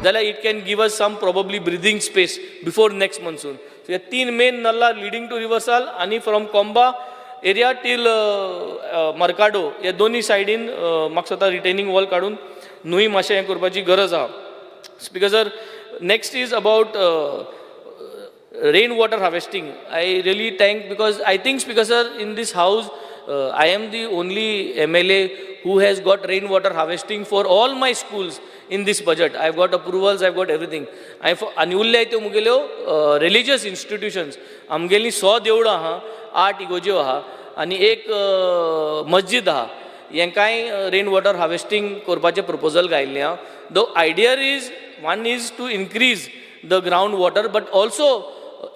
जाल्यार it can give us some probably breathing space before next monsoon. So ह्या 3 main nallah leading to reversal आनी from Comba area till Mercado ह्या दोनी सायडीन म्हाका स्वता रिटेनिंग वॉल काडून न्हूय मातशें हें करपाची गरज आहा. Speaker sir, next is about rainwater harvesting. I really thank, because I think, Speaker sir, in this house I am the only MLA who has got rainwater harvesting for all my schools in this budget. I've got approvals, I've got everything. Ani उरले त्यो मुगेल्यो religious institutions आमगेली 100 देवळां आहा, 8 इगोज्यो आहा आनी एक मस्जिद आहा. हेंकाय rainwater harvesting करपाचें proposal घायल्लें आहा. The idea is, one is to increase the groundwater, but also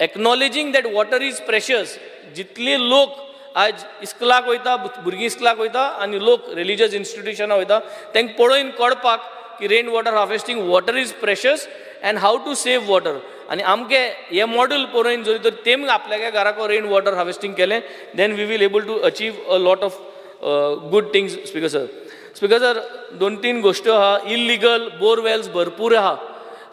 acknowledging that water is precious. जितले लोक आज इस्कलाक वयता, भुरगीं इस्कलाक वयता आनी लोक रिलिजियस इन्स्टिट्यूशनां वयता, तांकां पळोवन कळपाक की rain water harvesting, water is precious and how to save water. आनी आमगे हे मॉडेल पळोवन जरी तर तेम आपल्यागे घराको रेन वॉटर हार्वेस्टिंग केलें, then we will able to achieve a lot of good things. Speaker sir, speaker sir, 2-3 गोश्टी आहा. इल्लिगल बोरवेल्स भरपूर आहा.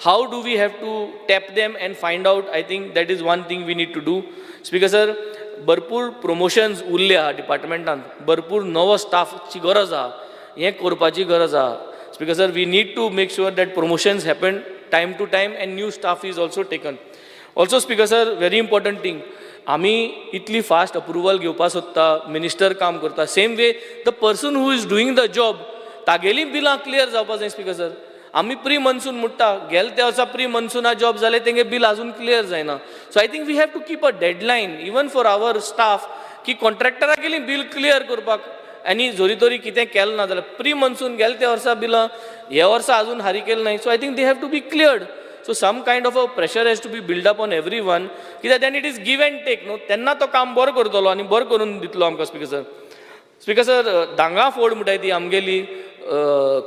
How do we have to tap them and find out? I think that is one thing we need to do. Speaker sir, भरपूर promotions उरले आहा डिपार्टमेंटान, भरपूर नवो स्टाफची गरज आहा, हें करपाची गरज आहा. Speaker sir, we need to make sure that promotions happen time to time and new staff is also taken. Also speaker sir, very important thing, आमी इतली फास्ट अप्रुवल घेवपा सोदता, मिनिस्टर काम करता, same way the person who is doing the job तागेली बिलां clear जावपा जाय. स्पीकर सर, आमी प्री मनसून म्हणटा, गेले त्या वर्सा प्री मनसूना जॉब जाले, तेंगे बिल अजून क्लियर जायना. So I think we have to keep a deadline even for our staff, की कॉन्ट्रॅक्टरा गेली बील क्लियर करपाक, आनी जोरी तोरी कितें केलें ना जाल्यार प्री मनसून गेले त्या वर्सा बिलां ह्या वर्सा अजून हारी केलें नाय. So I think they have to be cleared. So some kind of a pressure has to be build up on everyone, कित्याक then it is give and take न्हू, तेन्ना तो काम बरो करतलो आनी बरो करून दितलो आमकां. Speaker sir, speaker sir, Danga फोड म्हणटाय ती आमगेली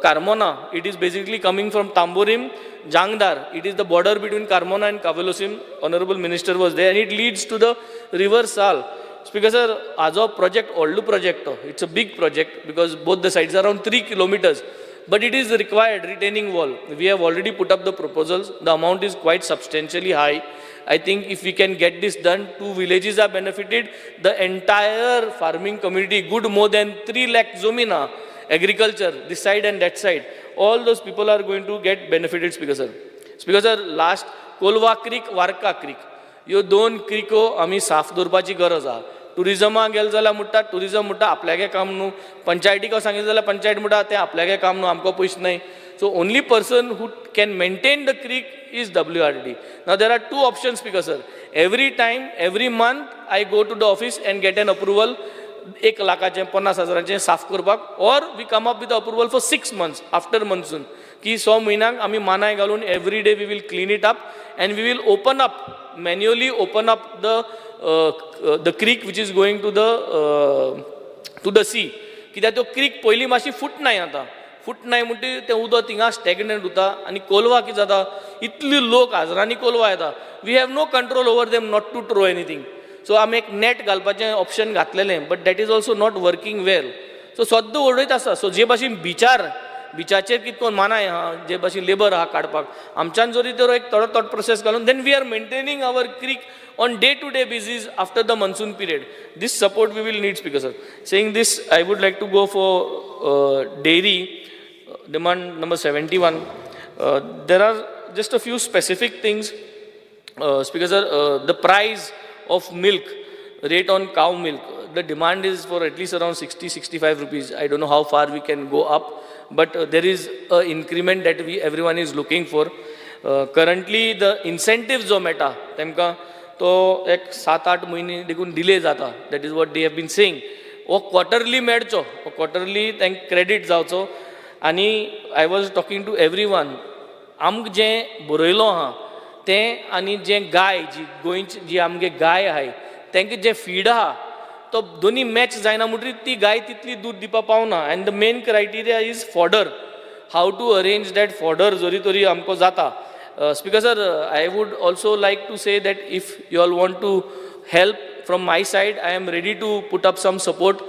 Carmona, it is basically coming from Tamborim, Jangdar. It is the border between Carmona and Kavelosim. Honorable Minister was there, and it leads to the river Sal. Speaker sir, as a project, old project, it's a big project because both the sides are around 3 kilometers. But it is required retaining wall. We have already put up the proposals. The amount is quite substantially high. I think if we can get this done, 2 villages are benefited. The entire farming community, good more than 3 lakh zomina. Agriculture, this side and that side, all those people are going to get benefited. Speaker sir, Speaker sir, last Kolva Creek, Varka Creek, ह्यो 2 crico आमी साफ दवरपाची गरज आहा. टुरिजमा गेले जाल्यार म्हणटा tourism म्हणटा आपल्यागे काम न्हू, पंचायतीक सांगितलें जाल्यार पंचायत म्हणटा तें आपल्यागे काम न्हू, आमकां पयशे नाय. So only person who can maintain the creek is WRD. Now there are 2 options, Speaker sir. Every time, every month I go to the office and get an approval, 1 लाखाचें 50,000चें साफ करपाक, or we come up with approval for 6 months after monsoon, की 6 म्हयन्यांक आमी मानाय घालून every day we will clean it up and we will open up, manually open up the creek which is going to the sea. कित्याक तो creek पयलीं मातशी फुटनाय, आतां फुटनाय म्हणटी तें उदक थिंगा स्टॅग्नंट उरता. आनी कोलवा कितें जाता, इतले लोक हजारांनी कोलवा येता, we have no control over them not to throw anything. So आमी एक नेट घालपाचें ऑप्शन घातलेलें, but that is also not working well. So सद्दां उडयत आसा. सो जे भाशेन बिचाचेर कितको मानाय आहा, जे भाशेन लेबर आहा काडपाक, आमच्यान जरी तर एक थोडो प्रोसेस घालून, then we are maintaining our creek on day-to-day basis after the monsoon period. This support we will need, Speaker sir. Saying this, I would like to go for dairy demand number 71. There are just a few specific things, Speaker sir. The price of milk, rate on cow milk, the demand is for at least around 60-65 rupees. I don't know how far we can go up, but there is an increment that everyone is looking for. Currently the incentives जो मेळटा तेमकां तो एक 7-8 म्हयने देखून delay जाता. That is what they have been saying. हो quarterly मेळचो, हो क्वॉर्टरली तांकां क्रेडीट जावचो. आनी I was talking to everyone, आमकां जें बरयलो आहा तें आनी जें गाय, जी गोंयची जी आमगे गाय आहाय, तांकां जें फीड आहा तो दोनी मॅच जायना म्हणटरी ती गाय तितली दूद दिवपाक पावना. And the main criteria is fodder, how to arrange that fodder जरी तरी आमकां जाता. Speaker sir, I would also like to say that if you all want to help from my side, I am ready to put up some support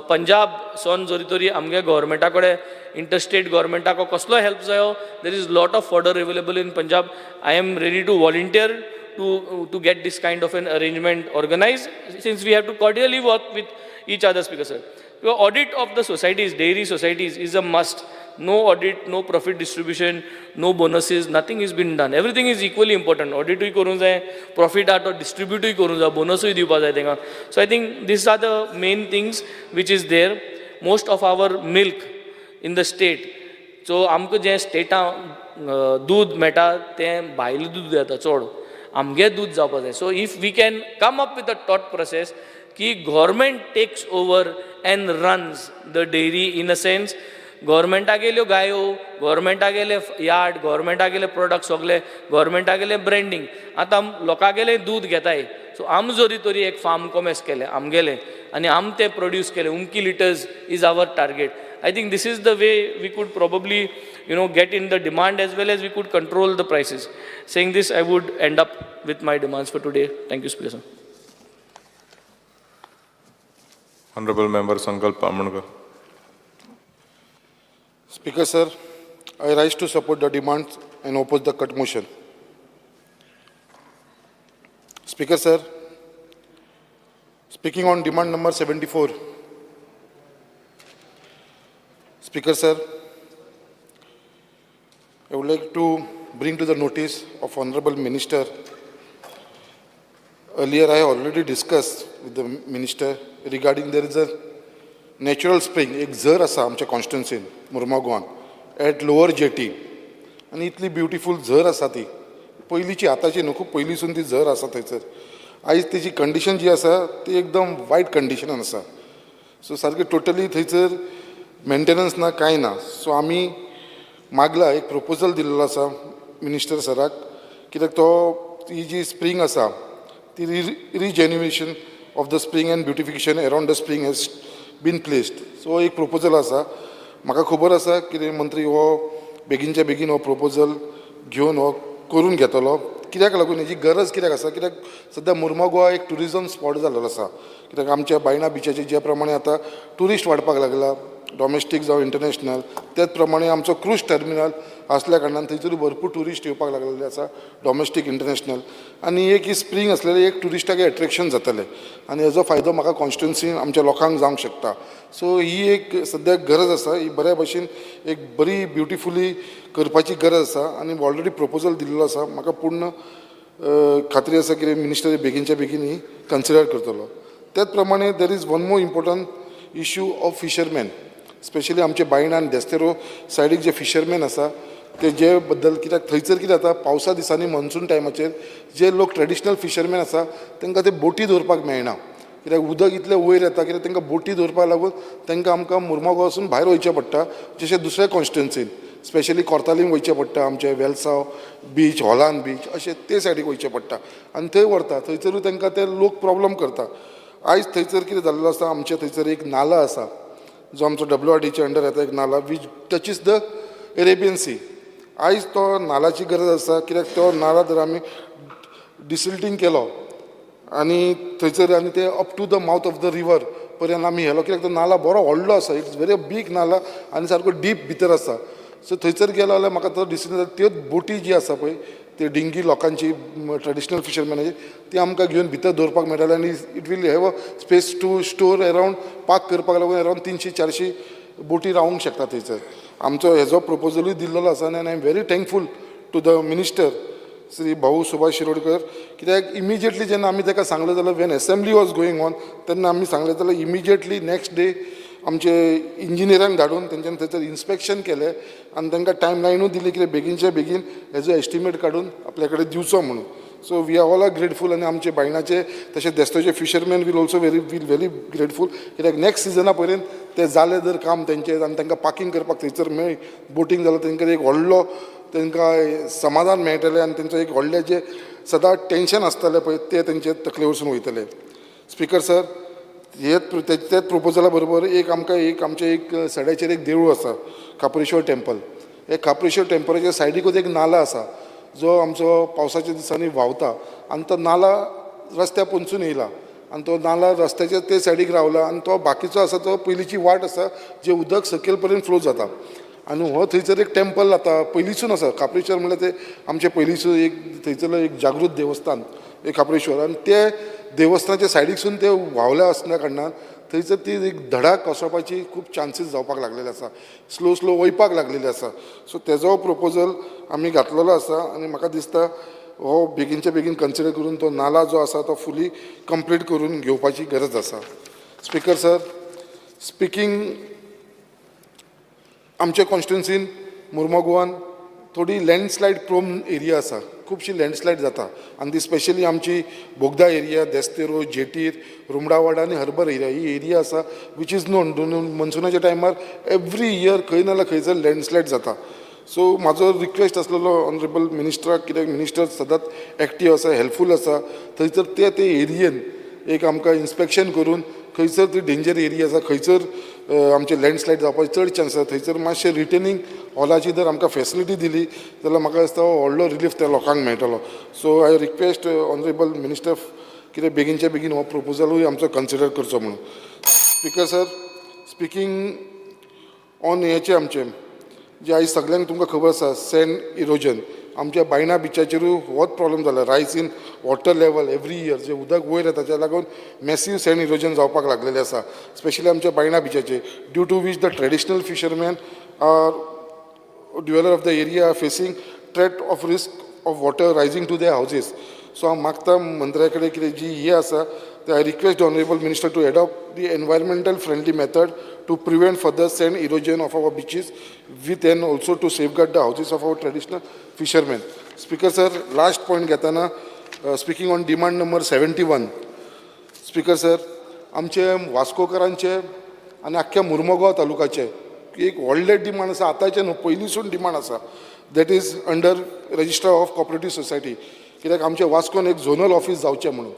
Punjab सोन जरी तरी आमगे गव्हर्मेंटा कडेन interstate गव्हर्मेंटाक कसलो हेल्प जायो there is lot of fodder available in Punjab I am ready to volunteer to get this kind of an arrangement organized, since we have to cordially work with each other, Speaker sir. The audit of the societies, dairy societies, is a must. No audit, no profit distribution, no bonuses, nothing is been done. Everything is equally important. Audit hui korun jay, profit art or distribute hui korun jay, bonus hui diwpa jay tenga. So I think these are the main things which is there. Most of our milk in the state, so आमकां जे strata दूध मेळटा तें भायलें दूध येता चड, आमगे दूध जावपा जाय. So if we can come up with a thought process की government takes over and runs the dairy in a sense, गव्हर्मेंटा गेल्यो गायो, गव्हर्मेंटा गेले यार्ड, गव्हर्मेंटा गेले प्रोडक्ट सगळे, गव्हर्मेंटा गेले ब्रँडींग, आतां लोकां गेले दूध घेताय. सो आम जरी तरी एक फार्म कॉमर्स केले आमगेले आनी आम ते प्रोड्यूस केले, उमकी litres is our target. I think this is the way we could probably, get in the demand as well as we could control the prices. Saying this, I would end up with my demands for today. Thank you, Speaker sir. Honorable Member Sankalp Ammankar. Speaker sir, I rise to support the demands and oppose the cut motion. Speaker sir, speaking on demand number 74. Speaker sir, I would like to bring to the notice of Honorable Minister. Earlier I already discussed with the Minister regarding there is a natural spring, एक झर आसा आमच्या कॉन्स्टिट्युन्सीन मुर्मुगांवान at lower jetty, आनी इतली beautiful झर आसा ती, पयलींची आतांची न्हू, खूब पयलींसून ती झर आसा थंयसर. आयज तेजी कंडिशन जी आसा ती एकदम वायट कंडिशनान आसा. सो सारकी टोटली थंयसर मेंटेनन्स ना, कांय ना. सो आमी मागला, एक प्रपोजल दिल्लो आसा मिनिस्टर सराक, कित्याक तो ही जी स्प्रींग आसा ती rejuvenation of the spring and beautification around the spring has been placed. So एक प्रपोजल आसा, म्हाका खबर आसा कितें मंत्री हो बेगीनच्या बेगीन हो प्रपोजल घेवन हो करून घेतलो. कित्याक लागून हेजी गरज कित्याक आसा, कित्याक सद्या मुर्मुगांव एक टुरिजम स्पॉट जाल्लो आसा. कित्याक आमच्या बायणा बिचाचेर ज्या प्रमाणे आतां टुरिस्ट वाडपाक लागला, डॉमेस्टीक जावं इंटरनॅशनल, त्याच प्रमाणे आमचो क्रूज टर्मिनल असल्या कारणान थंयसर भरपूर टुरिस्ट येवपाक लागलेले आसा, डॉमेस्टीक इंटरनॅशनल. आनी एक ही स्प्रींग असलेलें एक टुरिस्टाक एट्रॅक्शन जातलें आनी हेजो फायदो म्हाका कॉन्स्टिट्युन्सीन आमच्या लोकांक जावंक शकता. सो ही एक सद्याक गरज आसा, ही बऱ्या भशेन एक बरी ब्युटिफुली करपाची गरज आसा आनी ऑलरेडी प्रपोजल दिल्लो आसा. म्हाका पूर्ण खात्री आसा की मिनिस्टर बेगीनच्या बेगीन ही कन्सिडर करतलो. त्याच प्रमाणे there is one more important issue of fisherman, specially आमचे बायणा आनी देस्तेरो सायडीक जे फिशरमॅन आसा तेजे बद्दल. कित्याक थंयसर कितें जाता, पावसा दिसांनी मॉन्सून टायमाचेर जे लोक ट्रेडिशनल फिशरमॅन आसा तांकां ते बोटी दवरपाक मेळना, कित्याक उदक इतलें वयर येता, कित्याक तांकां बोटी दवरपाक लागून तांकां आमकां मुर्मुगांवासून भायर वयचें पडटा, जशें दुसऱ्या कॉन्स्टिट्युन्सीन स्पेशली कोर्तालीम वयचें पडटा, आमचे वेलसांव बीच, हॉलान बीच अशें ते सायडीक वयचें पडटा आनी थंय व्हरता. थंयसरूय तांकां ते लोक प्रॉब्लम करता. आयज थंयसर कितें जाल्लो आसा, आमचे थंयसर एक नाला आसा जो आमचो WRDचे अंडर येता, एक नाला वीच टचीस द अरेबियन सी. आयज तो नालाची गरज आसा, कित्याक तो नाला जर आमी डिसिल्टींग केलो आनी थंयसर आनी ते up to the mouth of the river पर्यंत आमी व्हेलो, कित्याक तो नाला बरो व्हडलो आसा, इट्स व्हेरी बिग नाला आनी सारको डीप भितर आसा. सो थंयसर गेलो जाल्यार म्हाका तो दिसना त्यो बोटी जी आसा पळय ते डिंगी लोकांची ट्रेडिशनल फिशरमॅनाची ती आमकां घेवन भितर दवरपाक मेळटलें आनी it will have a space to store around park करपाक लागून अरावंड 300-400 बोटी रावूंक शकता थंयसर. आमचो हेजो प्रपोजलूय दिल्लो आसा आनी I am very thankful to the minister Shri Bhau Subhash Shirodkar, कित्याक इमिजिएटली जेन्ना आमी ताका सांगलें जाल्यार Wien assembly was going on तेन्ना आमी सांगलें जाल्यार इमिजिएटली नेक्स्ट डे आमचे इंजिनियरांक धाडून तेंच्यांनी थंयसर इन्स्पेक्शन केलें आनी तांकां टायम लायनूय दिली की बेगीनच्या बेगीन हेजो एस्टिमेट काडून आपल्या कडेन दिवचो म्हणून. So we are all are grateful आनी आमचे बायणाचे तशें देस्ताचे fisherman will also very grateful, कित्याक नेक्स्ट सिजना पर्यंत ते जालें जर काम तेंचें आनी तांकां पार्किंग करपाक थंयसर मेळ्ळी बोटींग जाल्यार तांकां एक व्हडलो तांकां समाधान मेळटलें आनी तेंचो एक व्हडलें जें सदां टेन्शन आसतालें पळय तें तेंचे तकले वचून वयतलें. स्पिकर सर, त्याच प्रपोजला बरोबर एक आमकां एक आमचे एक सड्याचेर एक देवूळ आसा खापरेश्वर टेंपल. हे खापरेश्वर टेंपलाच्या सायडीकूच एक नाला आसा जो आमचो पावसाच्या दिसांनी व्हांवता आनी तो नाला रस्त्या पोंदसून येयला आनी तो नाला रस्त्याच्या ते सायडीक रावला आनी तो बाकीचो आसा तो पयलींची वाट आसा जे उदक सकयल पर्यंत फ्लो जाता आनी हो थंयसर एक टेंपल आतां पयलींसून आसा काप्रेश्वर म्हणल्यार ते आमचे पयलींसून एक थंयसरलो एक जागृत देवस्थान एक काप्रेश्वर आनी ते देवस्थानाच्या सायडीकसून ते व्हांवल्या आसल्या कारणान थंयसर ती एक धडाक कोसळपाची खूब चान्सीस जावपाक लागलेले आसा स्लो वयपाक लागलेली आसा सो तेजो प्रपोजल आमी घातलेलो आसा आनी म्हाका दिसता हो बेगीनच्या बेगीन कन्सिडर करून तो नाला जो आसा तो फुली कंप्लीट करून घेवपाची गरज आसा स्पिकर सर स्पिकींग आमचे कॉन्स्टिट्युन्सीन मुर्मो गोवान थोडी लँडस्लायड प्रोन एरिया आसा खुबशी लँडस्लायड जाता आनी ती स्पेशली आमची बोगदा एरिया देस्तेरो जेटीर रुमडावाडा आनी हर्बर एरिया ही एरिया आसा वीच इज नोन मनसुनाच्या टायमार एवरी इयर खंय नाल्यार खंयसर लँडस्लायड जाता सो म्हाजो रिक्वेस्ट आसलेलो ऑनरेबल मिनिस्टराक कित्याक मिनिस्टर सदांच एक्टीव आसा हेल्पफूल आसा थंयसर ते एरियेन एक आमकां इन्स्पेक्शन करून खंयसर ती डेंजर एरिया आसा खंयसर आमचे लँडस्लायड जावपाचे चड चान्स आसा थंयसर मातशें रिटेनिंग हॉलाची जर आमकां फेसिलिटी दिली जाल्यार म्हाका दिसता व्हडलो रिलीफ त्या लोकांक मेळटलो so I request honourable minister कितें बेगीनच्या बेगीन हो प्रपोजलूय आमचो कन्सिडर करचो म्हणून स्पिकर सर स्पिकींग ऑन हेचे आमचे जे आयज सगळ्यांक तुमकां खबर आसा सँड इरोजन आमच्या बायणा बिचाचेरूय होच प्रॉब्लम जाला रायज in water level every year जे उदक वयर येता ताच्या लागून मॅसीव सँड इरोजन जावपाक लागलेलें आसा स्पेशली आमच्या बायणा बिचाचेर due to which the traditional fisherman are dwellers of the area are facing threat of risk of water rising to their houses so हांव मागता मंत्र्या कडेन कितें जी हे आसा ते I request the honourable minister to adopt the environmental friendly method to prevent further sand erosion of our beaches with and also to safeguard the houses of our traditional fishermen. Speaker sir, last point घेताना speaking on demand number 71. Speaker sir, आमचे वास्कोकरांचे आनी आख्ख्या मुर्मगांव तालुकाचे एक व्हडले demand आसा आतांचे न्हू पयलींसून demand आसा that is under register of cooperative society कित्याक आमचे वास्कोन एक झोनल ऑफीस जावचें म्हणून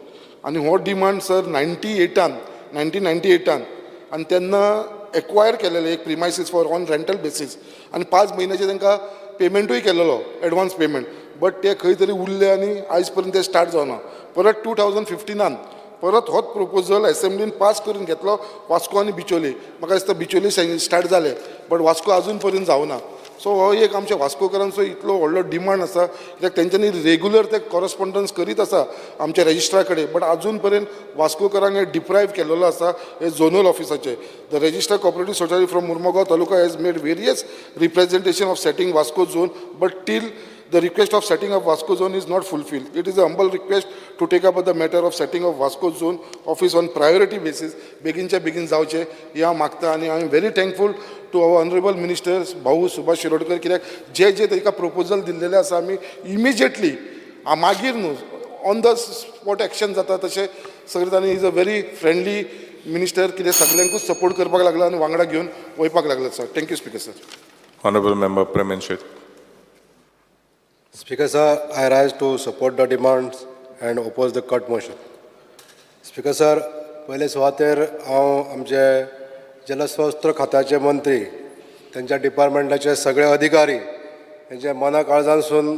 आनी हो डिमांड सर 1998 आनी तेन्ना एक्वायर केलेले एक premises for on rental basis आनी 5 म्हयन्याचे तांकां पेमेंटूय केलेलो एडवान्स पेमेंट बट ते खंय तरी उरले आनी आयज पर्यंत ते स्टार्ट जावना परत 2015 परत होच प्रपोजल असेंब्लीन पास करून घेतलो वास्को आनी बिचोली म्हाका दिसता बिचोली स्टार्ट जाले बट वास्को अजून पर्यंत जावना सो हो एक आमच्या वास्कोकरांचो इतलो व्हडलो डिमांड आसा कित्याक तेंच्यांनी रेगुलर ते कॉरस्पॉन्डन्स करीत आसा आमच्या रजिस्ट्रा कडेन बट अजून पर्यंत वास्कोकरांक हे डिप्रायव केलेलो आसा हे झोनल ऑफिसाचे the register cooperative society from Mormugao taluka has made various representation of setting Vasco zone but till the request of setting up Vasco zone is not fulfilled. It is a humble request to take up the matter of setting up Vasco zone office on priority basis. बेगिनच्या बेगीन जावचे ह्या मागता आनी I am very thankful to our honourable ministers Bhau Subhash Shirodkar कित्याक जे ताका proposal दिल्लेले आसा आमी इमिजिएटली मागीर न्हू ऑन द स्पॉट एक्शन जाता तशें सगळे तांणी is a very friendly minister कितें सगळ्यांकूच सपोर्ट करपाक लागला आनी वांगडा घेवन वयपाक लागला sir thank you speaker sir Honorable Member Premenshit. Speaker sir, I rise to support the demands and oppose the cut motion. Speaker sir, पहिले सुवातेर हांव आमचे जलस्रोत खात्याचे मंत्री त्यांच्या डिपार्टमेंटाचे सगळे अधिकारी हेंचे मना काळजानसून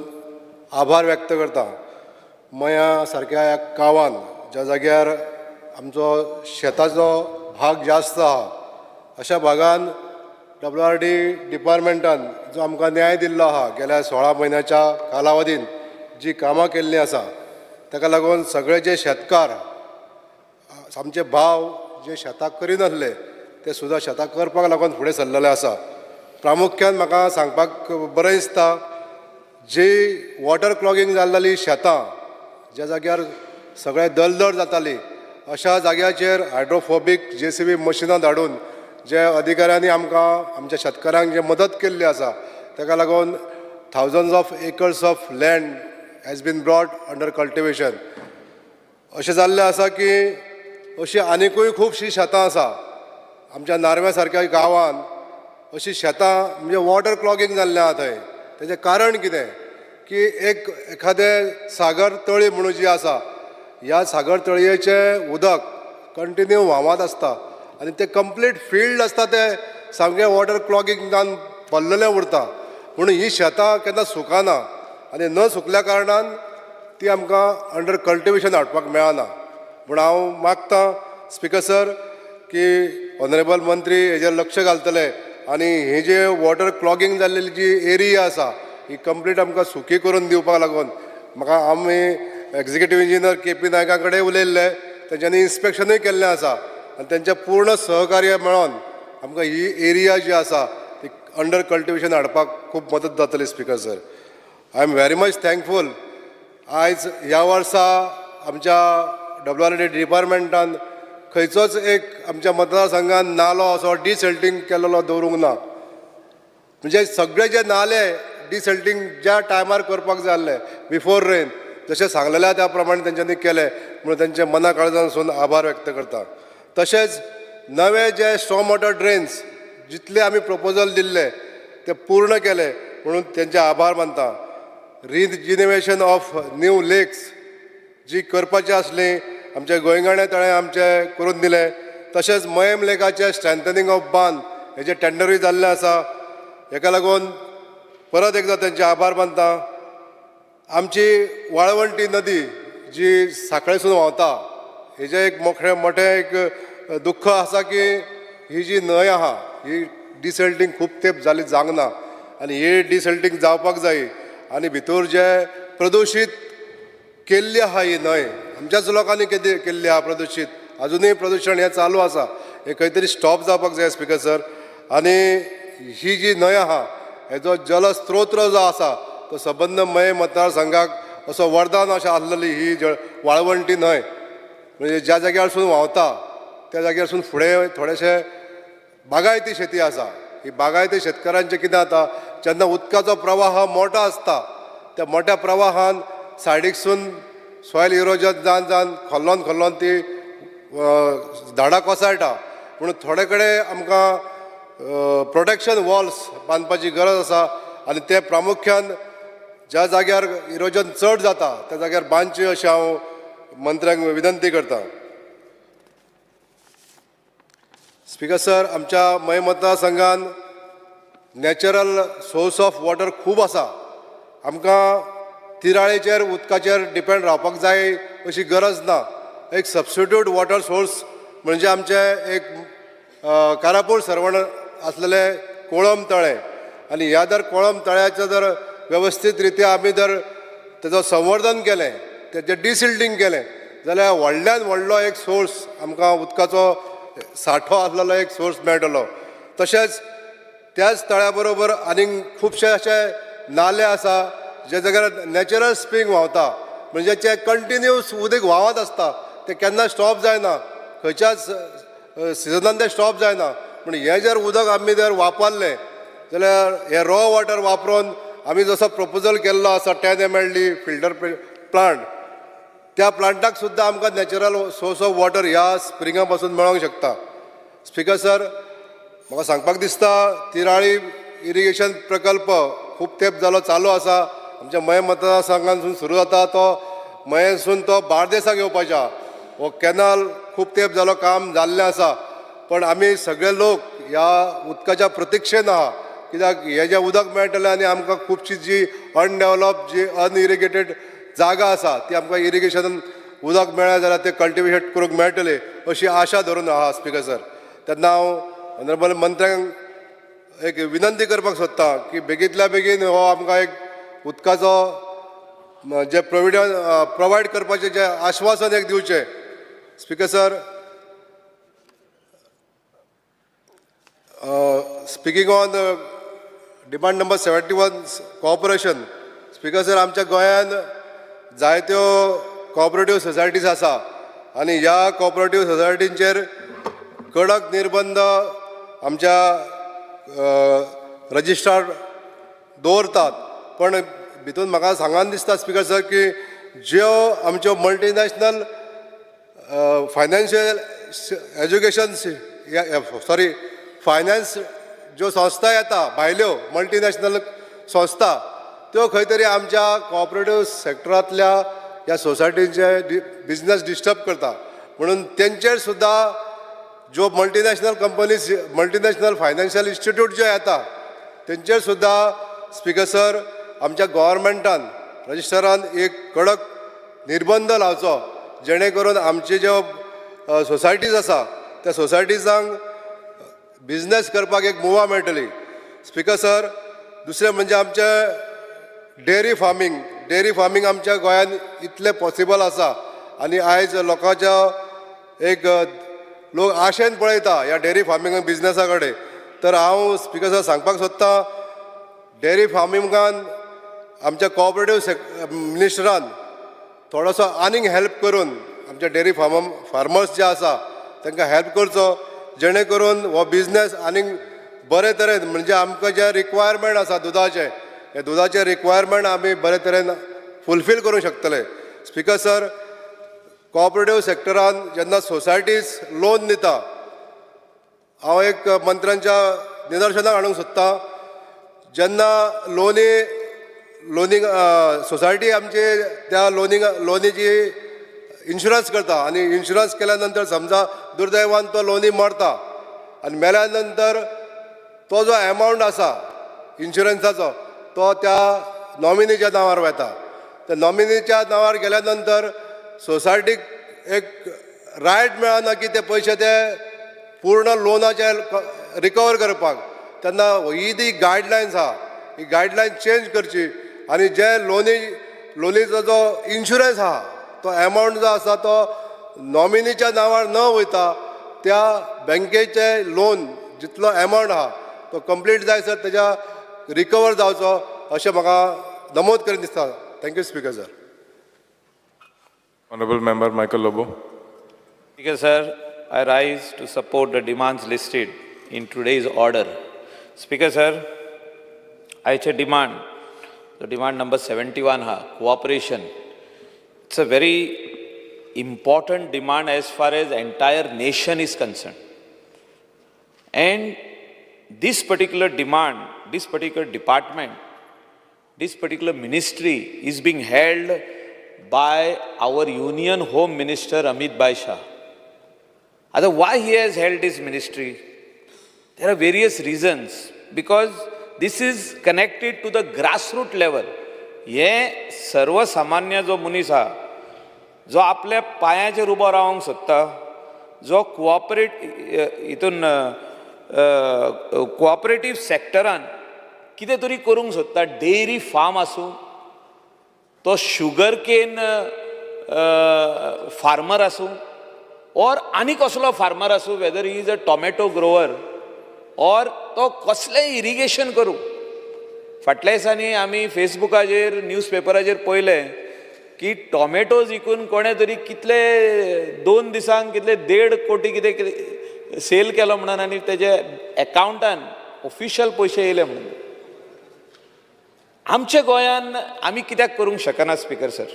आभार व्यक्त करता मया सारक्या एक गांवांत ज्या जाग्यार आमचो शेताचो भाग जास्त आहा अशा भागांत WRD डिपार्टमेंटान जो आमकां न्याय दिल्लो आहा गेल्या 16 म्हयन्याच्या कालावधीन जी कामां केल्लीं आसा ताका लागून सगळे जे शेतकार आमचे भाव जे शेताक करिनासले ते सुद्दां शेताक करपाक लागून फुडें सरलेले आसा प्रामुख्यान म्हाका सांगपाक बरें दिसता जी वॉटर क्लॉगिंग जाल्ली शेतां ज्या जाग्यार सगळे दलदल जाताली अशा जाग्याचेर हायड्रोफोबीक JCB मशिनां धाडून जे अधिकाऱ्यांनी आमकां आमच्या शेतकारांक जे मदत केल्ली आसा ताका लागून thousands of acres of land has been brought under cultivation अशें जाल्लें आसा की अशीं आनिकूय खुबशीं शेतां आसा आमच्या नार्व्या सारक्या गांवांत अशीं शेतां म्हणजे वॉटर क्लॉगिंग जाल्लें आहा थंय तेजें कारण कितें की एखादें सागर तळी म्हणून जी आसा ह्या सागर तळयेचें उदक कंटिन्यू व्हांवत आसता आनी ते कंप्लीट फिल्ड आसता ते सामकें वॉटर क्लॉगिंग जावन भरलेलें उरता म्हणून ही शेतां केन्ना सुकाना आनी न सुकल्या कारणान ती आमकां अंडर कल्टिवेशन हाडपाक मेळना पूण हांव मागतां स्पीकर सर की ऑनरेबल मंत्री हेजेर लक्ष घालतले आनी हे जे वॉटर क्लॉगिंग जाल्लेली जी एरिया आसा ही कंप्लीट आमकां सुखी करून दिवपाक लागून म्हाका आमी एक्झिक्युटीव इंजिनियर केपी नायका कडेन उलयल्ले तेंच्यांनी इन्स्पेक्शनूय केल्लें आसा आनी तेंचें पूर्ण सहकार्य मेळोन आमकां ही एरिया जी आसा ती अंडर कल्टिवेशन हाडपाक खूब मदत जातली speaker sir. I am very much thankful. आयज ह्या वर्सा आमच्या WRD डिपार्टमेंटान खंयचोच एक आमच्या मतदारसंघात नालो असो डिसल्टींग केलेलो दवरूंक ना. म्हणजे सगळे जे नाले डिसल्टींग ज्या टायमार करपाक जाय आसले बिफोर रेन जशें सांगलेल्या त्या प्रमाणे तेंच्यांनी केले म्हणून तेंचे मना काळजानसून आभार व्यक्त करता. तशेंच नवे जे स्टॉर्म वॉटर ड्रेन्स जितले आमी प्रपोजल दिल्ले ते पूर्ण केले म्हणून तेंचे आभार मानता. रिजिनेवेशन ऑफ न्यू लेक्स जी करपाची आसली आमचे गोंयगाणे तळें आमचे करून दिले. तशेंच मयम लेकाचे स्ट्रेंथनिंग ऑफ बांद हेजे टेंडरूय जाल्लें आसा. हेका लागून परत एकदां तेंचे आभार मानता. आमची वाळवंटी नदी जी सांखळेसून व्हांवता हेजे एक मोठें एक दुख्ख आसा की ही जी न्हंय आहा ही डिसल्टींग खूब तेंप जाली जावंक ना आनी ही डिसल्टींग जावपाक जाय आनी भितर जे प्रदूशीत केल्ली आहा ही न्हंय आमच्याच लोकांनी केल्ली आहा प्रदूशीत अजुनूय प्रदूशण हें चालू आसा हें खंय तरी स्टॉप जावपाक जाय स्पीकर सर. आनी ही जी न्हंय आहा हेजो जलस्त्रोत जो आसा तो सबंद मय मतदारसंघाक असो वरदान अशें आसलेली ही वाळवंटी न्हंय. म्हणजे ज्या जाग्यारसून व्हांवता त्या जाग्यारसून फुडें थोडेशे बागायती शेती आसा. ही बागायती शेतकारांचें कितें जाता जेन्ना उदकाचो प्रवाह मोठो आसता त्या मोठ्या प्रवाहान सायडीकसून सॉयल इरोजन जावन खोल्लोन ती झाडां कोसळटा. पूण थोडे कडेन आमकां प्रोटेक्शन वॉल्स बांदपाची गरज आसा आनी ते प्रामुख्यान ज्या जाग्यार इरोजन चड जाता त्या जाग्यार बांदची अशें हांव मंत्र्यांक विनंती करतां. स्पीकर सर आमच्या मय मतदारसंघान नॅचरल सोर्स ऑफ वॉटर खूब आसा. आमकां तिराळेचेर उदकाचेर डिपेंड रावपाक जाय अशी गरज ना. एक सबस्टिट्यूट वॉटर सोर्स म्हणजे आमचे एक कारापूर सरवण आसलेले कोळम तळें आनी ह्या जर कोळम तळ्याचें जर वेवस्थीत रित्या आमी जर तेजो संवर्धन केलें तेजें डिसिल्टींग केलें जाल्यार व्हडल्यान व्हडलो एक सोर्स आमकां उदकाचो सांठो आसलेलो एक सोर्स मेळटलो. तशेंच त्याच तळ्या बरोबर आनीक खुबशे अशे नाले आसा जे जाग्यार नॅचरल स्प्रिंग व्हांवता म्हणजे जे कंटिन्यूस उदक व्हांवत आसता ते केन्ना स्टॉप जायना खंयच्याच सिजनान ते स्टॉप जायना. पूण हें जर उदक आमी जर वापरलें जाल्यार हे रॉ वॉटर वापरून आमी जसो प्रपोजल केल्लो आसा 10 mld फिल्टर प्लांट त्या प्लांटाक सुद्दां आमकां नॅचरल सोर्स ऑफ वॉटर ह्या स्प्रिंगा पासून मेळोंक शकता. स्पीकर सर म्हाका सांगपाक दिसता तिराळी इरिगेशन प्रकल्प खूब तेंप जालो चालू आसा. आमच्या मय मतदारसंघांसून सुरू जाता तो मयेसून तो बार्देसाक येवपाच्या हो कॅनल खूब तेंप जालो काम जाल्लें आसा. पण आमी सगळे लोक ह्या उदकाच्या प्रतीक्षेन आहा कित्याक हें जें उदक मेळटलें आनी आमकां खुबशी जी अनडेवलप जी अनइरिगेटेड जागा आसा ती आमकां इरिगेशनान उदक मेळ्ळें जाल्यार ते कल्टिवेट करूंक मेळटलें अशी आशा धरून आहा स्पीकर सर. तेन्ना हांव ऑनरेबल मंत्र्यांक एक विनंती करपाक सोदतां की बेगींतल्या बेगीन हो आमकां एक उदकाचो जे प्रोवायड करपाचें जें आश्वासन एक दिवचें. Speaker sir speaking on demand number 71 cooperation. Speaker sir आमच्या गोंयांत जायत्यो कॉपरेटीव सोसायटीज आसा आनी ह्या कॉपरेटीव सोसायटींचेर कडक निर्बंध आमच्या रजिस्ट्रार दवरतात. पण भितून म्हाका सांगान दिसता स्पीकर सर की ज्यो आमच्यो मल्टीनॅशनल फायनान्शियल एज्युकेशन फायनान्स ज्यो संस्था येता भायल्यो मल्टीनॅशनल संस्था त्यो खंय तरी आमच्या कॉपरेटीव सॅक्टरांतल्या ह्या सोसायटीचे बिझनस डिस्टर्ब करता. म्हणून तेंचेर सुद्दां ज्यो multinational companies multinational financial institute जे येता तेंचेर सुद्दां स्पीकर सर आमच्या गव्हर्मेंटान रजिस्टरान एक कडक निर्बंध लावचो जेणे करून आमचे ज्यो सोसायटीज आसा त्या सोसायटीजांक बिझनेस करपाक एक मुवा मेळटली. स्पीकर सर, दुसरें म्हणजे आमचे डेअरी फार्मींग आमच्या गोंयांत इतलें पॉसिबल आसा आनी आयज लोकांच्या एक लोक आशेन पळयता ह्या डेअरी फार्मिंग बिझनेसा कडेन. तर हांव स्पीकर सर सांगपाक सोदतां, डेअरी फार्मिंगान आमच्या कोऑपरेटीव मिनिस्टरान थोडोसो आनीक हेल्प करून आमच्या डेअरी फार्मर्स जे आसा तांकां हेल्प करचो, जेणे करून हो बिझनेस आनीक बरे तरेन म्हणजे आमकां जे रिक्वायरमेंट आसा दुदाचे, हे दुदाचे रिक्वायरमेंट आमी बरे तरेन फुलफील करूंक शकतले. स्पीकर सर, कोऑपरेटीव सेक्टरान जेन्ना सोसायटीज लोन दिता, हांव एक मंत्र्यांच्या निदर्शनाक हाडूंक सोदतां, जेन्ना लोनींग सोसायटी आमची त्या लोनीची इन्शुरन्स करता आनी इन्शुरन्स केल्या नंतर समजा दुर्दैवान तो लोनी मरता आनी मेल्या नंतर तो जो एमावंट आसा इन्शुरन्साचो तो त्या नॉमिनीच्या नांवार वता. त्या नॉमिनीच्या नांवार गेल्या नंतर सोसायटीक एक रायट मेळना की ते पयशे ते पूर्ण लोनाचे रिकवर करपाक. तेन्ना ही जी गायडलायन्स आहा, ही गायडलायन चेंज करची आनी जे लोनीचो जो इन्शुरन्स आहा तो एमावंट जो आसा तो नॉमिनीच्या नांवार न वयता त्या बँकेचे लोन जितलो एमावंट आहा तो कंप्लीट जायसर तेच्या रिकवर जावचो अशें म्हाका नमूद करून दिसता. Thank you speaker sir. Honorable Member Michael Lobo. Speaker sir, I rise to support the demands listed in today's order. Speaker sir, आयचे demand, the demand number 71 ha, cooperation. It's a very important demand as far as entire nation is concerned. And this particular demand, this particular department, this particular ministry is being held by our Union Home Minister Amit Bhai Shah. Why he has held his ministry? There are various reasons. Because this is connected to the grassroots level. हे सर्वसामान्य जो मनीस हा, जो आपल्या पांयाचेर उबो रावंक सोदता, जो कोऑपरेटिव्ह सेक्टरान कितें तरी करूंक सोदता, डेयरी फार्म आसूं, तो शुगर केन फार्मर आसूं, और आनी कसलो फार्मर आसूं, weather he is a tomato Grover और तो कसलेंय इरिगेशन करूं. फाटल्या दिसांनी आमी फेसबुकाचेर न्यूजपेपराचेर पळयलें की टोमॅटोज विकून कोणें तरी कितले 2 दिसांक कितले 1.5 कोटी कितें सेल केलो म्हणून आनी तेजे एकावंटान ऑफिशियल पयशे येयले म्हणून. आमच्या गोंयान आमी कित्याक करूंक शकना स्पीकर सर?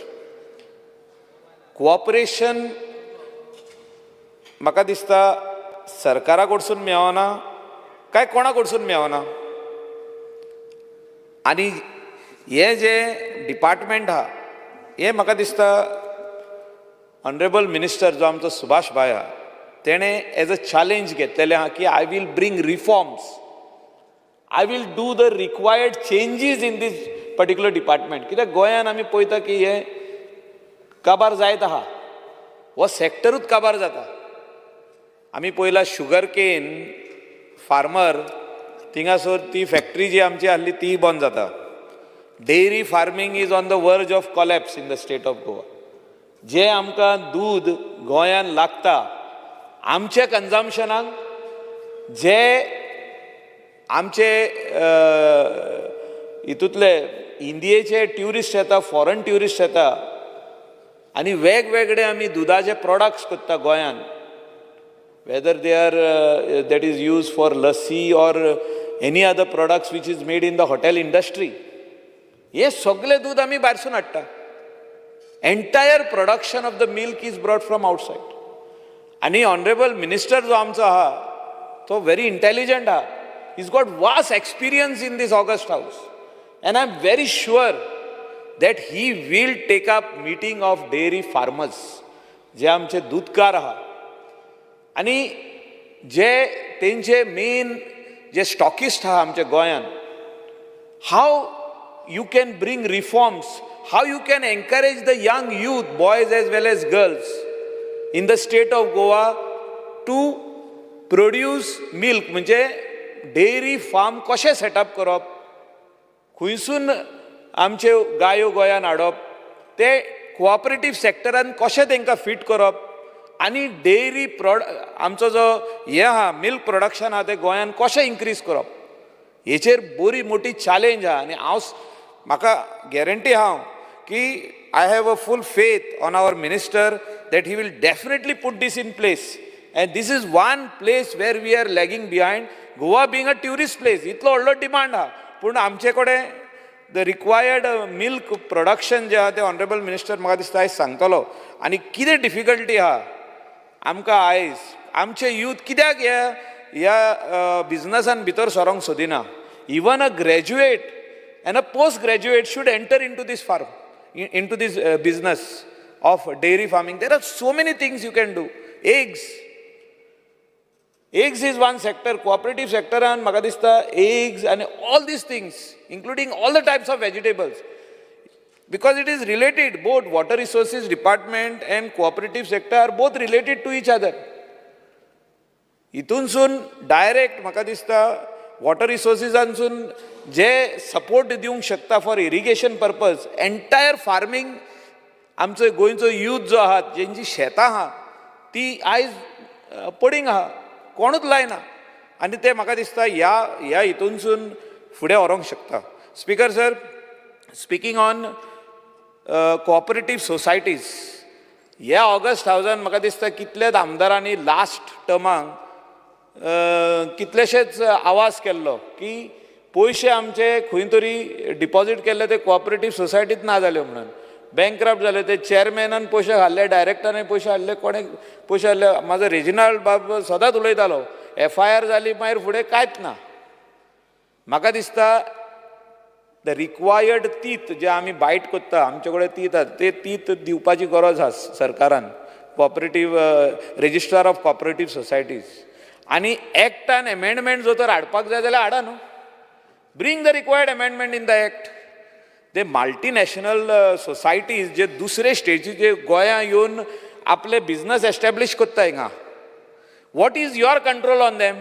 कोऑपरेशन म्हाका दिसता सरकारा कडसून मेळना काय कोणा कडसून मेळना. आनी हे जे डिपार्टमेंट आहा हे म्हाका दिसता ऑनरेबल मिनिस्टर जो आमचो सुभाष भाई आहा तेणें एज अ चॅलेंज घेतलेलें आहा की I will bring reforms, I will do the required changes in this particular department. कित्याक गोंयान आमी पळयता की हे काबार जायत आहा, हो सेक्टरूच काबार जाता. आमी पळयला शुगर केन फार्मर थिंगासर ती फॅक्टरी जी आमची आहली ती बंद जाता. Dairy farming is on the verge of collapse in the state of Goa. जे आमकां दूद गोंयान लागता आमच्या कन्जम्पशनाक, जे आमचे हितूंतले इंडियेचे ट्युरिस्ट येता, फॉरेन ट्युरिस्ट येता आनी वेगवेगळे आमी दुदाचे प्रोडक्ट्स करता गोंयान, whether they are that is used for lassi or any other products which is made in the hotel industry. हे सगळे दूध आमी भायरसून हाडटा. Entire production of the milk is brought from outside. आनी ऑनरेबल मिनिस्टर जो आमचो आहा तो व्हेरी इंटेलिजंट आहा. he's got vast experience in this August House and I'm very sure that he will take up meeting of dairy farmers, जे आमचे दूधकार आहा आनी जे तेंचे मेन जे स्टॉकिस्ट आहा आमच्या गोंयान, how you can bring reforms how you can encourage the young youth, boys as well as girls, in the state of Goa to produce milk, म्हणजे डेअरी फार्म कशें सेटअप करप, खंयसून आमचे गायो गोंयांत हाडप, ते कोऑपरेटिव्ह सेक्टरान कशें तांकां फिट करप, आनी डेअरी आमचो जो हे आहा मिल्क प्रोडक्शन आहा तें गोंयांत कशें इन्क्रीज करप, हेचेर बरी मोठी चॅलेंज आहा. आनी म्हाका गॅरंटी आहा की I have a full faith on our minister that he will definitely put this in place. And this is one place where we are lagging behind. Goa being a tourist place, इतलो व्हडलो demand आहा, पूण आमचे कडेन the required milk production जे आहा ते honourable minister म्हाका दिसता आयज सांगतलो. आनी कितें डिफिकल्टी आहा आमकां आयज, आमचे यूथ कित्याक ह्या बिझनसान भितर सरोंक सोदिना. Even a graduate and a postgraduate should enter into this farm, into this business of dairy farming. There are so many things you can do. Eggs is one sector, cooperative sector, and म्हाका दिसता eggs and all these things, including all the types of vegetables, because it is related. Both water resources department and cooperative sector are both related to each other. इतूनसून direct म्हाका दिसता water रिसोर्सिसांसून जे support दिवंक शकता for irrigation purpose, entire farming आमचो गोंयचो youth जो आहा, जेंची शेतां आहा ती आयज पडींग आहा, कोणूच लायना. आनी ते म्हाका दिसता ह्या हितूनसून फुडें व्हरूंक शकता. Speaker sir, speaking on cooperative societies, ह्या ऑगस्ट हावजान म्हाका दिसता कितलेच आमदारांनी लास्ट टर्माक कितलेशेच आवाज केल्लो की पयशे आमचे खंय तरी डिपॉझीट केल्ले ते कोऑपरेटिव्ह सोसायटीत ना जाल्यो म्हणून, बँकक्रप्ट जाले, ते चेअरमॅनान पयशे हाडले, डायरेक्टरान पयशे हाडले, कोणे पयशे हाडले. म्हाजो रेजिनाल्ड बाब सदांच उलयतालो FIR जाली मागीर फुडें कांयच ना. म्हाका दिसता द रिक्वायर्ड तीत जे आमी बायट कोत्ता, आमचे कडेन तीत आसा, ते तीत दिवपाची गरज आसा सरकारान, cooperative registrar of cooperative societies. आनी एक्टान एमेंडमेंट जर तर हाडपाक जाय जाल्यार हाडा न्हू, bring the required amendment in the act. ते मल्टीनॅशनल सोसायटीज जे दुसरे स्टेटीचे गोंयां येवन आपले बिझनस एस्टॅब्लिश कोत्ता हिंगा, what is your control on them?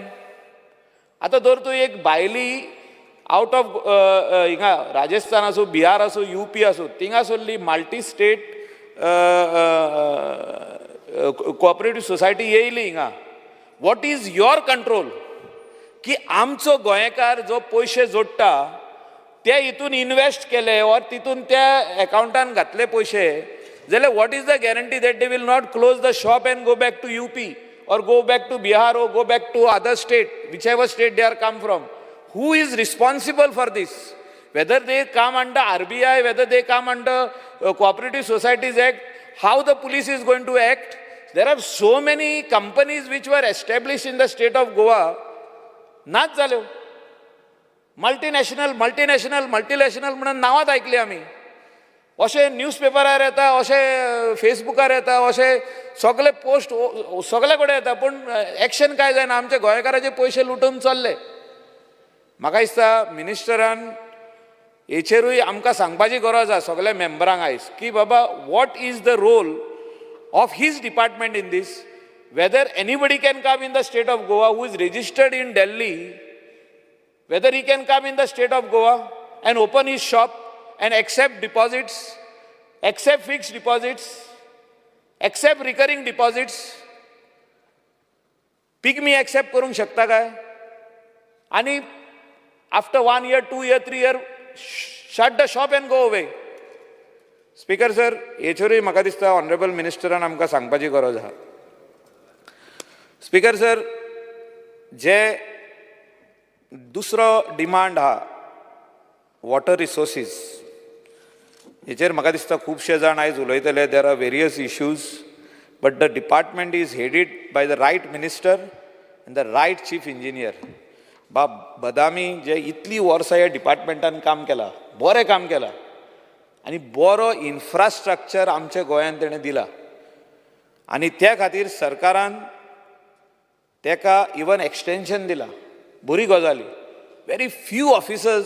आतां जर तूं एक भायली आउट ऑफ हिंगा राजस्थान आसूं, बिहार आसूं, UP आसूं, थिंगासरली मल्टी स्टेट कोऑपरेटिव्ह सोसायटी येयली हिंगा, वॉट इज युअर कंट्रोल? की आमचो गोंयकार जो पयशे जोडटा ते हितून इन्वेस्ट केले और तितून त्या अकाउंटान घातले पयशे, जाल्यार what is the guarantee that they will not close the shop and go back to UP or go back to Bihar or go back to other state, whichever state they are come from? Who is responsible for this? Whether they come under RBI, whether they come under Cooperative Societies Act, how the police is going to act? There are so many companies which were established in the state of Goa, नाच जाल्यो. Multinational म्हणून नांवांच आयकली आमी. अशें न्यूजपेपरार येता, अशें फेसबुकार येता, अशें सगळे पोस्ट सगळे कडेन येता, पूण एक्शन कांय जायना. आमचे गोंयकाराचे पयशे लुटून चल्ले. म्हाका दिसता मिनिस्टरान हेचेरूय आमकां सांगपाची गरज आसा सगळ्या मेंबरांक आयज की बाबा what is the role of his department in this. Whether anybody can come in the state of Goa who is registered in Delhi, whether he can come in the state of Goa and open his shop and accept deposits, accept fixed deposits, accept recurring deposits. Pigmy accept करूंक शकता काय? आणि after 1 year, 2 year, 3 year, shut the shop and go away. Speaker sir, हेचेरूय म्हाका दिसता honourable मिनिस्टरान आमकां सांगपाची गरज आहा. स्पीकर सर, जे दुसरो डिमांड आहा वॉटर रिसोर्सीस, हेचेर म्हाका दिसता खुबशे जाण आयज उलयतले. There are various issues, but the department is headed by the right minister and the right chief engineer. बदामी जे इतली वर्सां ह्या डिपार्टमेंटान काम केलां, बरें काम केलां, आनी बरो इन्फ्रास्ट्रक्चर आमच्या गोंयांत तेणें दिला. आनी त्या खातीर सरकारान तेका इवन एक्सटेंशन दिला. बरी गजाली. Very few officers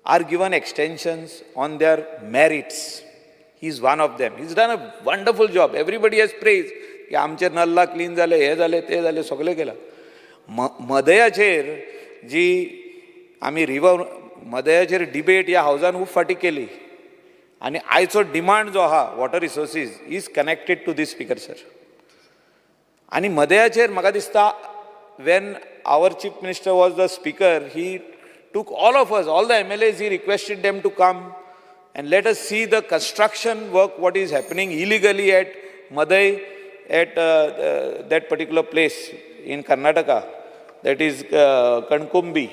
are given extensions on their merits. He's one of them. He's done a wonderful job. Everybody has praised. की आमचे नल्ला क्लीन जाले, हे जाले, ते जाले, सगळे केला. मदयाचेर जी आमी रिवर मदयाचेर डिबेट ह्या हावजान खूब फाटी केली आनी आयचो डिमांड जो आहा water resources is connected to this speaker sir. आनी मदयाचेर म्हाका दिसता when our chief minister was the speaker, he took all of us, all the MLAs, he requested them to come and let us see the construction work, what is happening illegally at Madai, at that particular place in Karnataka, that is Kankumbi.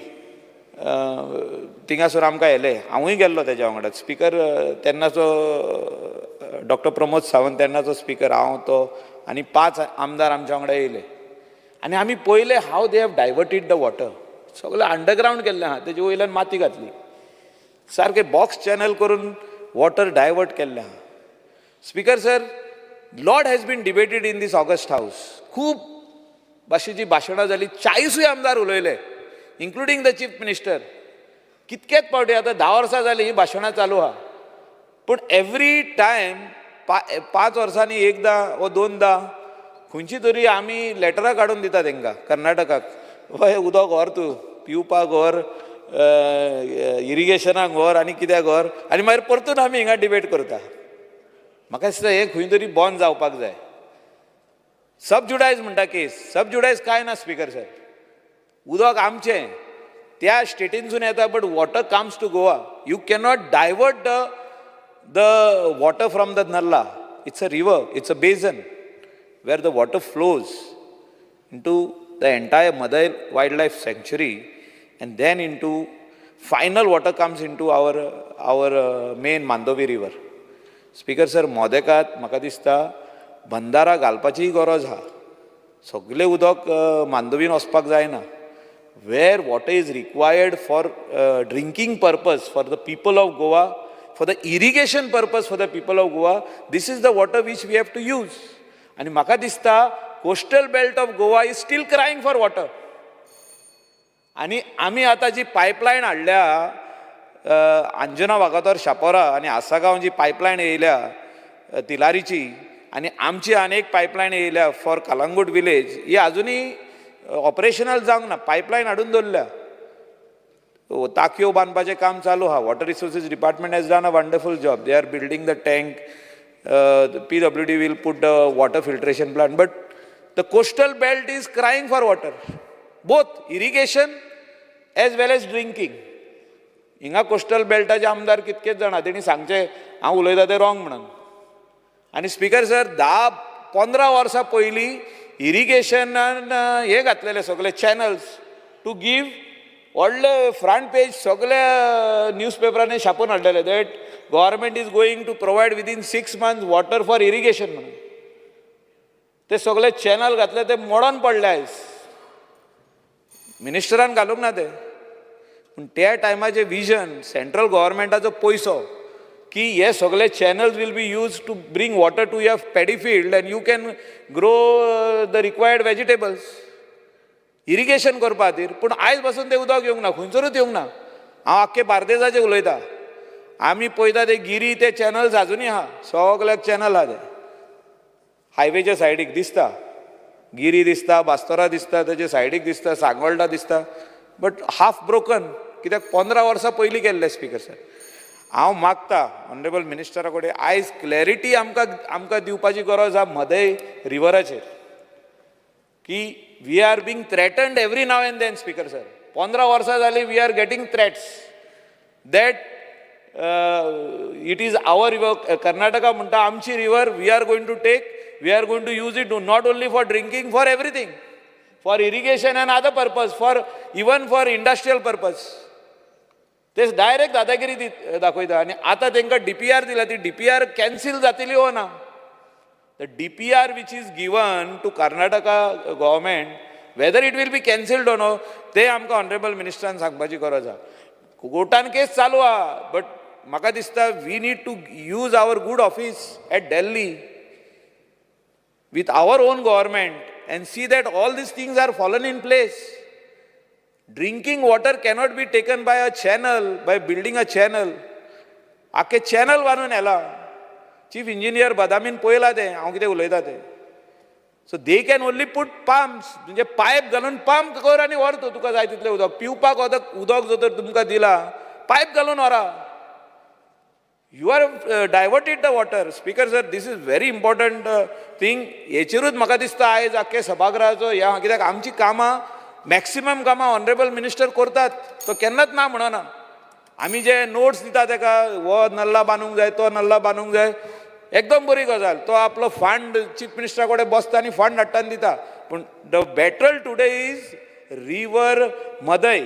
थिंगासून आमकां येले, हांवूय गेल्लो तेज्या वांगडा. Speaker तेन्नाचो doctor Pramod Sawant तेन्नाचो speaker, हांव तो आनी 5 आमदार आमच्या वांगडा येयले. आनी आमी पळयलें how they have diverted the water. सगळें अंडरग्रावंड केल्लें आहा, तेजे वयल्यान माती घातली, सारकें बॉक्स चॅनल करून वॉटर डायवर्ट केल्लें आहा. Speaker sir, lot has been debated in this august house. खूब भाशेची भाशणां जाली, 40 आमदार उलयले, इन्क्लुडींग द चीफ मिनिस्टर. कितकेच फावटी आतां 10 वर्सां जालीं ही भाशणां चालू आहा, पूण एवरी टायम 5 वर्सांनी एकदां वा 2दा खंयची तरी आमी लेटरां काडून दिता तांकां कर्नाटकाक, हय उदक व्हर तूं, पिवपाक व्हर, इरिगेशनाक व्हर आनी कित्याक व्हर, आनी मागीर परतून आमी हिंगा डिबेट करता. म्हाका दिसता हें खंय तरी बंद जावपाक जाय. सबज्युडायज म्हणटा केस, सबज्युडायज कांय ना स्पीकर सर. उदक आमचें त्या स्टेटीनसून येता, but water comes to Goa. You cannot divert the water from the nala. It's a river, it's a basin where the water flows into the entire Madai wildlife sanctuary, and then into final water comes into our main Mandovi river. Speaker sir, मोदेकात म्हाका दिसता बंदारा घालपाची गरज आहा. सगळें उदक मांदोवीन वचपाक जायना. Where water is required for drinking purpose for the people of Goa, for the irrigation purpose for the people of Goa, this is the water which we have to use. आणि म्हाका दिसता coastal belt of Goa is still crying for water. आनी आमी आतां जी pipeline हाडल्या अंजुना वागातोर शापोरा आनी आसागांव जी pipeline येयल्या तिलारीची, आनी आमची आनीक पायपलायन येयल्या फॉर कलंगूट विलेज, ही आजुनूय ऑपरेशनल जावंक ना. पायपलायन हाडून दवरल्या, टाकयो बांदपाचें काम चालू आहा. Water resources department has done a wonderful job. They are building the tank. The PWD will put the water filtration plant, but the coastal belt is crying for water, both irrigation as well as drinking. हिंगा coastal बेल्टाचे आमदार कितकेच जाणा, तेणी सांगचे हांव उलयता तें wrong म्हणून. आनी स्पीकर सर, 10-15 वर्सां पयलीं इरिगेशनान हे घातलेले सगळे चॅनल्स टू गीव व्हडले फ्रंट पेज सगळे न्यूजपेपरांनी छापून हाडलेले that government is going to provide within 6 months water for irrigation म्हणून. ते सगळे चॅनल घातले, ते मोडोन पडले आयज. मिनिस्टरान घालूंक ना ते, पूण त्या टायमाचें विजन सेंट्रल गव्हर्मेंटाचो पयसो की हे सगळे channels will be use to bring water to your paddy field and you can grow the required vegetables, irrigation करपा खातीर. पूण आयज पासून ते उदक येवंक ना, खंयसरूच येवंक ना. हांव आख्खे बार्देजाचें उलयता. आमी पळयता ते गिरी, ते चॅनल्स आजुनूय आहा, सगळ्याक चॅनल आहा. ते हायवेच्या सायडीक दिसता, गिरी दिसता, बास्तोरा दिसता, तेजे सायडीक दिसता, सांगोळडा दिसता, बट हाफ ब्रोकन. कित्याक 15 वर्सां पयलीं केल्ले स्पीकर सर. हांव मागता ऑनरेबल मिनिस्टरा कडेन आयज क्लॅरिटी आमकां दिवपाची गरज आहा मदय रिवराचेर, की we are being threatened every now and then speaker sir. 15 वर्सां जालीं we are getting threats that it is our river. Karnataka म्हणटा आमची river, we are going to take, we are going to use it not only for drinking, for everything, for irrigation and other purpose, for even for industrial purpose. ते direct दादागिरी दाखयता. आनी आतां तांकां DPR दिला, ती DPR कॅन्सील जातली हो ना. The DPR which is given to Karnataka government, whether it will be cancelled or no, ते आमकां ऑनरेबल मिनिस्टरान सांगपाची गरज आहा. कोर्टान केस चालू आहा, बट म्हाका दिसता we need to use our good office at Delhi with our own government and see that all these things are fallen in place. Drinking water cannot be taken by a channel, by building a channel. आखे channel बांदून येला. Chief engineer बदामीन पळयला तें, हांव कितें उलयता तें. So they can only put pumps, म्हणजे पायप घालून पंप कर आनी व्हर तुका जाय तितलें उदक. पिवपाक उदक जर तर तुमकां दिला, पायप घालून व्हरा. You are diverted the water. Speaker sir, this is very important thing. हेचेरूच म्हाका दिसता आयज आख्खे सभागृहाचो ह्या कित्याक आमची कामां मॅक्सिमम कामां ऑनरेबल मिनिस्टर करतात, तो केन्नाच ना म्हणना. आमी जे नोट्स दिता तेका हो नल्ला बांदूंक जाय, तो नल्ला बांदूंक जाय, एकदम बरी गजाल. तो आपलो फंड चीफ मिनिस्टरा कडेन बसता आनी फंड हाडटा आनी दिता. पूण the battle today is river मदय.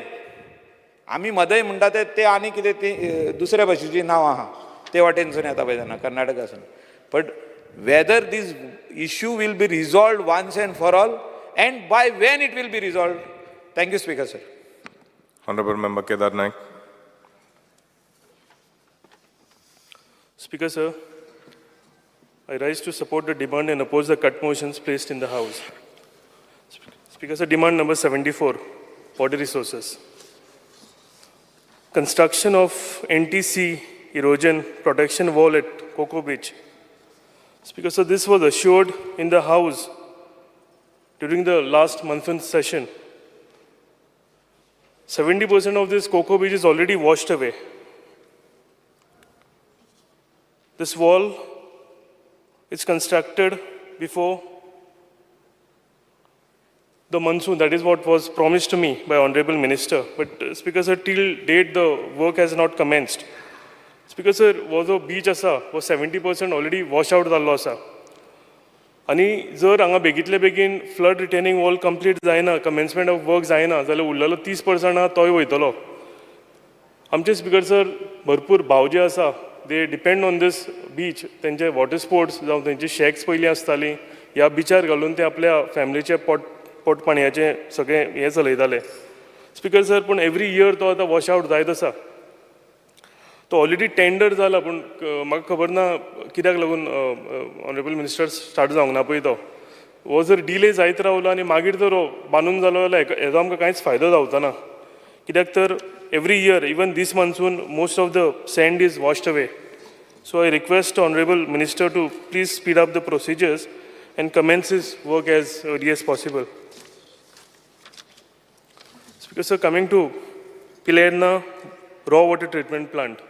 आमी मदय म्हणटा ते आनी कितें ती दुसऱ्या भाशेची नांवां आहा, ते वाटेनसून येता पळय तेन्ना कर्नाटकासून. But whether this issue will be resolved once and for all, and by when it will be resolved. Thank you, Speaker, sir. Honorable Member Kedar Naik. Speaker, sir, I rise to support the demand and oppose the cut motions placed in the House. Speaker, sir, demand number 74, water resources. Construction of NTC erosion protection wall at Cocoa Beach. Speaker, sir, this was assured in the House during the last monsoon session. 70% of this Cocoa Beach is already washed away. This wall is constructed before the monsoon. That is what was promised to me by Honorable Minister. But Speaker sir, till date the work has not commenced. Speaker sir, was a beach asa was 70% already washed out zallo asa. आणि जर हांगा बेगीतले बेगीन flood retaining wall complete जायना, commencement of work जायना जाल्यार उरलेलो 30% आहा तोय वयतलो. आमचे स्पीकर सर भरपूर भाव जे आसा they depend on this beach. तेंचे वॉटर स्पोर्ट्स जावं तेंची शॅक्स पयलीं आसतालीं ह्या बिचार घालून ते आपल्या फॅमिलीचे पोटपाणयाचे सगळे हे चलयताले. स्पीकर सर, पूण एवरी इयर तो आतां वॉश आवट जायत आसा. तो ऑलरेडी टेंडर जाला, पूण म्हाका खबर ना कित्याक लागून ऑनरेबल मिनिस्टर स्टार्ट जावंक ना पळय तो. हो जर डिले जायत रावलो आनी मागीर जर बांदून जालो जाल्यार हेजो आमकां कांयच फायदो जावचो ना. कित्याक तर every year even this monsoon most of the sand is washed away. So I request honourable minister to please speed up the procedures and commence his work as early as possible. Speaker sir, coming to Pilerna raw water treatment plant.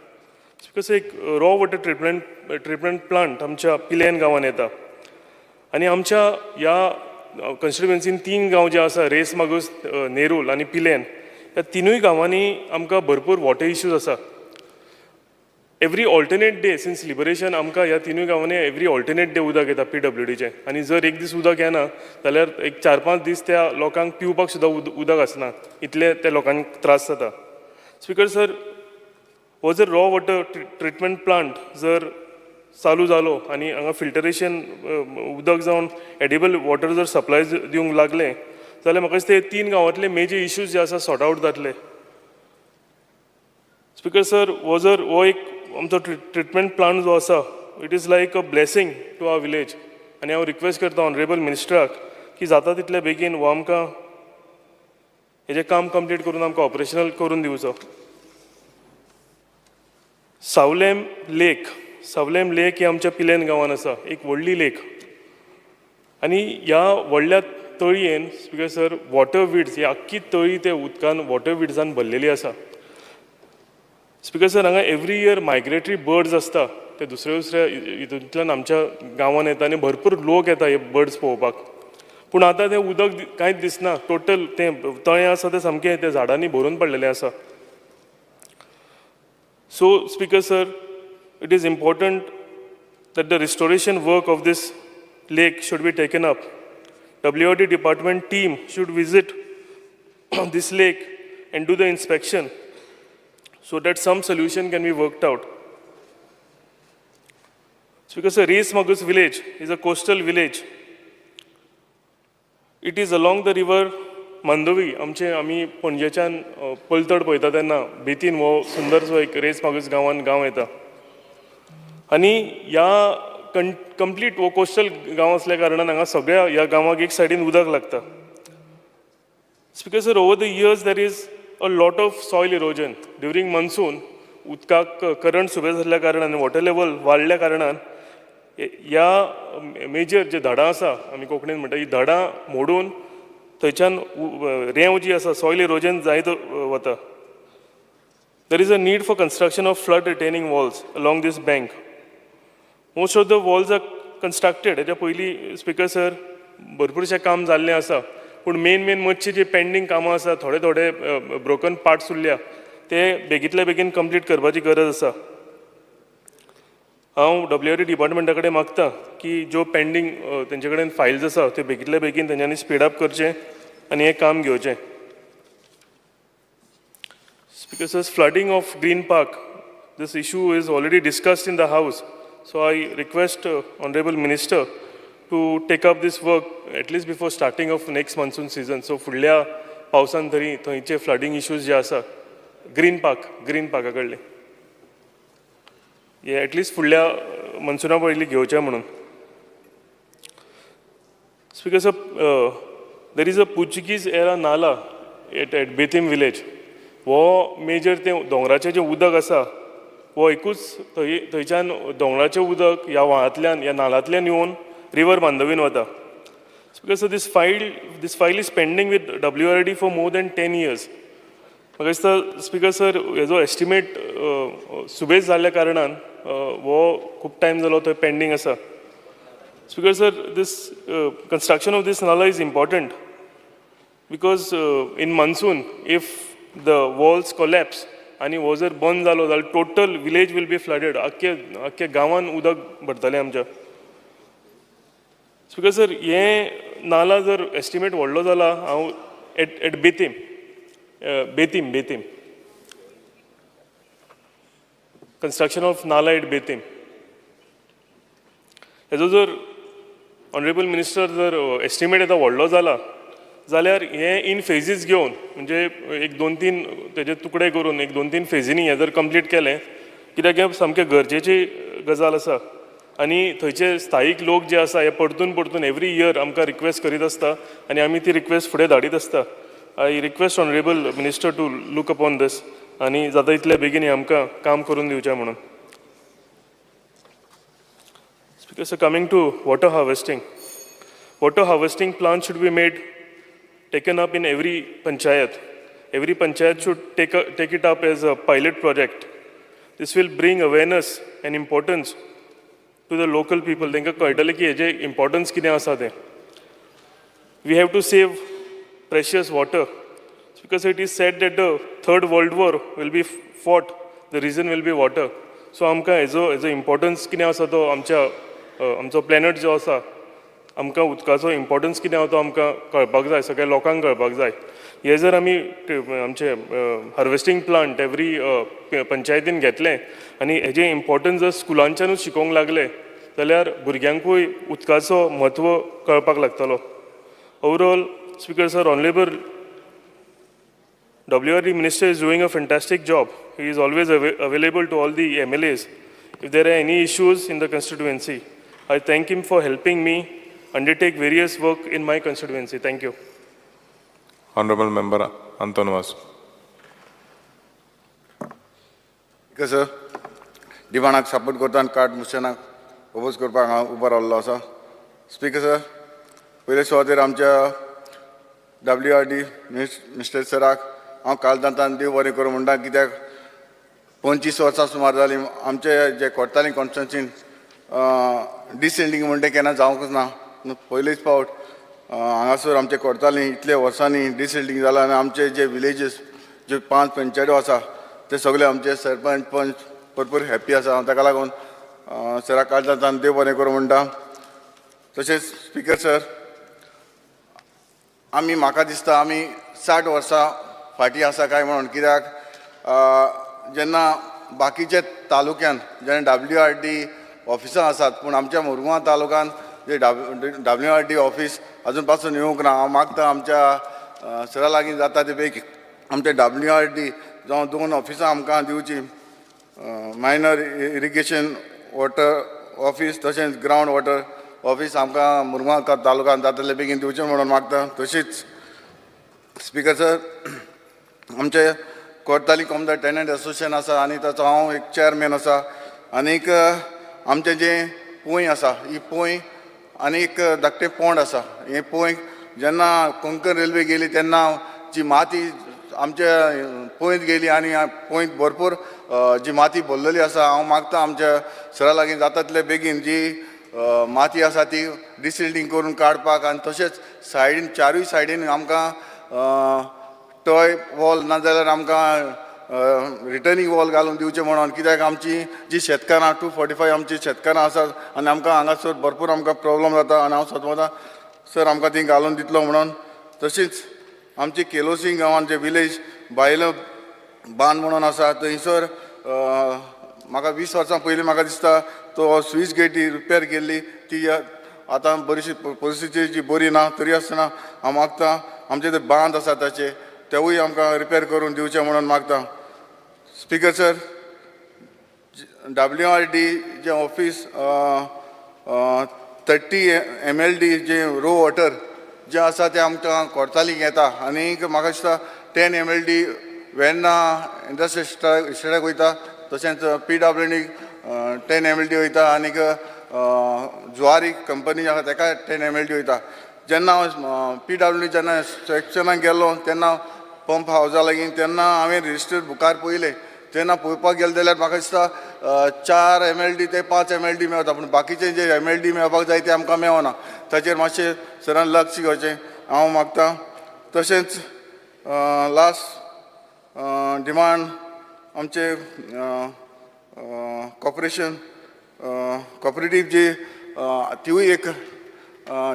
Speaker sir, एक raw water treatment plant आमच्या पिलेन गांवांत येता आनी आमच्या ह्या कॉन्स्टिट्युएन्सीन 3 गांव जे आसा रेस मागूस, नेरूल आनी पिलेन, ह्या तिनूय गांवांनी आमकां भरपूर वॉटर इश्यूज आसा. Every alternate day since liberation आमकां ह्या तिनूय गांवांनी एवरी ऑल्टरनेट डे उदक येता PWDचें. आनी जर एक दीस उदक येना जाल्यार एक 4-5 दीस त्या लोकांक पिवपाक सुद्दां उदक आसना, इतले त्या लोकांक त्रास जाता. स्पीकर सर, हो जर रॉ वॉटर ट्रिटमेंट प्लांट जर चालू जालो आनी हांगा फिल्टरेशन उदक जावन एडिबल वॉटर जर सप्लाय दिवंक लागलें जाल्यार म्हाका दिसता 3 गांवांतले मेजर इश्यूज जे आसा सॉर्ट आवट जातले. स्पीकर सर, हो एक आमचो ट्रिटमेंट प्लांट जो आसा it is like a blessing to our village. आनी हांव रिक्वेस्ट करता ऑनरेबल मिनिस्टराक की जाता तितले बेगीन हो आमकां हेजें काम कंप्लीट करून आमकां ऑपरेशनल करून दिवचो. सावलेम लेक ही आमच्या पिलेन गांवांत आसा, एक व्हडली लेक. आनी ह्या व्हडल्या तळयेन स्पीकर सर वॉटर विड्स, ही आख्खी तळी ते उदकान वॉटर विड्सान भरलेली आसा. स्पीकर सर, हांगा एवरी इयर मायग्रेटरी बर्ड्स आसता, ते दुसऱ्या हितूंतल्यान आमच्या गांवांत येता आनी भरपूर लोक येता हे बर्ड्स पळोवपाक. पूण आतां तें उदक कांयच दिसना, टोटल तें तळें आसा तें सामकें त्या झाडांनी भरून पडलेलें आसा. So speaker sir, it is important that the restoration work of this lake should be taken up. WOD department team should visit this lake and do the inspection so that some solution can be worked out. Because Reis Magus village is a coastal village. It is along the river Mandovi. आमी पणजेच्यान पलतड पळयता तेन्ना बेतीन हो सुंदरसो एक race Magos गांवांत गांव येता. आनी ह्या कंप्लीट हो कोस्टल गांव असल्या कारणान हांगा सगळ्या ह्या गांवाक एक सायडीन उदक लागता. Speaker sir, over the years there is a lot of soil erosion during monsoon. उदकाक करंट सुबेज जाल्ल्या कारणान वॉटर लेवल वाडल्या कारणान ह्या मेजर जे झाडां आसा आमी कोंकणीन म्हणटा ही झाडां मोडून थंयच्यान रेंव जी आसा सॉयल इरोजन जायत वता. There is a need for construction of flood retaining walls along this bank. Most of the walls are constructed. हेच्या पयलीं स्पीकर सर भरपूरशें काम जाल्लें आसा पूण मेन मच्छी जे पेंडींग कामां आसा थोडे ब्रोकन पार्ट्स उरल्या ते बेगींतल्या बेगीन कंप्लीट करपाची गरज आसा. हांव WRD डिपार्टमेंटा कडेन मागतां की ज्यो पेंडींग तेंचे कडेन फायल्स आसा त्यो बेगींतल्या बेगीन तेंच्यांनी स्पीड अप करचें आनी हें काम घेवचें. Speaker says flooding of Green Park. This issue is already discussed in the House. So I request Honorable Minister to take up this work at least before starting of next monsoon season. So फुडल्या पावसान तरी थंयचे flooding issues जे आसा green पार्का कडले हे at least फुडल्या मनसुना पयलीं घेवचें म्हणून. Speaker sir, there is a Portuguese era nala at Betim village. वो मेजर तें दोंगराचें जें उदक आसा वो एकूच थंयच्यान दोंगराचें उदक ह्या व्हाळांतल्यान ह्या नालांतल्यान येवन रिवर बांदवीन वता. Because so this file is pending with WRD for more than 10 years. म्हाका दिसता स्पीकर सर हेजो एस्टिमेट सुबेज जाल्ल्या कारणान वो खूब टायम जालो थंय पेंडींग आसा. Speaker sir, this construction of this nala is important because in monsoon, if the walls collapse and वो जर बंद जालो जाल्यार total village will be flooded. आख्या गांवान उदक भरतलें आमच्या. Speaker sir, हे नाला जर एस्टिमेट व्हडलो जाला हांव at Betim construction of nala at Betim हेजो जर ऑनरेबल मिनिस्टर जर एस्टिमेट येता व्हडलो जाला जाल्यार हे इन फेजीस घेवन म्हणजे एक 2-3 तेजे तुकडे करून एक 2-3 फेजींनी हे जर कंप्लीट केलें कित्याक हें सामकें गरजेची गजाल आसा आनी थंयचे स्थायीक लोक जे आसा हे परतून एवरी इयर आमकां रिक्वेस्ट करीत आसता आनी आमी ती रिक्वेस्ट फुडें धाडीत आसता. I request honourable minister to look upon this आनी जाता इतले बेगीन आमकां काम करून दिवचें म्हणून. Speaker sir, coming to water harvesting plants should be taken up in every panchayat. Every panchayat should take it up as a pilot project. This will bring awareness and importance to the local people. तांकां कळटलें की हेजे importance कितें आसा तें. We have to save precious water because it is said that the third world war will be fought. The reason will be water. So आमकां हेजो importance कितें आसा तो आमचो प्लॅनट जो आसा आमकां उदकाचो इम्पॉर्टन्स कितें आसा तो आमकां कळपाक जाय, सगळ्या लोकांक कळपाक जाय. हे जर आमी आमचे हार्वेस्टींग प्लांट एवरी पंचायतीन घेतले आनी हेजे इम्पॉर्टन्स जर स्कुलांच्यानूच शिकोवंक लागले जाल्यार भुरग्यांकूय उदकाचो म्हत्व कळपाक लागतलो. Overall speaker sir, honourable WRD minister is doing a fantastic job. He is always available to all the MLAs if there are any issues in the constituency. I thank him for helping me undertake various work in my constituency. Thank you. Honorable Member Anton Vasu. Because डिमांडाक support करता आनी card मुशनाक oppose करपाक हांव उबो रावल्लो आसा. Speaker sir, पयले सुवातेर आमच्या WRD मिनिस्टर सराक हांव कालदांतान देव बरें करूं म्हणटा, कित्याक 25 वर्सां सुमार जालीं आमचे जे कोर्तालीं कॉन्स्टिट्युन्सीन डिसेंडिंग म्हणटा केन्ना जावंकच ना. पयलेच फावट हांगासर आमचे कोर्तालीं इतले वर्सांनी डिसेंडिंग जालां आनी आमचे जे विलेजीस जे 5 पंचायतो आसा ते सगळे आमचे सरपंच पंच भरपूर हॅप्पी आसा. ताका लागून सराक कालदांतान देव बरें करूं म्हणटा. तशेंच स्पीकर सर, म्हाका दिसता आमी 60 वर्सां फाटीं आसा काय म्हणून, कित्याक जेन्ना बाकीचे तालुक्यान जेन्ना WRD ऑफिसां आसात पूण आमच्या मुरगांव तालुक्यान जे WRD ऑफिस अजून पासून येवंक ना. हांव मागता आमच्या सरा लागीं जाता ते पैकी आमचे WRD जावं 2 ऑफिसां आमकां दिवची. मायनर इरिगेशन वॉटर ऑफिस तशेंच ग्रावंड वॉटर ऑफिस आमकां मुरगांव तालुक्यान जातले बेगीन दिवचें म्हणून मागता. तशीच स्पीकर सर, आमचे कोर्ताली कॉमदार टेनंट असोसिएशन आसा आनी ताचो हांव एक चेअरमॅन आसा. आनीक आमचें जें पोंय आसा ही पोंय आनी एक धाकटें पोंड आसा. हे पोंय जेन्ना कोंकण रेल्वे गेली तेन्ना जी माती आमच्या पोंयत गेली आनी पोंयत भरपूर जी माती भरलेली आसा. हांव मागता आमच्या सरा लागीं जाता तितले बेगीन जी माती आसा ती डिसिल्टींग करून काडपाक आनी तशेंच सायडीन चारूय सायडीन आमकां टॉय वॉल नाजाल्यार आमकां रिटर्निंग वॉल घालून दिवचें म्हणून. कित्याक आमची जी शेतकारां 245 आमची शेतकारां आसात आनी आमकां हांगासर भरपूर आमकां प्रॉब्लम जाता आनी हांव सोदता सर आमकां ती घालून दितलो म्हणून. तशीच आमची केलोसी गांवांत जे विलेज बायलो बांद म्हणून आसा थंयसर म्हाका 20 वर्सां पयलीं म्हाका दिसता तो स्विच गेटी रिपेर केल्ली ती आतां बरीशी परिस्थिती जी बरी ना. तरी आसतना हांव मागता आमचे ते बांद आसा ताचे तेवूय आमकां रिपेर करून दिवचें म्हणून मागता. स्पीकर सर, WRD जें ऑफीस 30 MLD जे रो वॉटर जें आसा तें आमकां कोर्तालीक येता आनीक म्हाका दिसता 10 MLD वेर्ना इंडस्ट्रियल इस्टेटाक वयता. तशेंच PWD 10 MLD वयता आनीक जुवारी कंपनी आसा ताका 10 MLD वयता. जेन्ना PWD जेन्ना सेक्शनाक गेल्लो तेन्ना पंप हावजा लागीं तेन्ना हांवें रजिस्टर्ड बुकार पयले तेन्ना पळोवपाक गेले जाल्यार म्हाका दिसता 4 MLD ते 5 MLD मेळटा पूण बाकीचे जे MLD मेळपाक जाय ते आमकां मेळना. ताचेर मातशें सरान लक्ष घेवचें हांव मागतां. तशेंच लास्ट डिमांड आमचे कॉपरेटीव जी तिवूय एक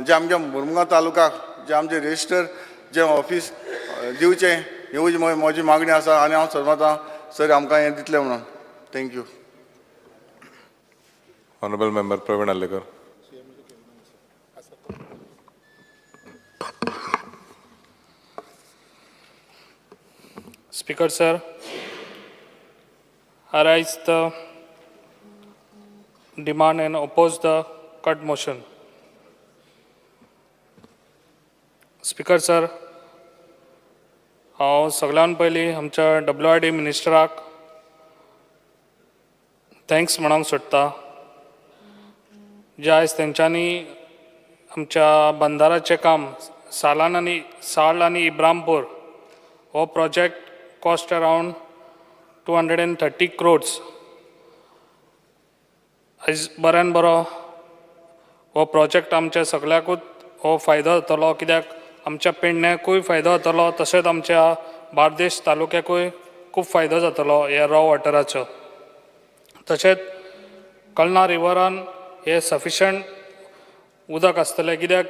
जे आमच्या मुरमुगांव तालुकाक जे आमचे रजिस्टर जे ऑफीस दिवचें ह्योच म्हजी मागणी आसा आनी हांव समजतां सर आमकां हें दितलें म्हणून. Thank you. Honourable member Pravin Allekar. Speaker sir, I raise the demand and oppose the cut motion. Speaker sir, हांव सगळ्यान पयलीं आमच्या WRD मिनिस्टराक थँक्स म्हणूंक सोदता जे आयज तेंच्यांनी आमच्या बंदाराचें काम साल आनी इब्रामपूर हो प्रोजेक्ट कॉस्ट अरावंड 230 crores. आयज बऱ्यान बरो हो प्रोजेक्ट आमच्या सगळ्याकूच हो फायदो जातलो कित्याक आमच्या पेडण्याकूय फायदो जातलो तशेंच आमच्या बार्देश तालुक्याकूय खूब फायदो जातलो ह्या रॉ वॉटराचो. तशेंच कळना रिवरान हे सफिशंट उदक आसतलें कित्याक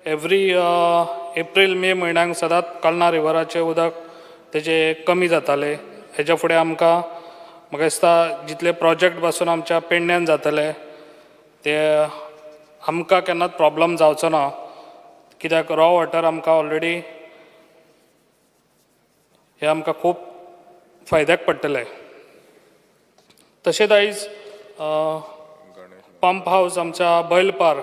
एवरी एप्रील मे म्हयन्याक सदांच कळना रिवराचें उदक तेजे कमी जातालें. हेच्या फुडें आमकां म्हाका दिसता जितले प्रोजेक्ट पासून आमच्या पेडण्यान जातले ते आमकां केन्नाच प्रॉब्लम जावचो ना कित्याक रॉ वॉटर आमकां ऑलरेडी हे आमकां खूब फायद्याक पडटलें. तशेंच आयज पंप हावस आमच्या बैलपार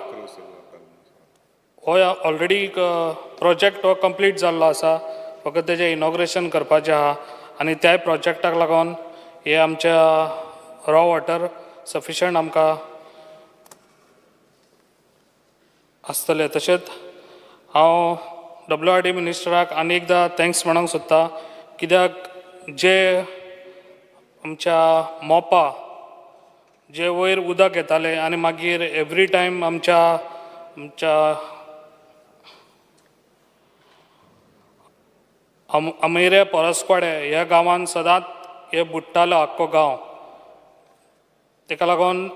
हो ऑलरेडी प्रोजेक्ट हो कंप्लीट जाल्लो आसा. फकत तेजें इनॉग्रेशन करपाचें आहा आनी त्या प्रोजेक्टाक लागून हे आमच्या रॉ वॉटर सफिशंट आमकां आसतलें. तशेंच हांव WRD मिनिस्टराक आनी एकदां थँक्स म्हणूंक सोदता कित्याक जे आमच्या मोपा जे वयर उदक येतालें आनी मागीर एवरी टायम आमच्या अमेऱ्या परसपाडे ह्या गांवांत सदांच हे बुडटालो आख्खो गांव. ताका लागून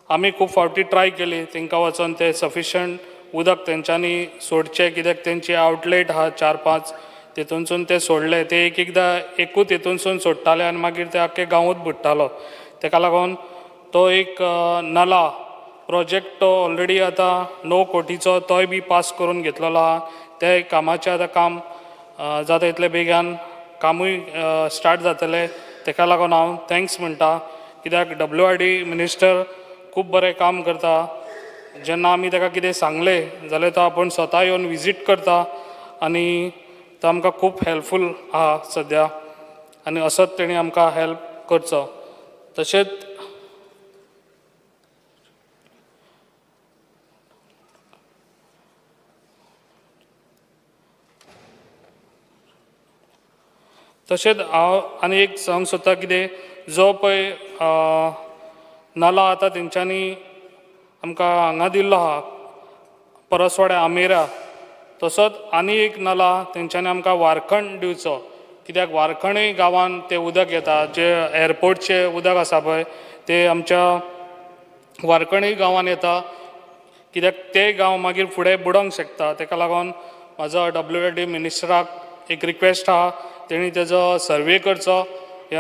आमी खूब फावटी ट्राय केली तांकां वचोन ते सफिशंट उदक तेंच्यांनी सोडचें कित्याक तेंची आवटलेट आहा 4-5 तितूनसून ते सोडले ते एकूच हितूनसून सोडटाले आनी मागीर ते आख्खे गांवूच बुडटालो. ताका लागून तो एक नला प्रोजेक्ट तो ऑलरेडी आतां 9 कोटीचो तोय बी पास करून घेतलेलो आहा. ते कामाचें आतां काम जाता तितले बेगीन कामूय स्टार्ट जातलें. ताका लागून हांव थँक्स म्हणटा कित्याक WRD मिनिस्टर खूब बरें काम करता. जेन्ना आमी ताका कितें सांगलें जाल्यार तो आपूण स्वता येवन विजीट करता आनी तो आमकां खूब हेल्पफूल आहा सद्या आनी असोच तेणी आमकां हेल्प करचो. तशेंच हांव आनी एक सांगूंक सोदता कितें जो पळय नाला आतां तेंच्यांनी आमकां हांगा दिल्लो आहा परसवाड्या आमेरा, तसोच आनी एक नाला तेंच्यांनी आमकां वारखंड दिवचो. कित्याक वारखंडय गांवांत तें उदक येता, जे एअरपोर्टचें उदक आसा पळय तें आमच्या वारखंडय गांवांत येता. कित्याक ते गांव मागीर फुडें बुडोंक शकता. ताका लागून म्हाजो WWD मिनिस्टराक एक रिक्वेस्ट आहा, तेणी तेजो सर्वे करचो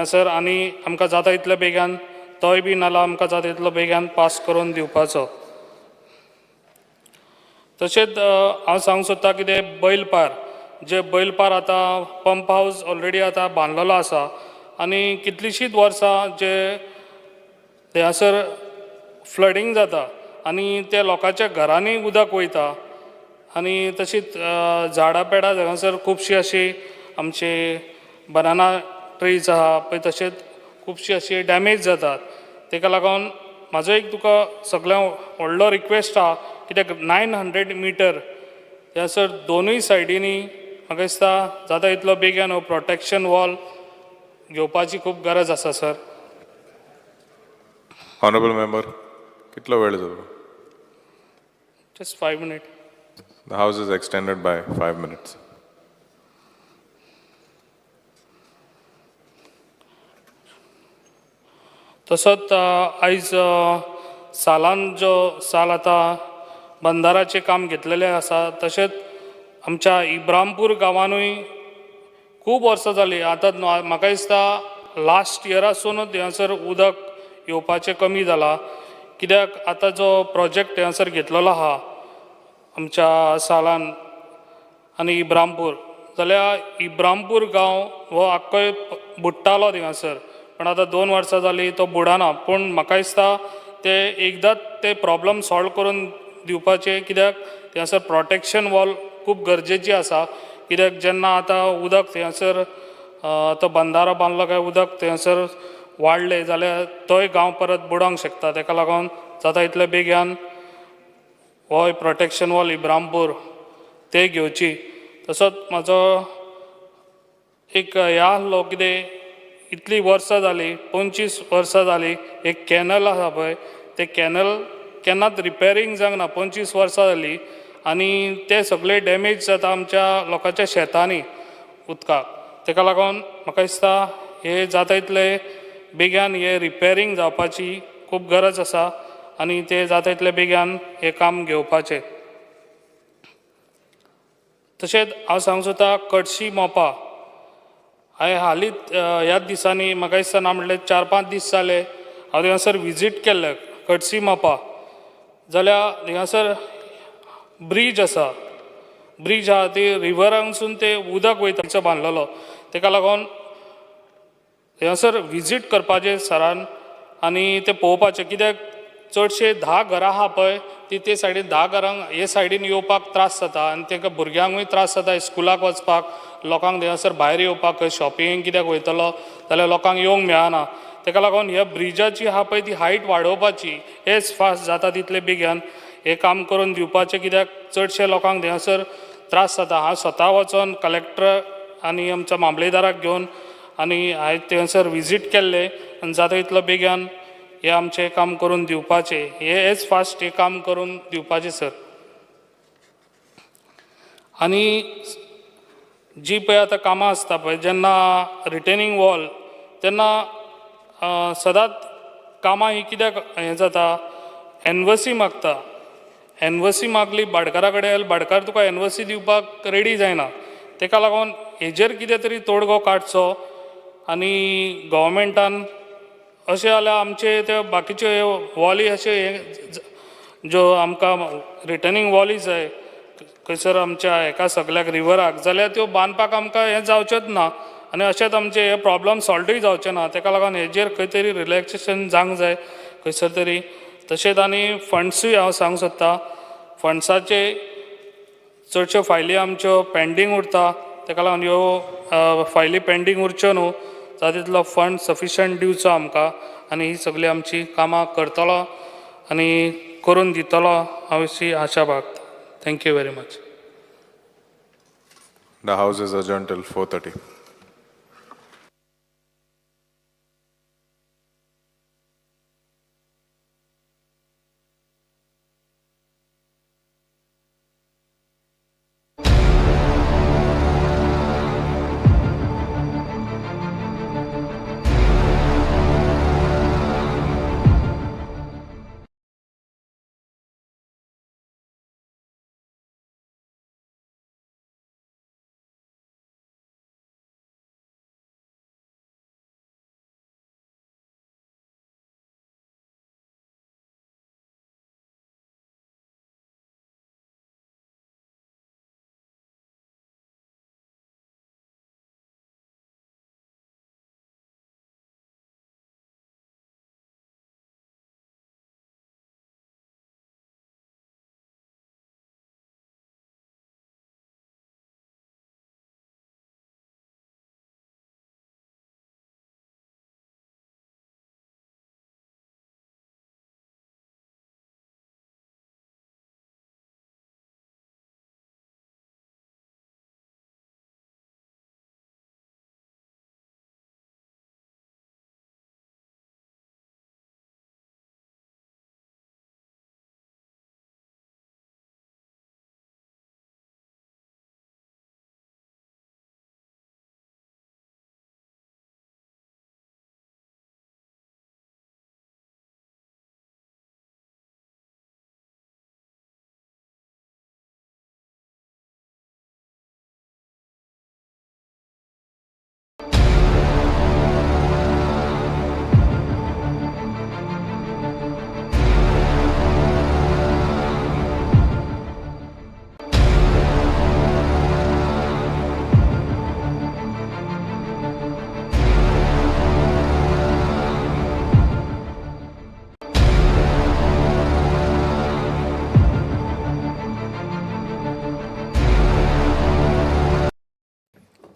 सर, आनी आमकां जाता तितले बेगान तोय बी नाला आमकां जाता तितलो बेगान पास करून दिवपाचो. तशेंच हांव सांगूंक सोदता कितें बैलपार आतां पंप हावस ऑलरेडी आतां बांदलेलो आसा आनी कितलींशींच वर्सां जे हांगासर फ्लडींग जाता आनी ते लोकांच्या घरांनी उदक वयता आनी तशींच झाडां पेडां हांगासर खुबशीं अशीं आमची बनाना ट्रीज आहा पळय तशेंच खुबशीं अशी डॅमेज जातात. ताका लागून म्हाजो एक तुका सगळ्यां व्हडलो रिक्वेस्ट आहा, कित्याक 900 मिटर हांगासर दोनूय सायडीनी म्हाका दिसता जाता तितलो बेगीन हो प्रोटेक्शन वॉल घेवपाची खूब गरज आसा सर. ऑनरेबल मेंबर, कितलो वेळ जालो? Just 5 minute. The house is extended by 5 minutes. तसोच आयज साल आतां बंदाराचें काम घेतलेलें आसा. तशेंच आमच्या इब्रामपूर गांवांनूय खूब वर्सां जालीं. आतां म्हाका दिसता लास्ट इयरासूनच हांगासर उदक येवपाचें कमी जालां. कित्याक आतां जो प्रोजेक्ट हांगासर घेतलेलो आहा आमच्या सालान आनी इब्रामपूर, जाल्यार इब्रामपूर गांव हो आख्खोय बुडटालो थिंगासर, पण आतां 2 वर्सां जालीं तो बुडाना. पूण म्हाका दिसता ते एकदांच ते प्रॉब्लम सॉल्व करून दिवपाचे, कित्याक थिंगासर प्रोटेक्शन वॉल खूब गरजेची आसा. कित्याक जेन्ना आतां उदक थिंगासर तो बंदारो बांदलो काय उदक थिंगासर वाडलें जाल्यार तोय गांव परत बुडोंक शकता. ताका लागून जाता तितले बेगीन हो प्रोटेक्शन वॉल इब्रामपूर ते घेवची. तसोच म्हाजो एक हें आसलो, कितें इतलीं वर्सां जालीं 25 वर्सां जालीं एक कॅनल आसा पळय, तें कॅनल केन्नाच रिपेरींग जावंक ना. 25 वर्सां जालीं आनी ते सगळे डॅमेज जाता आमच्या लोकांच्या शेतांनी उदकाक. ताका लागून म्हाका दिसता हे जाता तितले बेगीन हे रिपेरींग जावपाची खूब गरज आसा आनी ते जाता तितले बेगीन हे काम घेवपाचें. तशेंच हांव सांगूंक सोदता कडशी मोपा. हांवें हालींच ह्याच दिसांनी म्हाका दिसता ना म्हणल्यार 4-5 दीस जाले हांव थिंगासर विजीट केल्लें कडशी मोपा. जाल्यार थिंगासर ब्रीज आसा, ब्रीज आहा ती रिवरांसून ते उदक वयताचो बांदलेलो. ताका लागून थिंगासर विजीट करपाचें सरान आनी तें पळोवपाचें. कित्याक चडशे 10 घरां आहा पळय ती ते सायडीन 10 घरांक हे सायडीन येवपाक त्रास जाता आनी तांकां भुरग्यांकूय त्रास जाता स्कुलाक वचपाक. लोकांक थिंगासर भायर येवपाक खंय शॉपिंगेक कित्याक वयतलो जाल्यार लोकांक येवंक मेळना. ताका लागून ह्या ब्रिजाची आहा पळय ती हायट वाडोवपाची, एज फास्ट जाता तितले बेगीन हे काम करून दिवपाचें. कित्याक चडशे लोकांक थिंगासर त्रास जाता. हांव स्वता वचोन कलेक्टर आनी आमच्या मामलेदाराक घेवन आनी हांवें थिंगासर विजीट केल्लें आनी जाता तितलो बेगीन हे आमचें काम करून दिवपाचें, हे एज फास्ट हे काम करून दिवपाचें सर. आनी जी पळय आतां कामां आसता पळय जेन्ना रिटेनिंग वॉल तेन्ना सदांच कामां ही कित्याक हें जाता, एनवसी मागता. एनवसी मागली भाटकारा कडेन, भाटकार तुका एनवसी दिवपाक रेडी जायना. ताका लागून हेजेर कितें तरी तोडगो काडचो आनी गव्हर्मेंटान अशें जाल्यार आमचे ते बाकीचे वॉली अशे ज्यो आमकां रिटर्निंग वॉली जाय खंयसर आमच्या हेका सगळ्याक रिवराक, जाल्यार त्यो बांदपाक आमकां हें जावचेंच ना आनी अशेंच आमचे हे प्रॉब्लम सॉल्वूय जावचे ना. ताका लागून हेजेर खंय तरी रिलॅक्सेशन जावंक जाय खंयसर तरी. तशेंच आनी फंड्सूय हांव सांगूंक सोदता, फंड्साचे चडश्यो फायली आमच्यो पेंडींग उरता. ताका लागून ह्यो फायली पेंडींग उरच्यो न्हू जाता तितलो फंड सफिशंट दिवचो आमकां आनी ही सगळी आमची कामां करतलो आनी करून दितलो हांव अशी आशा बाळगता. Thank you very much. The House is adjourned till 4:30.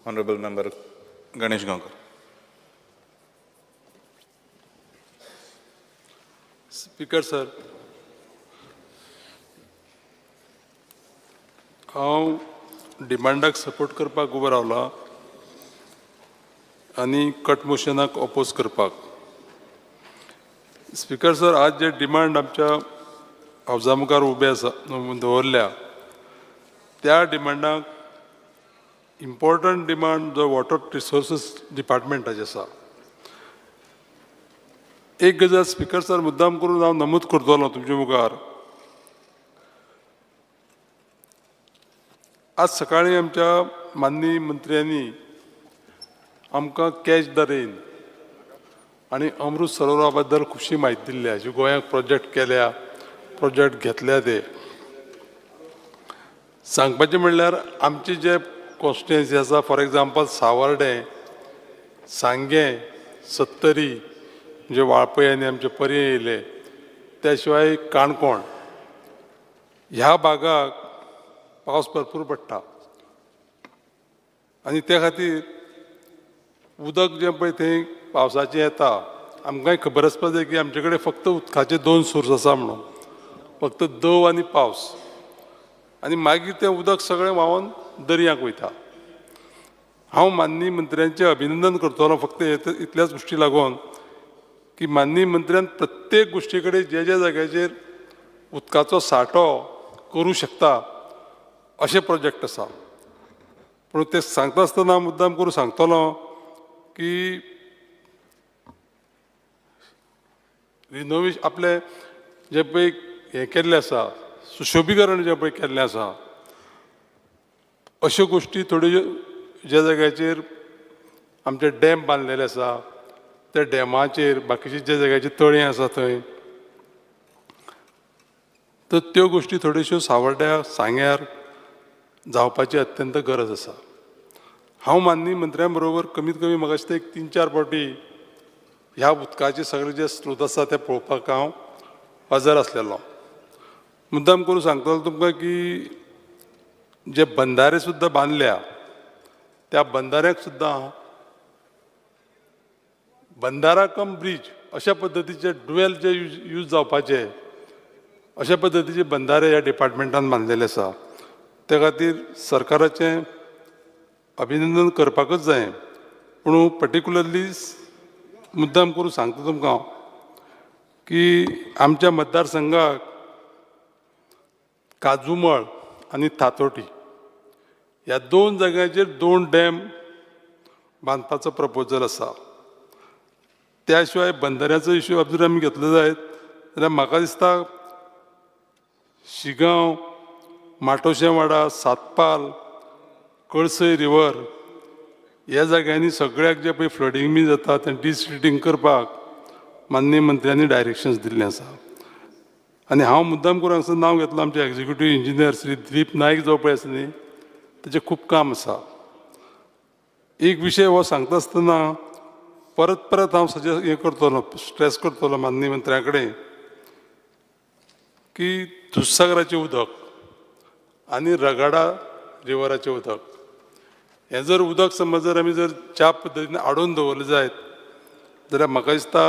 Honorable Member Ganesh Gankar. Speaker sir, हांव डिमांडाक सपोर्ट करपाक उबो रावला आनी कट मोशनाक ऑपोज करपाक. स्पीकर सर, आज जे डिमांड आमच्या हावजा मुखार उबे आसा दवरल्या त्या डिमांडाक इम्पॉर्टंट डिमांड जो वॉटर रिसोर्सीस डिपार्टमेंटाचे आसा. एक गजाल स्पीकर सर मुद्दाम करून हांव नमूद करतलो तुमचे मुखार. आज सकाळीं आमच्या माननीय मंत्र्यांनी आमकां कॅच द रेन आनी अमृत सरोवरा बद्दल खुबशी म्हायती दिल्या, जे गोंयाक प्रोजेक्ट केल्या, प्रोजेक्ट घेतल्या ते. सांगपाचें म्हणल्यार आमचे जे कॉन्स्टिट्युएन्सी आसा, फॉर एग्जाम्पल सावर्डे, सांगें, सत्तरी, जे वाळपय आनी आमचे पर्ये येयले, त्या शिवाय काणकोण, ह्या भागाक पावस भरपूर पडटा आनी त्या खातीर उदक जें पळय थंय पावसाचें येता, आमकांय खबर आसपाक जाय की आमचे कडेन फक्त उदकाचे 2 सोर्स आसा म्हणून, फक्त दव आनी पावस. आनी मागीर तें उदक सगळें व्हांवून दर्याक वयता. हांव माननीय मंत्र्यांचें अभिनंदन करतलो फक्त इतल्याच गोश्टी लागून की माननीय मंत्र्यान प्रत्येक गोश्टी कडेन जे जाग्याचेर उदकाचो सांठो करूं शकता अशे प्रोजेक्ट आसा. पूण ते सांगता आसतना मुद्दाम करून सांगतलो की रिनोवेशन आपले जे पळय हें केल्लें आसा, सुशोभीकरण जें पळय केल्लें आसा, अश्यो गोश्टी थोड्यो ज्या जाग्याचेर आमचे डॅम बांदलेले आसा त्या डॅमाचेर, बाकीचे जे जाग्याचेर तळीं आसा थंय, तर त्यो गोश्टी थोड्योश्यो सावर्ड्या, सांग्यार जावपाची अत्यंत गरज आसा. हांव माननीय मंत्र्यां बरोबर कमीत कमी म्हाका दिसता एक 3-4 फावटी ह्या उदकाचे सगळे जे स्रोत आसा ते पळोवपाक हांव हजर आसलेलो. मुद्दाम करून सांगतलो तुमकां की जे बंधारे सुद्दां बांदल्या त्या बंधाऱ्याक सुद्दां बंधारा कम ब्रीज अशा पद्दतीचे डुवेल जे यूज जावपाचे अशा पद्दतीचे बंधारे ह्या डिपार्टमेंटान बांदलेले आसा. त्या खातीर सरकाराचें अभिनंदन करपाकच जाय. पूण पर्टिक्युलरली मुद्दाम करून सांगता तुमकां की आमच्या मतदारसंघाक काजूमळ आनी थातोटी ह्या 2 जाग्यांचेर 2 डॅम बांदपाचो प्रपोजल आसा. त्या शिवाय बंधाऱ्याचो इश्यू जर आमी घेतलो जायत जाल्यार म्हाका दिसता शिगांव, माटोशें वाडा, सातपाल, कळसय रिवर ह्या जाग्यांनी सगळ्याक जे पळय फ्लडींग बी जाता तें डिसिल्टिंग करपाक माननीय मंत्र्यांनी डायरेक्शन्स दिल्ले आसा. आनी हांव मुद्दाम करून हांगसर नांव घेतलां आमचे एक्झिक्युटीव इंजिनियर श्री दिलीप नायक जो पळय आसा न्ही तेजें खूब काम आसा. एक विशय हो सांगता आसतना परत परत हांव हें करतलो, स्ट्रेस करतलो माननीय मंत्र्या कडेन की दुधसागराचें उदक आनी रगाडा रिवराचें उदक हें जर उदक समज जर आमी जर ज्या पद्दतीन आडोवन दवरलें जायत जाल्यार म्हाका दिसता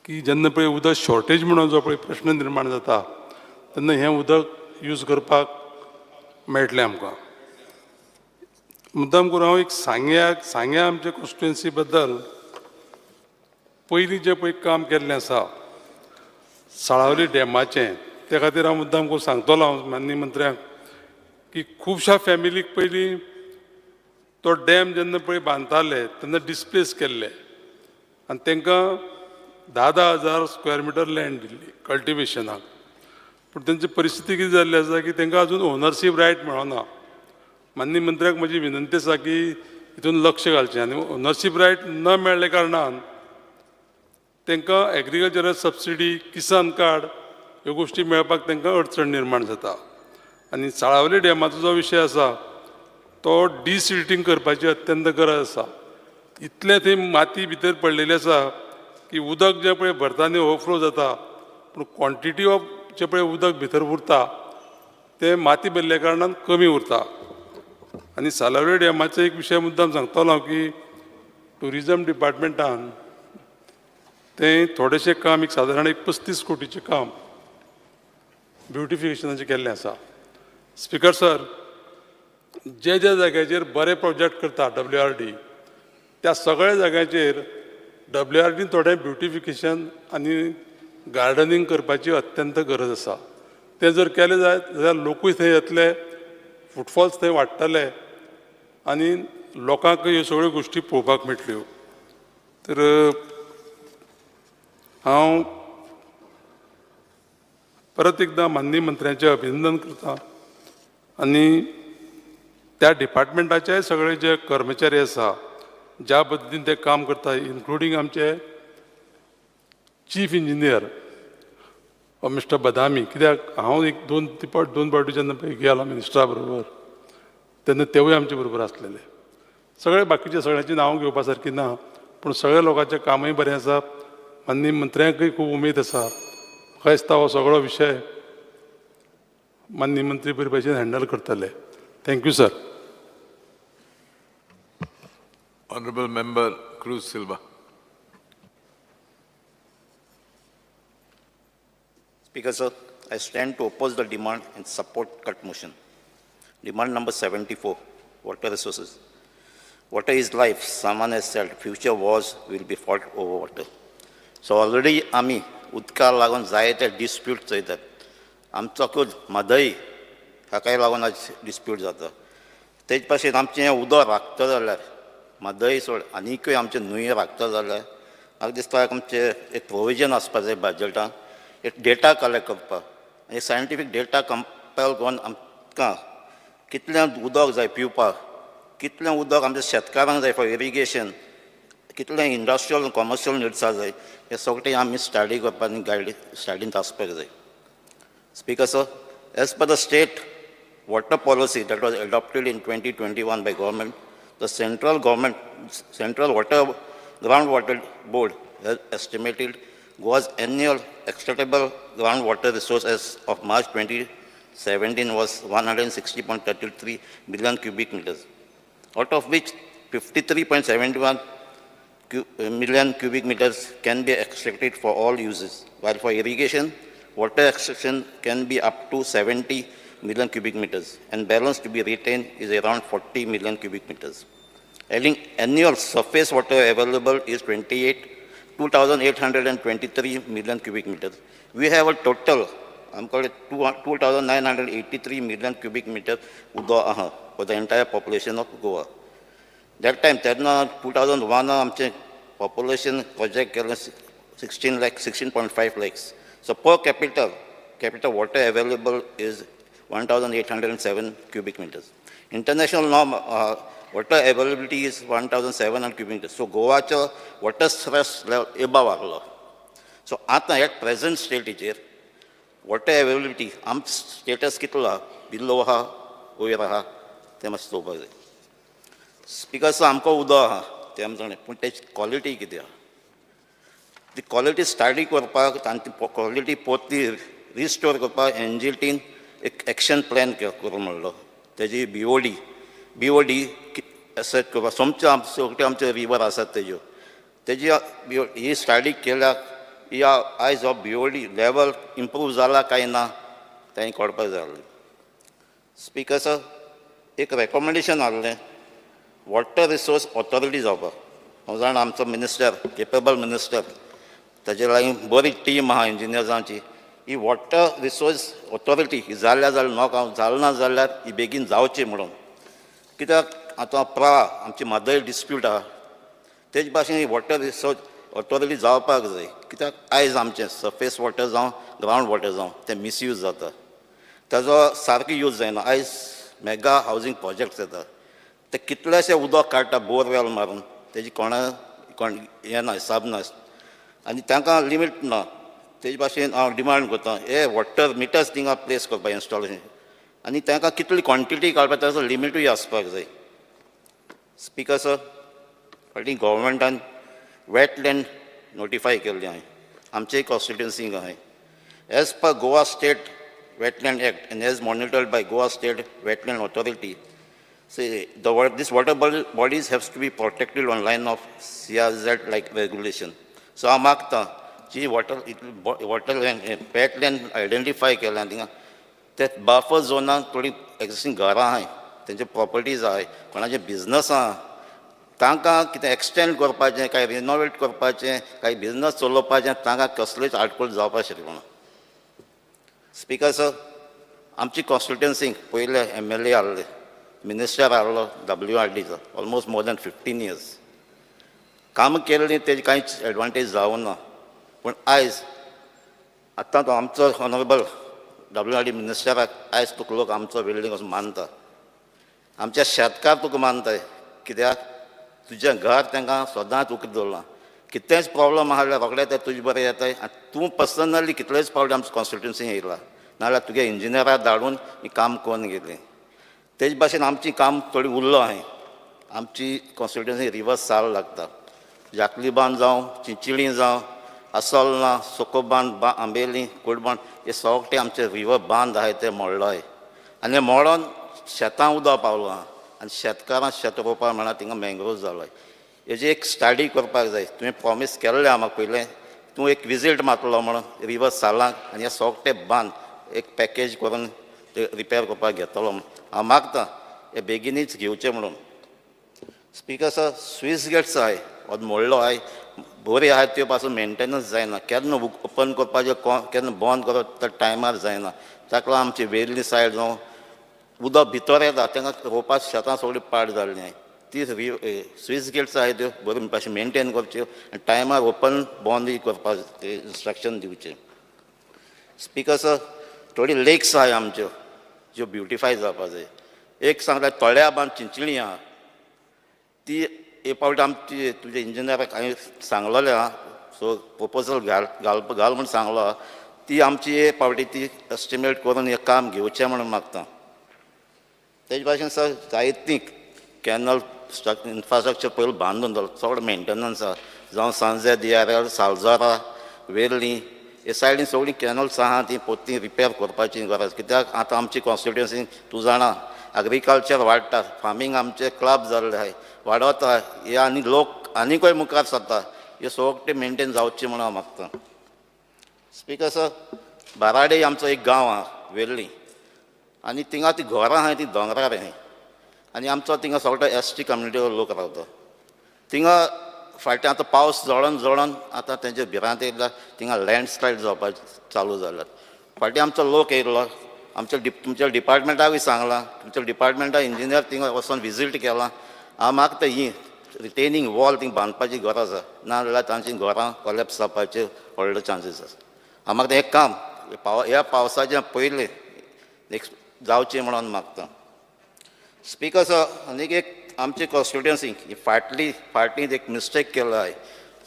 की जेन्ना पळय उदक शॉर्टेज म्हणून जो पळय प्रश्न निर्माण जाता तेन्ना हें उदक यूज करपाक मेळटलें आमकां. मुद्दाम करून हांव एक सांग्या आमच्या कॉन्स्टिट्युएन्सी बद्दल पयलीं जें पळय काम केल्लें आसा साळावली डॅमाचें त्या खातीर हांव मुद्दाम करून सांगतलो हांव माननीय मंत्र्यांक की खुबश्या फॅमिलीक पयलीं तो डॅम जेन्ना पळय बांदताले तेन्ना डिस्प्लेस केल्ले आनी तांकां 10,000 स्क्वेअर मिटर लँड दिल्ली कल्टिवेशनाक. पूण तेंची परिस्थिती कितें जाल्ली आसा की तांकां अजून ओनरशीप रायट मेळना. माननीय मंत्र्याक म्हजी विनंती आसा की हितून लक्ष घालचें आनी ओनरशीप रायट न मेळ्ळे कारणान तांकां एग्रीकल्चरल सबसिडी, किसान कार्ड ह्यो गोश्टी मेळपाक तांकां अडचण निर्माण जाता. आनी साळावले डॅमाचो जो विशय आसा तो डिसिल्टिंग करपाची अत्यंत गरज आसा. इतलें थंय माती भितर पडलेली आसा की उदक जें पळय भरतानी ओवरफ्लो जाता पूण क्वॉन्टिटी ऑफ जें पळय उदक भितर उरता तें माती भरल्या कारणान कमी उरता. आनी साळावले डॅमाचो एक विशय मुद्दाम सांगतलो हांव की टुरिजम डिपार्टमेंटान तें थोडेशें काम एक सादारण 35 कोटीचें काम ब्युटिफिकेशनाचें केल्लें आसा. स्पिकर सर, जे जाग्याचेर बरे प्रोजेक्ट करता WRD त्या सगळ्या जाग्याचेर WRD थोडें ब्युटिफिकेशन आनी गार्डनिंग करपाची अत्यंत गरज आसा. तें जर केलें जायत जाल्यार लोकूय थंय येतले, फुटफॉल्स थंय वाडटले आनी लोकांक ह्यो सगळ्यो गोश्टी पळोवपाक मेळटल्यो. तर हांव परत एकदां माननीय मंत्र्यांचें अभिनंदन करता आनी त्या डिपार्टमेंटाचे सगळे जे कर्मचारी आसा ज्या पद्दतीन ते काम करता इन्क्लुडींग आमचे चीफ इंजिनियर मिस्टर बदामी, कित्याक हांव एक दोन फावटी जेन्ना पळय गेलो मिनिस्टरा बरोबर तेन्ना तेवूय आमचे बरोबर आसलेले. सगळे बाकीचे सगळ्यांची नांवां घेवपा सारकी ना पूण सगळ्या लोकांचें कामूय बरें आसा. माननीय मंत्र्यांकय खूब उमेद आसा. म्हाका दिसता हो सगळो विशय माननीय मंत्री बरे भशेन हँडल करतले. Thank you sir. Honorable Member Cruz Silva. Speaker sir, I stand to oppose the demand and support cut motion. Demand number 74, water resources. Water is life. Someone has said future wars will be fought over water. So already आमी उदका लागून जायते dispute चयतात. आमचो खूब म्हादय हाकाय लागून आज dispute जाता. तेच भाशेन आमचें उदक राखता जाल्यार म्हादय सोड आनीकूय आमचे न्हंयो राखता जाल्यार म्हाका दिसता आमचे एक प्रोविजन आसपा जाय बजेटान एक डेटा कलेक्ट करपाक आनी सायंटिफीक डेटा कंपेल करून आमकां कितलें उदक जाय पिवपाक, कितलें उदक आमच्या शेतकारांक जाय फॉर इरिगेशन, कितलें इंडस्ट्रियल आनी कमर्शियल निड्साक जाय हें सगळें आमी स्टडी करपाक आनी स्टडींत आसपाक जाय. Speaker sir, as per the state water policy that was adopted in 2021 by government, the central groundwater board has estimated Goa's annual extractable groundwater resource as of March 2017 was 160.33 billion cubic meters. out of which 53.71 million cubic meters can be extracted for all uses, while for irrigation, water extraction can be up to 70 million cubic meters, and balance to be retained is around 40 million cubic meters. Annual surface water available is 2,823 million cubic meters. We have a total, I'm calling it 2,983 million cubic meters for the entire population of Goa. That time, 2001, our population project 16.5 lakhs. So per capita water available is 1,807 cubic meters. International norm water availability is 1,700 cubic meters. So Goacha water stress level above. So at present state water availability, status kitla below ha, over ha, they must stop. Because amko uda they am quality kidya. The quality study korpa, quality poti restore korpa, engine action plan kormallo. Teji BOD asset korpa. Somcha river asset tejo. Teji he study kela. या eyes of BOD level improve zala kaina thank korpa zala. Speaker sir, एक recommendation आले water resource authorities जावपा. हांव आमचो minister, capable minister, ताजे लागीं बरी team आहा engineerसांची. ही water resource authority ही जाल्यार जालना जाल्यार ही बेगीन जावची म्हणून. कित्याक आतां आमची मदर dispute आहा. तेज भाशेन ही water resource authority जावपाक जाय. कित्याक आयज आमचें surface water जावं ground water जावं तें misuse जाता. ताजो सारको यूज जायना. आयज मेगा हावजींग प्रोजेक्ट्स येता. ते कितलेशे उदक काडटा बोरवेल मारून तेजी कोण हें ना हिसाब ना आनी तांकां लिमीट ना. तेजे भाशेन हांव डिमांड करतां हे वॉटर मिटर्स थिंगा प्लेस करपा इन्स्टॉलेशन आनी तांकां कितली क्वॉन्टिटी काडपा ताजो लिमीटूय आसपाक जाय. स्पिकर सर, फाटीं गव्हर्मेंटान wetland notify केल्लें हांवें आमचे कॉन्स्टिट्युएन्सीक हांवें. As per Goa State Wetland Act and as monitored by Goa State Wetland Authority, say these water bodies have to be protected on line of CRZ like regulation. So हांव मागतां जी wetland identify केल्या थिंगा ते buffer झोनाक थोडी एक्जिस्टींग घरां आहाय, तेंचे properties आहाय, कोणाचे बिजनस आहा, तांकां कितें एक्सटेंड करपाचें काय रिनोवेट करपाचें काय बिजनस चलोवपाचें तांकां कसलेच आडखळ जावपाक शकना. स्पिकर सर, आमची कॉन्स्टिट्युएन्सीक पयले MLA आहले, मिनिस्टर आहलो WRDचो ऑलमोस्ट मोर दॅन 15 years. काम केल्लीं तेजी कांयच एडवांटेज जावं ना. पूण आयज आतां तो आमचो ऑनरेबल WRD मिनिस्टराक आयज तुका लोक आमचो बिल्डींग असो मानता. आमच्या शेतकार तुका मानताय कित्याक तुजें घर तांकां सदांच उक्तें दवरलां. कितेंच प्रॉब्लम आहा जाल्यार रोखडें तें तुजे बरें येताय आनी तूं पर्सनली कितलेच फावटी आमच्या कॉन्स्टिट्युएन्सीक येयला नाजाल्यार तुगे इंजिनियराक धाडून ही काम करून गेलीं. तेज भाशेन आमची काम थोडी उरलो हांवें. आमची कॉन्स्टिट्युएन्सी रिवर्स साल लागता. जाकली बांद जावं, चिंचिळी जावं, आसोलना, सोकोबांद, आंबेली, कोडबांद हे सगळे आमचे रिवर बांद आहाय ते मोडलोय आनी मोडोन शेतां उदक पावलो आहा आनी शेतकारां शेत रोवपा म्हणल्यार थिंगा मँग्रोव जालोय. हेजी एक स्टडी करपाक जाय. तुवें प्रॉमीस केल्लें आहा म्हाका पयलें, तूं एक विजीट मारतलो म्हणून रिवर सालांक आनी हे सगळे बांद एक पॅकेज करून ते रिपेर करपाक घेतलो म्हणून हांव मागतां हे बेगीनच घेवचें म्हणून. स्पिकर सर, स्विस गेट्स आहाय हो मोडलो आहाय, बरी आहाय त्यो पासून मेंटेनन्स जायना. केन्ना ओपन करपाचें केन्ना बंद करप तर टायमार जायना. ताका लागून आमची वेल्ली सायड जावं उदक भितर येता तांकां रोवपाक शेतां सगळीं पाड जाल्लीं आहाय. ती स्विस गेट्स आहाय त्यो बऱ्यो भाशेन मेंटेन करच्यो आनी टायमार ओपन बंदूय करपाक इंस्ट्रक्शन दिवचें. स्पिकर सर, थोडी लेक्स आहाय आमच्यो ज्यो ब्युटिफाय जावपा जाय. एक सांगल्यार तळ्या बांद चिंचिळी आहा ती एक फावट आमची तुजे इंजिनियराक हांवें सांगलोलें आहा. सो प्रपोजल घाल म्हूण सांगलो आहा. ती आमची एक फावटी ती एस्टिमेट करून हें काम घेवचें म्हणून मागतां. तेजे भाशेन सर जायतीं कॅनल इन्फ्रास्ट्रक्चर पयलीं बांदून दवरलो, सगळें मेंटेनन्स आहा. जावं सांजे DRL, सालजारा, वेर्ली हे सायडीन सगळीं कॅनल्स आहा ती पोत्ती रिपेर करपाची गरज. कित्याक आतां आमची कॉन्स्टिट्युएन्सीक तूं जाणा ॲग्रिकल्चर वाडटा, फार्मींग आमचे क्लब जाल्ले आहाय, वाडवता हे आनी लोक आनीकूय मुखार सरता, हे सगळें मेंटेन जावचें म्हणून हांव मागतां. स्पीकर सर, बाराडे आमचो एक गांव आहा वेर्ली, आनी थिंगा ती घरां आहाय ती दोंगरार आहाय, आनी आमचो थिंगा सगळो ST कम्युनिटी लोक रावता. थिंगा फाटल्यान आतां पावस जळोन आतां तेंचे भिरांत येयला, थिंगा लँडस्लायड जावपाक चालू जाल्यात. फाटीं आमचो लोक येयल्लो, तुमच्या डिपार्टमेंटाकूय सांगलां, तुमच्या डिपार्टमेंटा इंजिनियर थिंगा वचून विजीट केलां. हांव मागता ही रिटेनिंग वॉल थिंगा बांदपाची गरज आसा, नाजाल्यार तांचीं घरां कोलॅप्स जावपाचे व्हडले चान्सीस आसा. हांव मागता हें काम ह्या पावसाच्या पयलीं जावचें म्हणून मागतां. स्पीकर सर, आनीक एक आमची कॉन्स्टिट्युएन्सी फाटलीं एक मिस्टेक केल्लो आहे.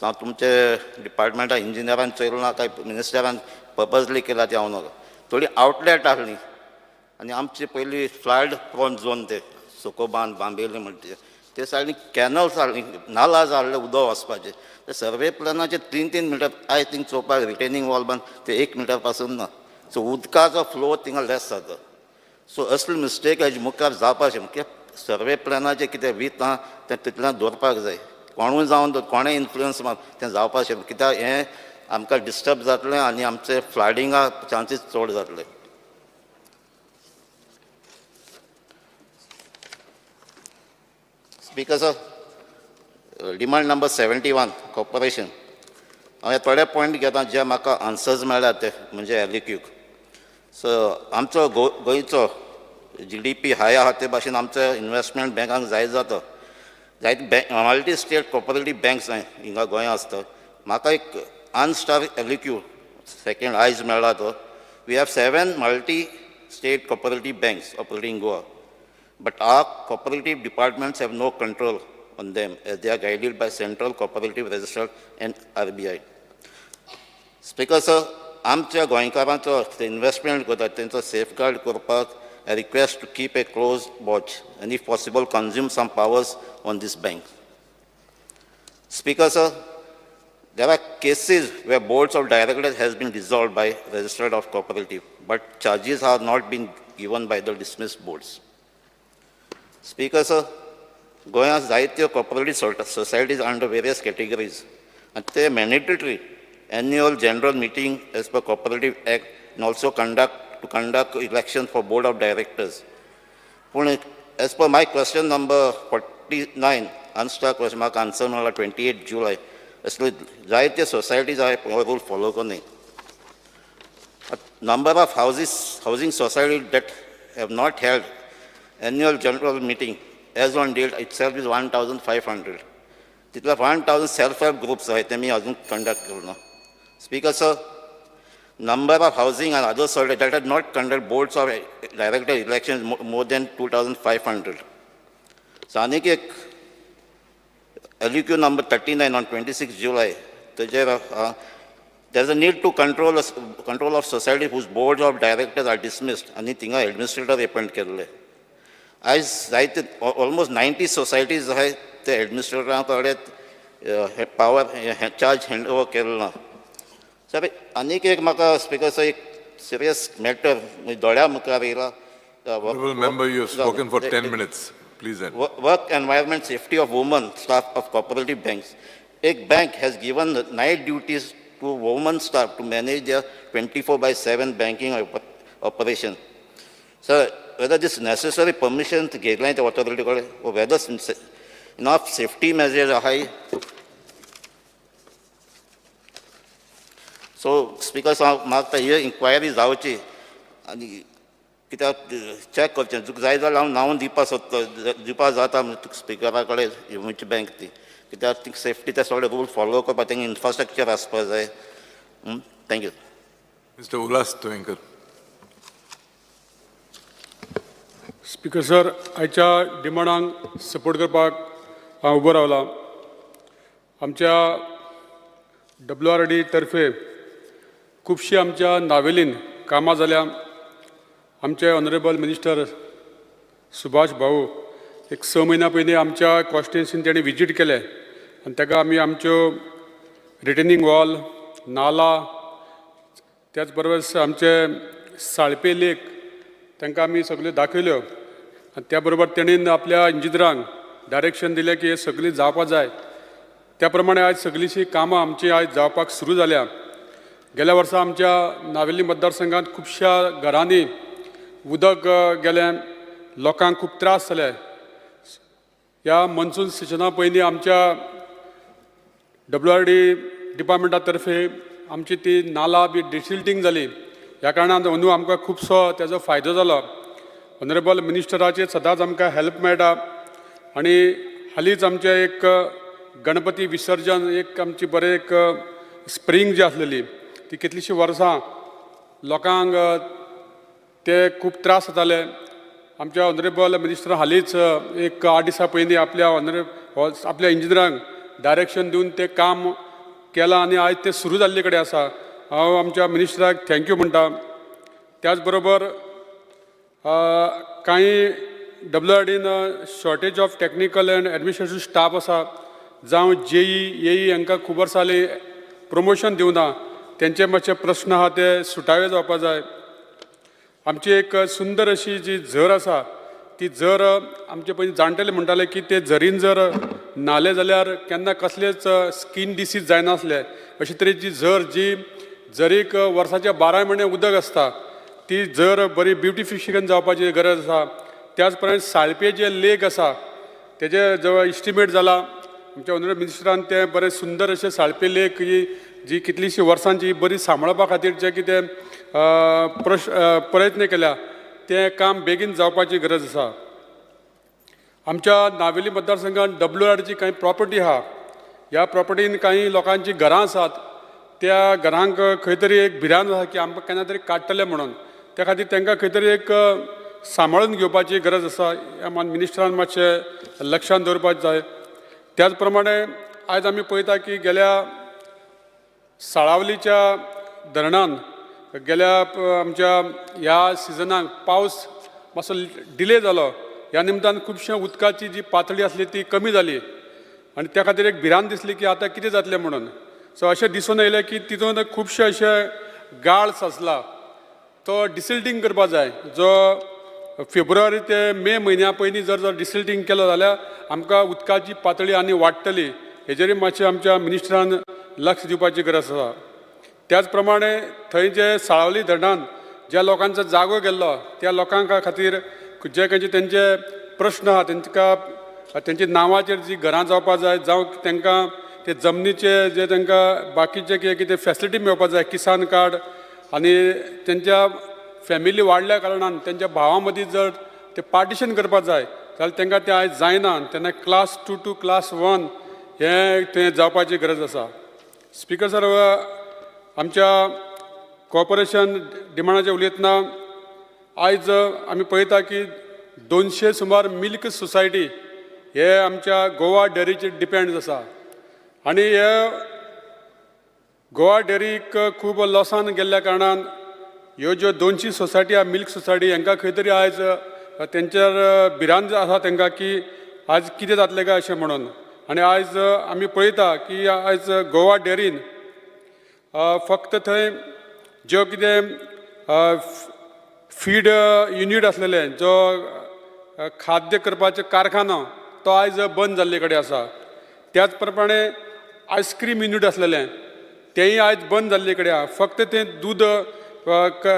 हांव तुमचे डिपार्टमेंटा इंजिनियरान चोयलां काय मिनिस्टरान पर्पजली केला ते हांव नकळो. थोडी आउटलेट आहली आनी आमचे पयलीं फ्लड प्रोन झोन ते सोकोबान बांबेली म्हणटा ते सायडीन कॅनल्स आहली, नाला जाल्ले उदक वचपाचें. ते सर्वे प्लॅनाचे 3 मिटर आय थिंक चोवपाक रिटेनिंग वॉल बांद ते 1 मिटर पासून ना. सो उदकाचो फ्लो थिंगा लेस जाता. सो असली मिस्टेक हेजे मुखार जावपाक शकना. सर्वे प्लॅनाचें कितें वीत आहा तें तितल्यान दवरपाक जाय. कोणूय जावन कोणें इन्फ्लुयन्स मार तें जावपाक शकना, कित्याक हें आमकां डिस्टर्ब जातलें आनी आमचे फ्लडिंगा चान्सीस चड जातले. Speaker sir, demand number 71 corporation. हांव थोडे पॉयंट घेता जे म्हाका आन्सर्स मेळ्ळ्यात ते म्हणजे एलिक्यूक. सो आमचो गोंयचो GDP हाय आहा ते भाशेन आमचो इन्वेस्टमेंट बँकांक जाय जाता. जायते मल्टी स्टेट कॉपरेटीव बँक्स हिंगा गोंया आसता. म्हाका एक अनस्टार एलिक्यू सेकंड आयज मेळ्ळा तो. We have 7 multi state cooperative banks operating in Goa. But our cooperative departments have no control on them as they are guided by Central Cooperative Register and RBI. Speaker sir, आमच्या गोंयकारांचो investment करतात तेंचो safeguard करपाक I request to keep a close watch and if possible consume some powers on this bank. Speaker sir, there are cases where boards of directors has been dissolved by registered of cooperative, but charges have not been given by the dismissed boards. Speaker sir, Goa जायत्यो cooperative societies under various categories, and they mandatory annual general meeting as per Cooperative Act and also conduct election for board of directors. As per my question number 49, answer question mark answer number 28 July. Actually, जायत्यो societies are rule follow करने. Number of housing societies that have not held annual general meeting as on date itself is 1,500. तितल्या 1,000 self-help groups आहेत ते मी अजून conduct केलं. Speaker sir, number of housing and other societies that have not conducted boards of director elections more than 2,500. So anik ek LUQ number 39 on 26 July. There's a need to control of society whose boards of directors are dismissed and tinga administrator appoint kerle. As almost 90 societies are the administrator power charge handover kerla. So anik ek maka speaker say serious matter doda mukar ila. Honorable member, you have spoken for 10 minutes. Please end. Work environment safety of women staff of cooperative banks. A bank has given night duties to women staff to manage their 24/7 banking operation. So whether this necessary permission to guideline the authority or whether enough safety measures are high. So speaker mark the here inquiry जावची आणि कित्याक check करचें जाय जाल्यार हांव नांव दिवपा जाता स्पिकरा कडेन ह्युमनची बँक ती कित्याक ती सेफ्टी ते सगळे रूल फॉलो करपाक तेंगे इन्फ्रास्ट्रक्चर आसपाक जाय. Thank you. Mr. Ulas Toenkar. Speaker sir, आयच्या डिमांडांक सपोर्ट करपाक हांव उबो रावला. आमच्या WRD तर्फे खुबशीं आमच्या नावेलीन कामां जाल्या. आमचे ऑनरेबल मिनिस्टर सुभाष भाऊ एक 6 म्हयन्या पयलीं आमच्या कॉन्स्टिट्युएन्सीन तेणें विजीट केलें आनी ताका आमी आमच्यो रिटेनिंग वॉल, नाला, त्याच बरोबर आमचे साळपे लेक तांकां आमी सगल्यो दाखयल्यो आनी त्या बरोबर तेणीन आपल्या इंजिनियरांक डायरेक्शन दिलें की हे सगळी जावपाक जाय. त्या प्रमाणे आयज सगळीशीं कामां आमची आयज जावपाक सुरू जाल्या. गेल्या वर्सा आमच्या नावेली मतदारसंघात खुबश्या घरांनी उदक गेलें, लोकांक खूब त्रास जाले. ह्या मॉन्सून सिजना पयलीं आमच्या WRD डिपार्टमेंटा तर्फे आमची ती नाला बी डिसिल्टिंग जाली. ह्या कारणान अंदू आमकां खुबसो तेजो फायदो जालो. ऑनरेबल मिनिस्टराचे सदांच आमकां हेल्प मेळटा. आनी हालींच आमचें एक गणपती विसर्जन एक आमची बरें एक स्प्रिंग जी आसलेली ती कितलींशीं वर्सां लोकांक ते खूब त्रास जाताले. आमच्या ऑनरेबल मिनिस्टर हालींच एक 8 दिसां पयलीं आपल्या इंजिनियरांक डायरेक्शन दिवन तें काम केलां आनी आयज तें सुरू जाल्ले कडेन आसा. हांव आमच्या मिनिस्टराक थँक्यू म्हणटा. त्याच बरोबर कांय WRDन shortage of technical and administrative staff आसा, जावं JE हांकां खूब वर्सां जालीं प्रमोशन दिवना. तेंचे मातशे प्रश्न आहा ते सुटावे जावपाक जाय. आमची एक सुंदर अशी जी झर आसा ती झर आमचे पयलीं जाणटेले म्हणटाले की ते झरीन जर न्हाले जाल्यार केन्ना कसलेच स्कीन डिसीज जायनासले. अशे तरेची झर जी झरीक वर्साचे 12 म्हयने उदक आसता ती झर बरी ब्युटिफिकेशन जावपाची गरज आसा. त्याच प्रमाणे साळपे जे लेक आसा तेजे जवळ इस्टिमेट जाला. आमच्या ऑनरेबल मिनिस्टरान ते बरे सुंदर अशे साळपे लेक जी कितलींशीं वर्सांची बरी सांबाळपा खातीर जे कितें प्रयत्न केल्या तें काम बेगीन जावपाची गरज आसा. आमच्या नावेली मतदारसंघात WRDची कांय प्रॉपर्टी आहा. ह्या प्रॉपर्टीन कांय लोकांची घरां आसात. त्या घरांक खंय तरी एक भिरांत आसा की आमकां केन्ना तरी काडटले म्हणून. त्या खातीर तांकां खंय तरी एक सांबाळून घेवपाची गरज आसा. ह्या मिनिस्टरान मातशें लक्षांत दवरपाक जाय. त्याच प्रमाणे आयज आमी पळयता की गेल्या साळावलीच्या धरणान गेल्या आमच्या ह्या सिजनाक पावस मातसो डिले जालो. ह्या निमतान खुबशे उदकाची जी पातळी आसली ती कमी जाली आनी त्या खातीर एक भिरांत दिसली की आतां कितें जातलें म्हणून. सो अशें दिसून येयलें की तितून खुबशे अशे गाळ साचला. तो डिसिल्टिंग करपा जाय. जो फेब्रुवारी ते मे म्हयन्या पयलीं जर डिसिल्टिंग केलो जाल्यार आमकां उदकाची पातळी आनी वाडटली. हेजेरूय मातशें आमच्या मिनिस्टरान लक्ष दिवपाची गरज आसा. त्याच प्रमाणे थंय जे साळावली धरणान ज्या लोकांचो जागो गेल्लो त्या लोकांक खातीर जे खंयचे तेंचे प्रश्न आहा तांकां तेंची नांवाचेर जी घरां जावपाक जाय जावं तांकां ते जमनीचे जे तांकां बाकीचे कितें फॅसिलिटी मेळपाक जाय, किसान कार्ड आनी तेंच्या फॅमिली वाडल्या कारणान तेंच्या भावां मदीं जर ते पार्टिशन करपाक जाय जाल्यार तांकां तें आयज जायना. तेन्ना क्लास 2 to क्लास 1 हें थंय जावपाची गरज आसा. स्पिकर सर, आमच्या कॉर्पोरेशन डिमांडाचेर उलयतना आयज आमी पळयता की 200 सुमार मिल्क सोसायटी हे आमच्या गोवा डेअरीचेर डिपेंड आसा. आनी हे गोवा डेअरीक खूब लॉसान गेल्ल्या कारणान ह्यो ज्यो 200 सोसायटी आहा मिल्क सोसायटी हांकां खंय तरी आयज तेंचेर भिरांत आसा तांकां की आयज कितें जातलें काय अशें म्हणून. आनी आयज आमी पळयता की आयज गोवा डेअरीन फक्त थंय ज्यो कितें फीड युनीट आसलेले जो खाद्य करपाचो कारखानो तो आयज बंद जाल्ले कडेन आसा. त्याच प्रमाणे आयस्क्रीम युनीट आसलेलें तेंय आयज बंद जाल्ले कडेन आहा. फक्त तें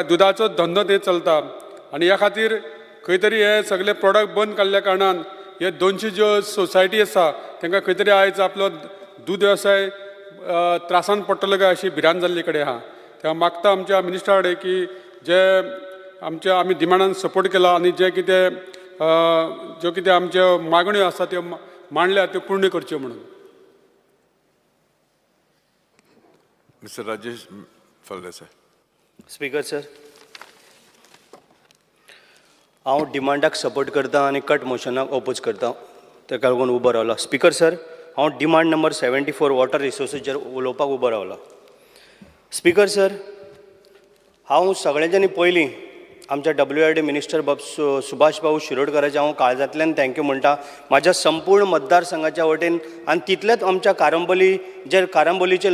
दुदाचो धंदो थंय चलता. आनी ह्या खातीर खंय तरी हे सगळे प्रॉडक्ट बंद काडल्या कारणान हे 200 ज्यो सोसायटी आसा तांकां खंय तरी आयज आपलो दूद वेवसाय त्रासान पडटलो काय अशी भिरांत जाल्ले कडेन आहा. तेव्हा मागता आमच्या मिनिस्टरा कडेन की जे आमच्या आमी डिमांडान सपोर्ट केला आनी जे कितें ज्यो कितें आमच्यो मागण्यो आसा त्यो मांडल्या त्यो पूर्ण करच्यो म्हणून. Mr. Rajesh Faldesai. Speaker sir, हांव डिमांडाक सपोर्ट करता आनी कट मोशनाक ओपोज करता. ताका लागून उबो रावला. स्पीकर सर, हांव डिमांड नंबर 74 वॉटर रिसोर्सीचेर उलोवपाक उबो रावला. स्पीकर सर, हांव सगळ्यांच्यानी पयलीं आमच्या WRD मिनिस्टर सुभाष भाऊ शिरोडकराच्या हांव काळजांतल्यान थँक्यू म्हणटा म्हाज्या संपूर्ण मतदारसंघाच्या वटेन. आनी तितलेच आमच्या कारांबोलीचे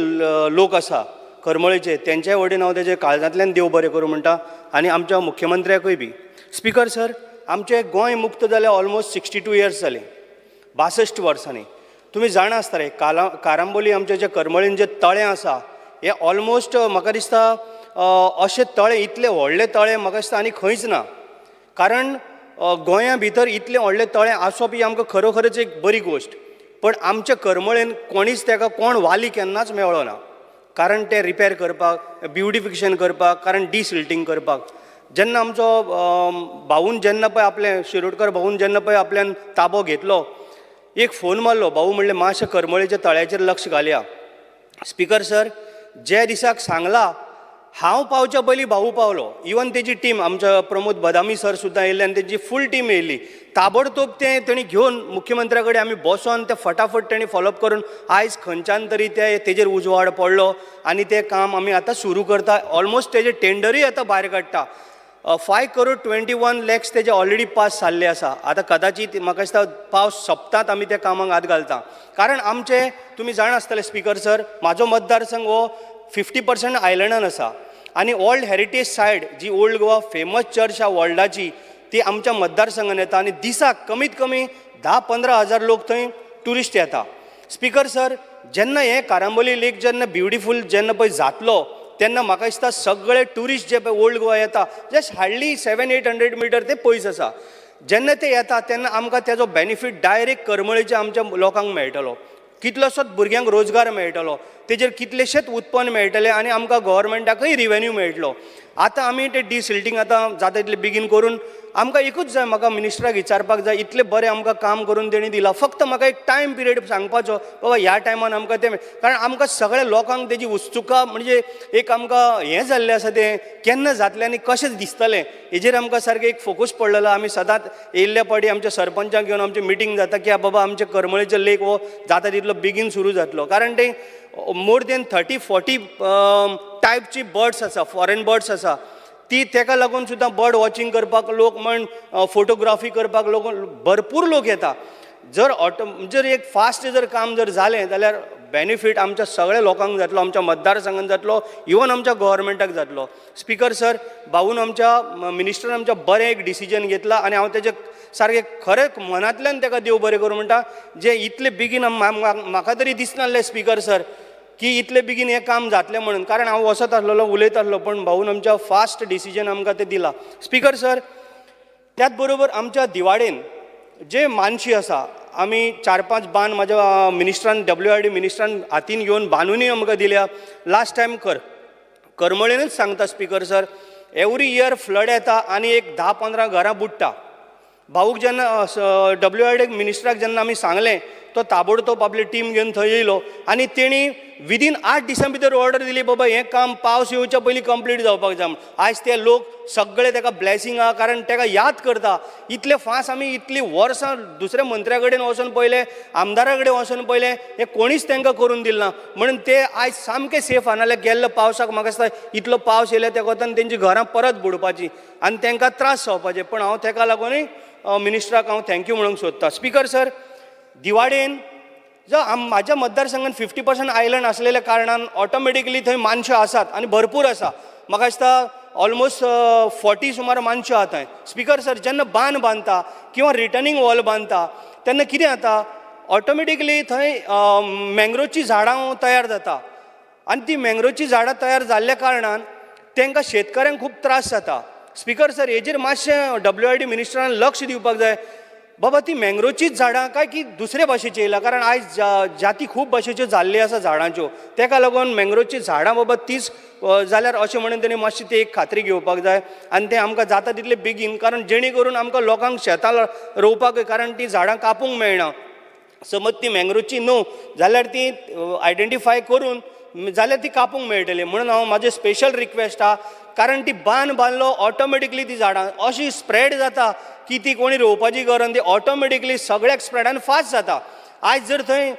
लोक आसा करमळेचे तेंच्या वटेन हांव तेजे काळजांतल्यान देव बरें करूं म्हणटा आनी आमच्या मुख्यमंत्र्याकूय बी. स्पीकर सर, आमचे गोंय मुक्त जाले ऑलमोस्ट 62 इयर्स जाले, 62 वर्सांनी. तुमी जाणा आसतले कारांबोली आमचे जे करमळीन जे तळें आसा हे ऑलमोस्ट म्हाका दिसता अशे तळे इतले व्हडले तळे म्हाका दिसता आनी खंयच ना. कारण गोंया भितर इतले व्हडले तळे आसप ही आमकां खरोखरच एक बरी गोश्ट. पण आमच्या करमळेन कोणीच ताका कोण वाली केन्नाच मेळ्ळो ना. कारण ते रिपेर करपाक, ब्युटिफिकेशन करपाक, कारण डिसिल्टिंग करपाक. जेन्ना आमचो भाऊन जेन्ना पळय आपले शिरोडकर भाऊन जेन्ना पळय आपल्यान ताबो घेतलो, एक फोन मारलो, भाऊ म्हणले मातशें करमळेच्या तळ्याचेर लक्ष घालया. स्पीकर सर, जे दिसाक सांगला हांव पावच्या पयलीं भाऊ पावलो. इवन तेजी टीम आमचो प्रमोद बदामी सर सुद्दां येयल्ले आनी तेजी फूल टीम येयल्ली. ताबडतोब ते तेणी घेवन मुख्यमंत्र्या कडेन आमी बसोन ते फटाफट तेणी फॉलोअप करून आयज खंयच्यान तरी तेजेर उजवाड पडलो आनी तें काम आमी आतां सुरू करता. ऑलमोस्ट तेजें टेंडरूय आतां भायर काडटा. 5,21,00,000 तेजे ऑलरेडी पास जाल्ले आसा. आतां कदाचित म्हाका दिसता पावस सोंपतात आमी त्या कामाक हात घालता. कारण आमचे तुमी जाणा आसतले स्पीकर सर, म्हाजो मतदारसंघ हो 50% आयलंडान आसा आनी ओल्ड हेरिटेज सायट जी ओल्ड गोवा फेमस चर्च आहा वर्ल्डाची ती आमच्या मतदारसंघान येता आनी दिसाक कमीत कमी 10-15 हजार लोक थंय ट्युरिस्ट येता. स्पीकर सर, जेन्ना हे कारांबोली लेक जेन्ना ब्युटिफूल जेन्ना पळय जातलो तेन्ना म्हाका दिसता सगळे ट्युरिस्ट जे पळय ओल्ड गोवा येता, जस्ट हार्डली 700-800 मिटर ते पयस आसा. जेन्ना ते येता तेन्ना आमकां तेजो बेनिफीट डायरेक्ट करमळेच्या आमच्या लोकांक मेळटलो. कितलोसोच भुरग्यांक रोजगार मेळटलो, तेजेर कितलेशेच उत्पन्न मेळटलें आनी आमकां गव्हर्मेंटाकय रिवेन्यू मेळटलो. आतां आमी ते डिसिल्टिंग आतां जाता तितलें बेगीन करून आमकां एकूच जाय, म्हाका मिनिस्टराक विचारपाक जाय, इतलें बरें आमकां काम करून तेणी दिलां. फक्त म्हाका एक टायम पिरियड सांगपाचो, बाबा ह्या टायमान आमकां तें, कारण आमकां सगळ्या लोकांक तेजी उत्सुका म्हणजे एक आमकां हें जाल्लें आसा तें केन्ना जातलें आनी कशें दिसतलें हेजेर आमकां सारकें एक फोकस पडलेलो. आमी सदांच येयल्ल्या पाटी आमच्या सरपंचाक घेवन आमची मिटींग जाता की बाबा आमचे करमळेचो लेक हो जाता तितलो बेगीन सुरू जातलो. कारण ते मोर देन 30-40 टायपची बर्ड्स आसा, फॉरेन बर्ड्स आसा, ती तेका लागून सुद्दां बर्ड वॉचिंग करपाक लोक म्हण फोटोग्राफी करपाक लोक भरपूर लोक येता. जर एक फास्ट जर काम जर जालें जाल्यार बेनिफीट आमच्या सगळ्या लोकांक जातलो, आमच्या मतदारसंघान जातलो, इवन आमच्या गव्हर्मेंटाक जातलो. स्पीकर सर, भाऊन आमच्या मिनिस्टरान आमच्या बरें एक डिसिजन घेतला आनी हांव तेजें सारकें खरें मनांतल्यान ताका देव बरें करूं म्हणटा. जे इतले बेगीन म्हाका तरी दिसनासलें स्पीकर सर की इतले बेगीन हें काम जातलें म्हणून, कारण हांव वसत आसलेलो उलयत आसलो, पण भाऊन आमच्या फास्ट डिसिजन आमकां तें दिलां. स्पीकर सर, त्याच बरोबर आमच्या दिवाडेन जे मानशी आसा, आमी 4-5 बांद म्हाज्या मिनिस्टरान WRD मिनिस्टरान हातीन घेवन बांदूनय आमकां दिल्या. लास्ट टायम करमळेनूच सांगता speaker sir, every year flood येता आनी एक 10-15 घरां बुडटा. भाऊक जेन्ना WRD मिनिस्टराक जेन्ना आमी सांगलें, तो ताबडतोब आपली टीम घेवन थंय येयलो आनी तेणी विदीन 8 दिसां भितर ऑर्डर दिली, बाबा हें काम पावस येवच्या पयलीं कंप्लीट जावपाक जाय. आयज ते लोक सगळे ताका ब्लेसिंग आहा, कारण ताका याद करता. इतले फास्ट आमी इतलीं वर्सां दुसऱ्या मंत्र्या कडेन वचून पयले, आमदारा कडेन वचून पयले, हें कोणीच तांकां करून दिलें ना. म्हणून ते आयज सामकें सेफ आनाले. गेल्ल्या पावसाक म्हाका दिसता इतलो पावस येयले त्या कोतान तेंची घरां परत बुडपाची आनी तांकां त्रास जावपाचे. पण हांव ताका लागूनय मिनिस्टराक हांव थँक्यू म्हणूंक सोदतां. स्पीकर सर, दिवाडेन जो म्हाज्या मतदारसंघान 50% आयलंड आसलेल्या कारणान ऑटोमॅटिकली थंय मानशां आसात आनी भरपूर आसा. म्हाका दिसता ऑलमोस्ट 40 सुमार मानशां आहा थंय. स्पीकर सर, जेन्ना बांद बांदता किंवा रिटर्निंग वॉल बांदता तेन्ना कितें जाता, ऑटोमॅटिकली थंय मँग्रोवची झाडां तयार जाता आनी ती मँग्रोवची झाडां तयार जाल्ल्या कारणान तांकां शेतकऱ्यांक खूब त्रास जाता. स्पीकर सर, हेजेर मातशें WRD मिनिस्टरान लक्ष दिवपाक जाय. बाबा ती मँग्रोवचीच झाडां काय की दुसऱ्या भाशेची येयला, कारण आयज जाती खूब भाशेच्यो जाल्ल्यो आसा झाडांच्यो, ताका लागून मँग्रोवची झाडां बाबा तीच जाल्यार अशें म्हणून तेणी मातशी ती एक खात्री घेवपाक जाय आनी तें आमकां जाता तितलें बेगीन, कारण जेणे करून आमकां लोकांक शेतां रोवपाक, कारण ती झाडां कापूंक मेळना. समज ती मँग्रोवची न्हू जाल्यार ती आयडेंटिफाय करून जाल्यार ती कापूंक मेळटली. म्हणून हांव म्हाजें स्पेशल रिक्वेस्ट आहा, कारण ती बांदलो ऑटोमॅटिकली ती झाडां अशी स्प्रेड जाता की ती कोणी रोवपाची गरज ती ऑटोमॅटिकली सगळ्याक स्प्रेडान फास्ट जाता. आयज जर थंय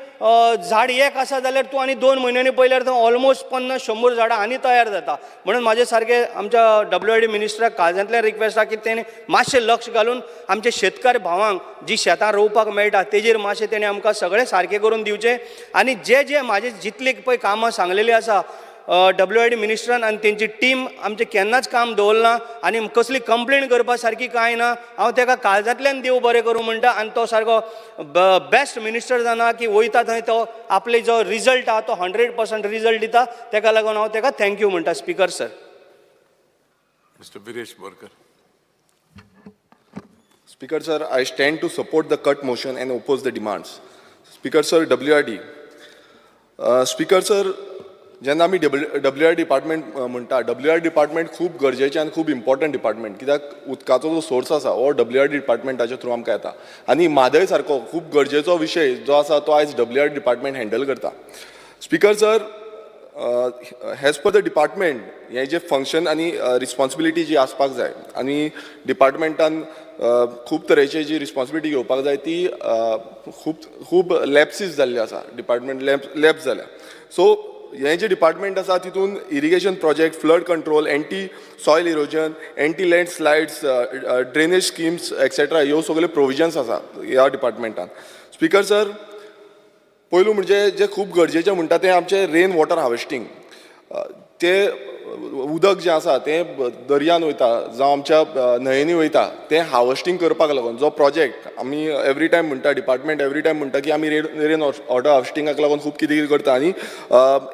झाड एक आसा जाल्यार तूं आनी 2 म्हयन्यांनी पयल्यार थंय ऑलमोस्ट 50-100 झाडां आनी तयार जाता. म्हणून म्हाजें सारकें आमच्या WRD मिनिस्टराक काळजांतल्यान रिक्वेस्ट आहा की तेणें मातशें लक्ष घालून आमचे शेतकार भावांक जी शेतां रोवपाक मेळटा तेजेर मातशें तेणें आमकां सगळें सारकें करून दिवचें. आनी जे म्हाजे जितले पळय कामां सांगलेलीं आसा WID मिनिस्टरान आनी तेंची टीम आमचें केन्नाच काम दवरना आनी कसली कंप्लेन करपा सारकी कांय ना. हांव ताका काळजांतल्यान देव बरें करूं म्हणटा आनी तो सारको बेस्ट मिनिस्टर जाना की वयता थंय तो आपले जो रिजल्ट आहा तो 100% रिजल्ट दिता. ताका लागून हांव ताका थँक्यू म्हणटा speaker sir. Mr. Viresh Borkar. Speaker sir, I stand to support the cut motion and oppose the demands. Speaker sir, WRD. Speaker sir, जेन्ना आमी WRD डिपार्टमेंट म्हणटा, WRD डिपार्टमेंट खूब गरजेचें आनी खूब इम्पॉर्टंट डिपार्टमेंट, कित्याक उदकाचो जो सोर्स आसा हो WRD डिपार्टमेंटाच्या थ्रू आमकां येता आनी म्हादय सारको खूब गरजेचो विशय जो आसा तो आयज WRD डिपार्टमेंट हँडल करता. Speaker sir, as per the department हें जें फंक्शन आनी रिस्पॉन्सिबिलिटी जी आसपाक जाय आनी डिपार्टमेंटान खूब तरेची जी रिस्पॉन्सिबिलिटी घेवपाक जाय ती खूब लॅप्सीस जाल्ली आसा, डिपार्टमेंट लॅप्स जाल्या. सो हें जें डिपार्टमेंट आसा तितून irrigation project, flood control, anti soil erosion, anti landslides, drainage schemes etcetera ह्यो सगल्यो प्रोविजन्स आसा ह्या डिपार्टमेंटान. स्पीकर सर, पयलू म्हणजे जे खूब गरजेचें म्हणटा तें आमचें रेन वॉटर हार्वेस्टिंग. तें उदक जें आसा तें दर्यान वयता जावं आमच्या न्हंयेनी वयता तें हार्वेस्टिंग करपाक लागून जो प्रोजेक्ट आमी एवरी टायम म्हणटा, डिपार्टमेंट एवरी टायम म्हणटा की आमी रेन वॉटर हार्वेस्टिंगाक लागून खूब कितें कितें करता आनी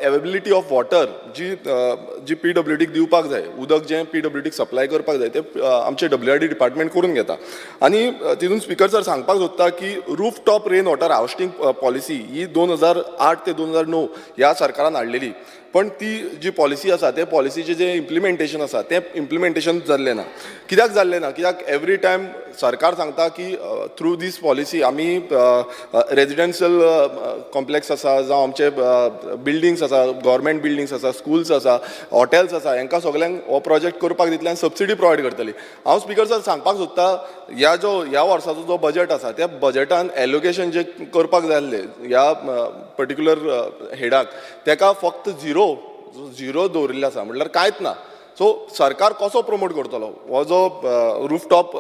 एवेबिलिटी ऑफ वॉटर जी PWDक दिवपाक जाय, उदक जें PWDक सप्लाय करपाक जाय तें आमचें WRD डिपार्टमेंट करून घेता. आनी तितून स्पीकर सर सांगपाक सोदता की roof top rain water harvesting policy ही 2008 ते 2009 ह्या सरकारान हाडलेली. पण ती जी पॉलिसी आसा ते पॉलिसीचें जें इम्प्लिमेंटेशन आसा तें इम्प्लिमेंटेशन जाल्लें ना. कित्याक जाल्लें ना? कित्याक एवरी टायम सरकार सांगता की थ्रू दीस पॉलिसी आमी रेजिडेन्शियल कॉम्प्लेक्स आसा जावं आमचे बिल्डिंग्स आसा, गव्हर्मेंट बिल्डिंग्स आसा, स्कूल्स आसा, हॉटेल्स आसा, हांकां सगल्यांक हो प्रोजेक्ट करपाक दितले आनी सबसिडी प्रोवायड करतली. हांव स्पीकर सर सांगपाक सोदता ह्या वर्साचो जो बजेट आसा त्या बजेटान एलोकेशन जें करपाक जाय आसलें ह्या पर्टिक्युलर हेडाक तेका फक्त झिरो दवरिल्लें आसा, म्हटल्यार कांयच ना. सो सरकार कसो प्रमोट करतलो हो जो रूफटॉप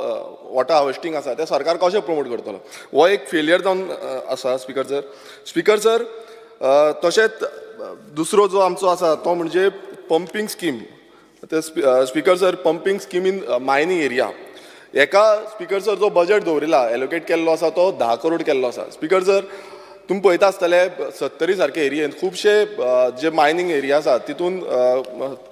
वॉटर हार्वेस्टिंग आसा तें सरकार कशें प्रमोट करतलो? हो एक फेलियर जावन आसा स्पीकर सर. स्पीकर सर, तशेंच दुसरो जो आमचो आसा तो म्हणजे pumping scheme. Speaker sir, pumping scheme in mining area हेका स्पीकर सर जो बजेट दवरिला एलोकेट केल्लो आसा तो 10 करोड केल्लो आसा. स्पीकर सर, तुमी पळयता आसतले 70 सारके एरियेन खुबशे जे मायनींग एरिया आसा तितून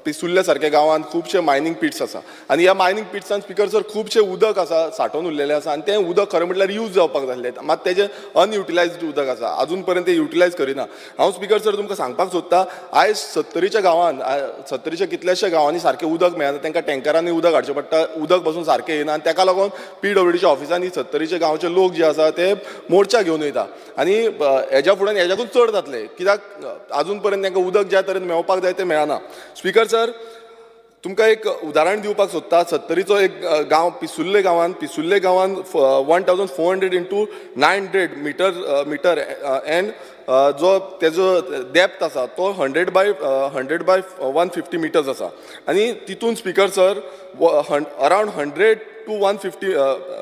पिसुल्ले सारके गांवांत खुबशे मायनींग पिट्स आसा आनी ह्या मायनींग पिट्सान स्पीकर सर खुबशे उदक आसा सांठोवन उरलेलें आसा आनी तें उदक खरें म्हटल्यार यूज जावपाक जाय आसलें, मात तेजें अनयुटिलायज्ड उदक आसा, अजून पर्यंत तें युटिलायज करिना. हांव स्पीकर सर तुमकां सांगपाक सोदता आयज 70च्या गांवांत 70च्या कितल्याश्या गांवांनी सारकें उदक मेळना, तांकां टँकरांनी उदक हाडचें पडटा, उदक पासून सारकें येना आनी ताका लागून PWDच्या ऑफिसांनी 70च्या गांवचे लोक जे आसा ते मोर्चा घेवन वयता आनी हेज्या फुडें हेज्याकून चड जातले कित्याक अजून पर्यंत तांकां उदक ज्या तरेन मेळपाक जाय तें मेळना. स्पीकर सर, तुमकां एक उदाहरण दिवपाक सोदता. 70चो एक गांव पिसुल्ले गांवांत 1400 इंटू 900 मिटर एंड जो तेजो डेप्थ आसा तो 100 बाय 150 मिटर्स आसा आनी तितून speaker sir around 100 to 150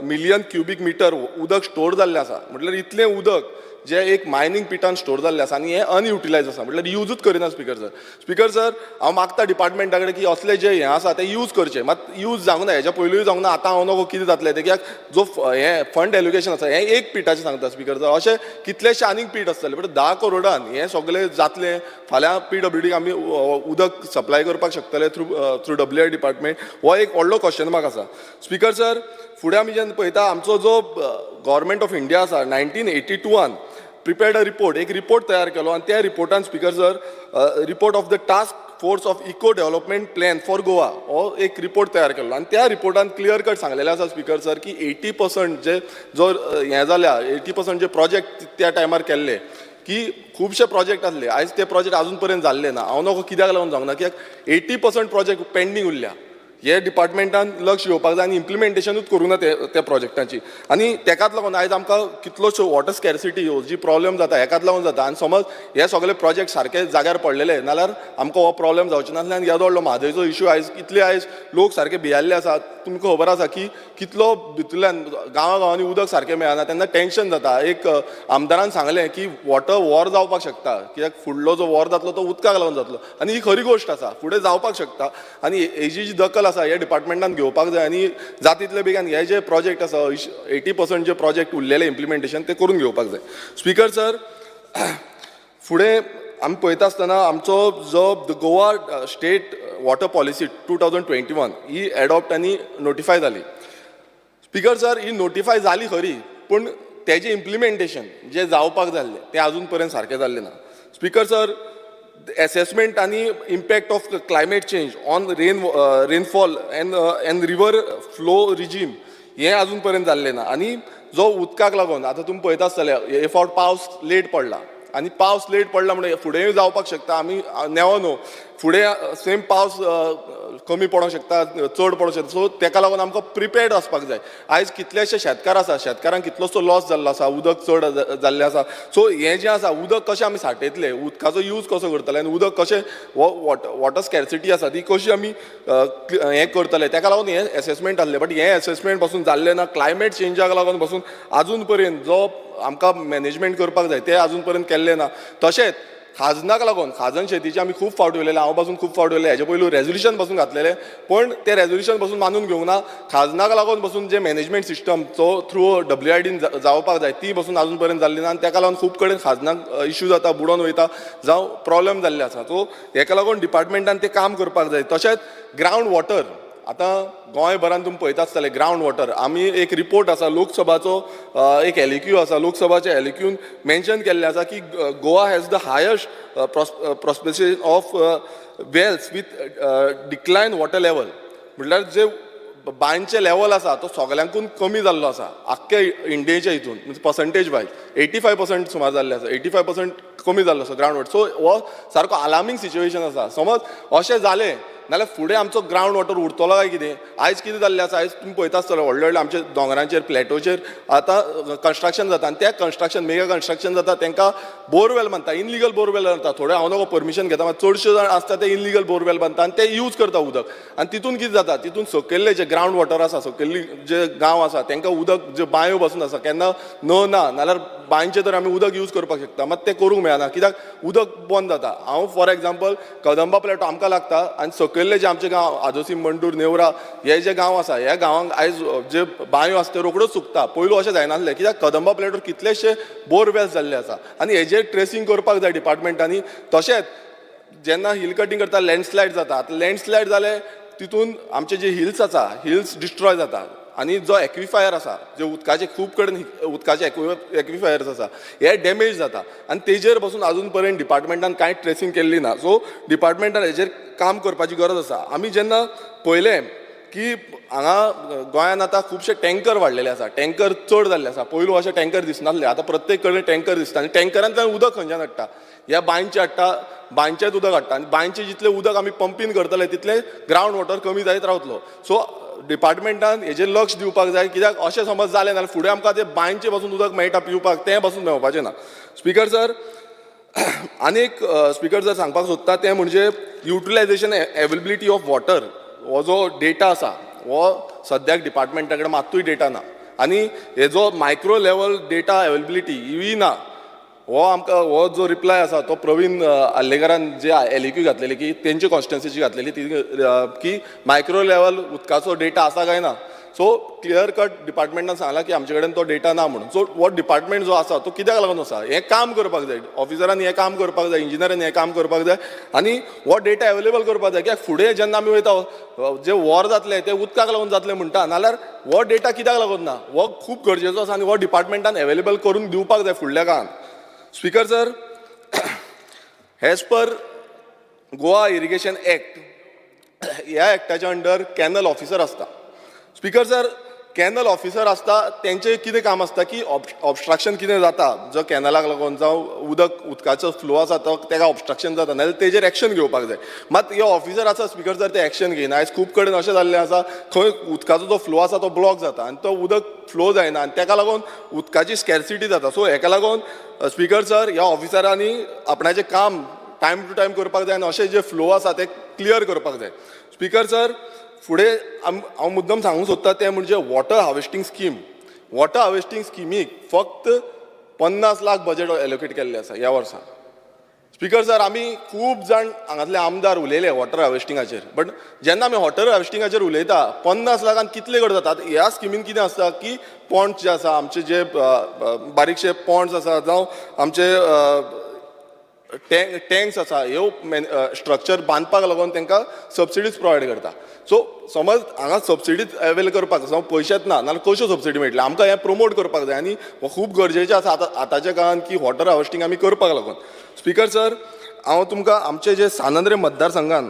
million cubic metre उदक स्टोर जाल्लें आसा. म्हटल्यार इतलें उदक जे एक मायनींग पिटान स्टोर जाल्लें आसा आनी हें अनयुटिलायज आसा, म्हटल्यार यूजूच करिना. स्पीकर सर, हांव मागता डिपार्टमेंटा कडेन की असले जे हें आसा तें यूज करचें, मात यूज जावंक ना, हेज्या पयलूय जावंक ना, आतां हांव नगो कितें जातलें तें कित्याक जो हें फंड एलोकेशन आसा हें एक पिटाचें सांगता. स्पीकर सर, अशें कितलेशे आनीक पीट आसतले बट 10 करोडान हें सगळें जातलें. फाल्यां PWDक आमी उदक सप्लाय करपाक शकतले थ्रू WRD डिपार्टमेंट, हो एक व्हडलो क्वेश्चन मार्क आसा. स्पीकर सर, फुडें आमी जेन्ना पळयता आमचो जो गव्हर्मेंट ऑफ इंडिया आसा 1982 प्रिपेर्ड अ रिपोर्ट, एक रिपोर्ट तयार केलो आनी त्या रिपोर्टान speaker sir report of the task force of eco development plan for Goa हो एक रिपोर्ट तयार केलो आनी त्या रिपोर्टान क्लियर कट सांगलेलें आसा स्पीकर सर की 80% जे जो हें जाल्या 80% जे प्रोजेक्ट त्या टायमार केल्ले की खुबशे प्रोजेक्ट आसले, आयज ते प्रोजेक्ट अजून पर्यंत जाल्ले ना. हांव नगो कित्याक लागून जावंक ना, कित्याक 80% प्रोजेक्ट पेंडींग उरल्या. हे डिपार्टमेंटान लक्ष घेवपाक जाय आनी इम्प्लिमेंटेशनूच करूं ना त्या प्रोजेक्टांची आनी तेकाच लागून आयज आमकां कितलोश्यो वॉटर स्कॅरसिटी ह्यो जी प्रॉब्लेम जाता हेकाच लागून जाता. आनी समज हे सगळे प्रोजेक्ट सारके जाग्यार पडलेले नाल्यार आमकां हो प्रॉब्लेम जावचे नासले आनी येदो व्हडलो म्हादयचो इश्यू आयज इतले आयज लोक सारके भियाल्ले आसात. तुमकां खबर आसा की कितलो भितरल्यान गांवांनी उदक सारकें मेळना तेन्ना टेन्शन जाता. एक आमदारान सांगलें की वॉटर वॉर जावपाक शकता, कित्याक फुडलो जो वॉर जातलो तो उदकाक लागून जातलो, आनी ही खरी गोश्ट आसा, फुडें जावपाक शकता. आनी हेजी जी दखल आसा ह्या डिपार्टमेंटान घेवपाक जाय आनी जाता तितले बेगीन हे जे प्रोजेक्ट आसा 80% जे प्रोजेक्ट उरलेले इम्प्लिमेंटेशन ते करून घेवपाक जाय. स्पीकर सर, फुडें आमी पळयता आसतना आमचो जो गोवा स्टेट वॉटर पॉलिसी 2021 ही एडॉप्ट आनी नोटिफाय जाली. स्पीकर सर, ही नोटिफाय जाली खरी, पूण तेजें इम्प्लिमेंटेशन जे जावपाक जाल्लें तें आजून पर्यंत सारकें जाल्लें ना. स्पीकर सर, assessment आणि impact of climate change on rainfall and river flow regime हे अजून पर्यंत जाल्लें ना. आणि जो उदकाक लागून आतां तुमी पळयता आसतले हे फावट पावस लेट पडला आणि पावस लेट पडला म्हणजे फुडेंय जावपाक शकता, आमी नेवो न्हू, फुडें सेम पावस कमी पडोंक शकता, चड पडोंक शकता. सो तेका लागून आमकां प्रिपेर्ड आसपाक जाय. आयज कितलेशे शेतकार आसा, शेतकारांक कितलोसो लॉस जाल्लो आसा, उदक चड जाल्लें आसा. सो हें जें आसा उदक कशें आमी सांठयतले, उदकाचो यूज कसो करतले आनी उदक कशें वॉटर स्कॅर्सिटी आसा ती कशी आमी हें करतले, तेका लागून हें एसेसमेंट आसलें. बट हें एसेसमेंट पासून जाल्लें ना. क्लायमेट चेंजाक लागून पासून आजून पर्यंत जो आमकां मॅनेजमेंट करपाक जाय तें आजून पर्यंत केल्लें ना. तशेंच खाजनाक लागून, खाजन शेतीची आमी खूब फावट उलयले, हांव पासून खूब फावट उलयले, हेजे पयलू रेजोल्युशन पासून घातलेले, पण ते रेजोल्युशन पासून मानून घेवंक ना. खाजनाक लागून पासून जे मॅनेजमेंट सिस्टम जो थ्रू WIDन जावपाक जाय ती पासून आजून पर्यंत जाल्ली ना. आनी तेका लागून खूब कडेन खाजनाक इश्यू जाता, बुडोवन वयता, जावं प्रॉब्लेम जाल्ले आसा. सो हेका लागून डिपार्टमेंटान तें काम करपाक जाय. तशेंच ग्रावंड वॉटर, आतां गोंयभरान तुमी पळयता आसतले ग्रावंड वॉटर, आमी एक रिपोर्ट आसा लोकसभाचो, एक LEQ आसा, लोकसभाच्या LEQन मेन्शन केल्लें आसा की Goa has the highest proliferation of wells with decline water level. म्हटल्यार जे बांयचे लेवल आसा तो सगळ्यांकून कमी जाल्लो आसा आख्ख्या इंडियेच्या हितून, म्हणजे पर्संटेज वायज 85% सुमार जाल्ले आसा, 85% कमी जाल्लो आसा ग्रावंड वॉटर. सो हो सारको अलार्मींग सिच्युएशन आसा. समज अशें जालें नाल्यार फुडें आमचो ग्रावंड वॉटर उरतलो काय कितें. आयज कितें जाल्लें आसा, आयज तुमी पळयता आसतले व्हडले व्हडले आमचे दोंगरांचेर प्लॅटोचेर आतां कन्स्ट्रक्शन जाता, आनी त्या कन्स्ट्रक्शन मेगा कन्स्ट्रक्शन जाता तांकां बोरवेल बांदता, इनलिगल बोरवेल बांदता. थोडे हांव नको परमिशन घेता, मात चडशे जाण आसता ते इनलिगल बोरवेल बांदता आनी ते यूज करता उदक. आनी तितून कितें जाता, तितून सकयल्ले जे ग्रावंड वॉटर आसा, सकयल्ली जे गांव आसा तांकां उदक जे बांयो बसून आसा केन्ना ना नाल्यार बांयचें तर आमी उदक यूज करपाक शकता, मात तें करूंक मेळना, कित्याक उदक बंद जाता. हांव फॉर एग्जाम्पल कदंबा प्लॅटो आमकां लागता, आनी सकयल्ले जे आमचे गांव आदोसी, मंडूर, नेवरा हे जे गांव आसा, ह्या गांवांक आयज जे बांयो आसा ते रोखडोच सुकता. पयलू अशें जायनासलें, कित्याक कदंबा प्लॅटोर कितलेशे बोरवेल्स जाल्ले आसा आनी हेजेर ट्रेसींग करपाक जाय डिपार्टमेंटांनी. तशेंच जेन्ना हिल कटींग करता लँडस्लायड जाता, आतां लँडस्लायड जाले तितून आमचे जे हिल्स आसा, हिल्स डिस्ट्रॉय जाता आनी जो एक्विफायर आसा, जे उदकाचे खूब कडेन उदकाचे एक्विफायर्स आसा हे डॅमेज जाता आनी तेजेर पासून आजून पर्यंत डिपार्टमेंटान कांय ट्रेसींग केल्ली ना. सो डिपार्टमेंटान हेजेर काम करपाची गरज आसा. आमी जेन्ना पळयलें की हांगा गोंयान आतां खुबशे टँकर वाडलेले आसा, टँकर चड जाल्ले आसा. पयलू अशे टँकर दिसनासले, आतां प्रत्येक कडेन टँकर दिसता आनी टँकरांतल्यान उदक खंयच्यान हाडटा, ह्या बांयचे हाडटा, बांयचेंच उदक हाडटा आनी बांयचें जितलें उदक आमी पंपींग करतले तितलें ग्रावंड वॉटर कमी जायत रावतलो. सो डिपार्टमेंटान हेजेर लक्ष दिवपाक जाय, कित्याक अशें समज जालें जाल्यार फुडें आमकां तें बांयचें पासून उदक मेळटा पिवपाक तें पासून मेळपाचें ना. स्पीकर सर, आनीक स्पीकर सर सांगपाक सोदता तें म्हणजे युटिलायझेशन एवेलेबिलिटी ऑफ वॉटर. हो जो डेटा आसा हो सद्याक डिपार्टमेंटा कडेन मात्तूय डेटा ना आनी हेजो मायक्रो लेवल डेटा एवेलेबिलिटी ही ना. हो आमकां हो जो रिप्लाय आसा तो प्रवीण आल्लेकरान जे LEQ घातलेली की तेंची कॉन्स्टिट्युएन्सीची घातलेली ती की मायक्रो लेवल उदकाचो डेटा आसा काय ना. सो क्लियर कट डिपार्टमेंटान सांगला की आमचे कडेन तो डेटा ना म्हणून. सो हो डिपार्टमेंट जो आसा तो कित्याक लागून आसा, हें काम करपाक जाय, ऑफिसरांनी हें काम करपाक जाय, इंजिनियरांनी हें काम करपाक जाय आनी हो डेटा एवेलेबल करपाक जाय. कित्याक फुडें जेन्ना आमी वयता जे वॉर जातले ते उदकाक लागून जातले म्हणटा, नाल्यार हो डेटा कित्याक लागून ना, हो खूब गरजेचो आसा आनी हो डिपार्टमेंटान एवेलेबल करून दिवपाक जाय फुडल्या काळान. Speaker sir, as per Goa irrigation act, ह्या एक्टाच्या अंडर कॅनल ऑफिसर आसता. स्पीकर सर, कॅनल ऑफिसर आसता तेंचें कितें काम आसता की ऑब्स्ट्रक्शन कितें जाता जो कॅनलाक लागून जावं उदकाचो फ्लो आसा तो तेका ऑब्स्ट्रक्शन जाता नाल्यार तेजेर एक्शन घेवपाक जाय. मात हे ऑफिसर आसा स्पीकर सर ते एक्शन घेयना. आयज खूब कडेन अशें जाल्लें आसा खंय उदकाचो जो फ्लो आसा तो ब्लॉक जाता आनी तो उदक फ्लो जायना आनी तेका लागून उदकाची स्कॅर्सिटी जाता. सो हेका लागून स्पीकर सर ह्या ऑफिसरांनी आपणाचें काम टायम टू टायम करपाक जाय आनी अशें जे फ्लो आसा ते क्लियर करपाक जाय. स्पीकर सर, फुडें हांव मुद्दम सांगूंक सोदता तें म्हणजे water harvesting scheme. Water harvesting स्किमीक फक्त 50 लाख बजेट एलोकेट केल्लें आसा ह्या वर्सा. स्पीकर सर, आमी खूब जाण हांगातले आमदार उलयले वॉटर हार्वेस्टिंगाचेर, बट जेन्ना आमी वॉटर हार्वेस्टिंगाचेर उलयता 50 लाखान कितले करतात? ह्या स्किमीन कितें आसता की पॉण्ड्स जे आसा, आमचे जे बारीकशे पॉण्ड्स आसा जावं आमचे टँक्स आसा, ह्यो स्ट्रक्चर बांदपाक लागून तांकां सबसिडीज प्रोवायड करता. सो समज हांगा सबसिडीज अवेल करपाक जावं पयशेच ना नाल्यार कश्यो सबसिडी मेळटले? आमकां हें प्रमोट करपाक जाय आनी खूब गरजेचें आसा आतांच्या काळान की वॉटर हार्वेस्टिंग आमी करपाक लागून. स्पीकर सर, हांव तुमकां आमचे जे सानंद्रे मतदारसंघान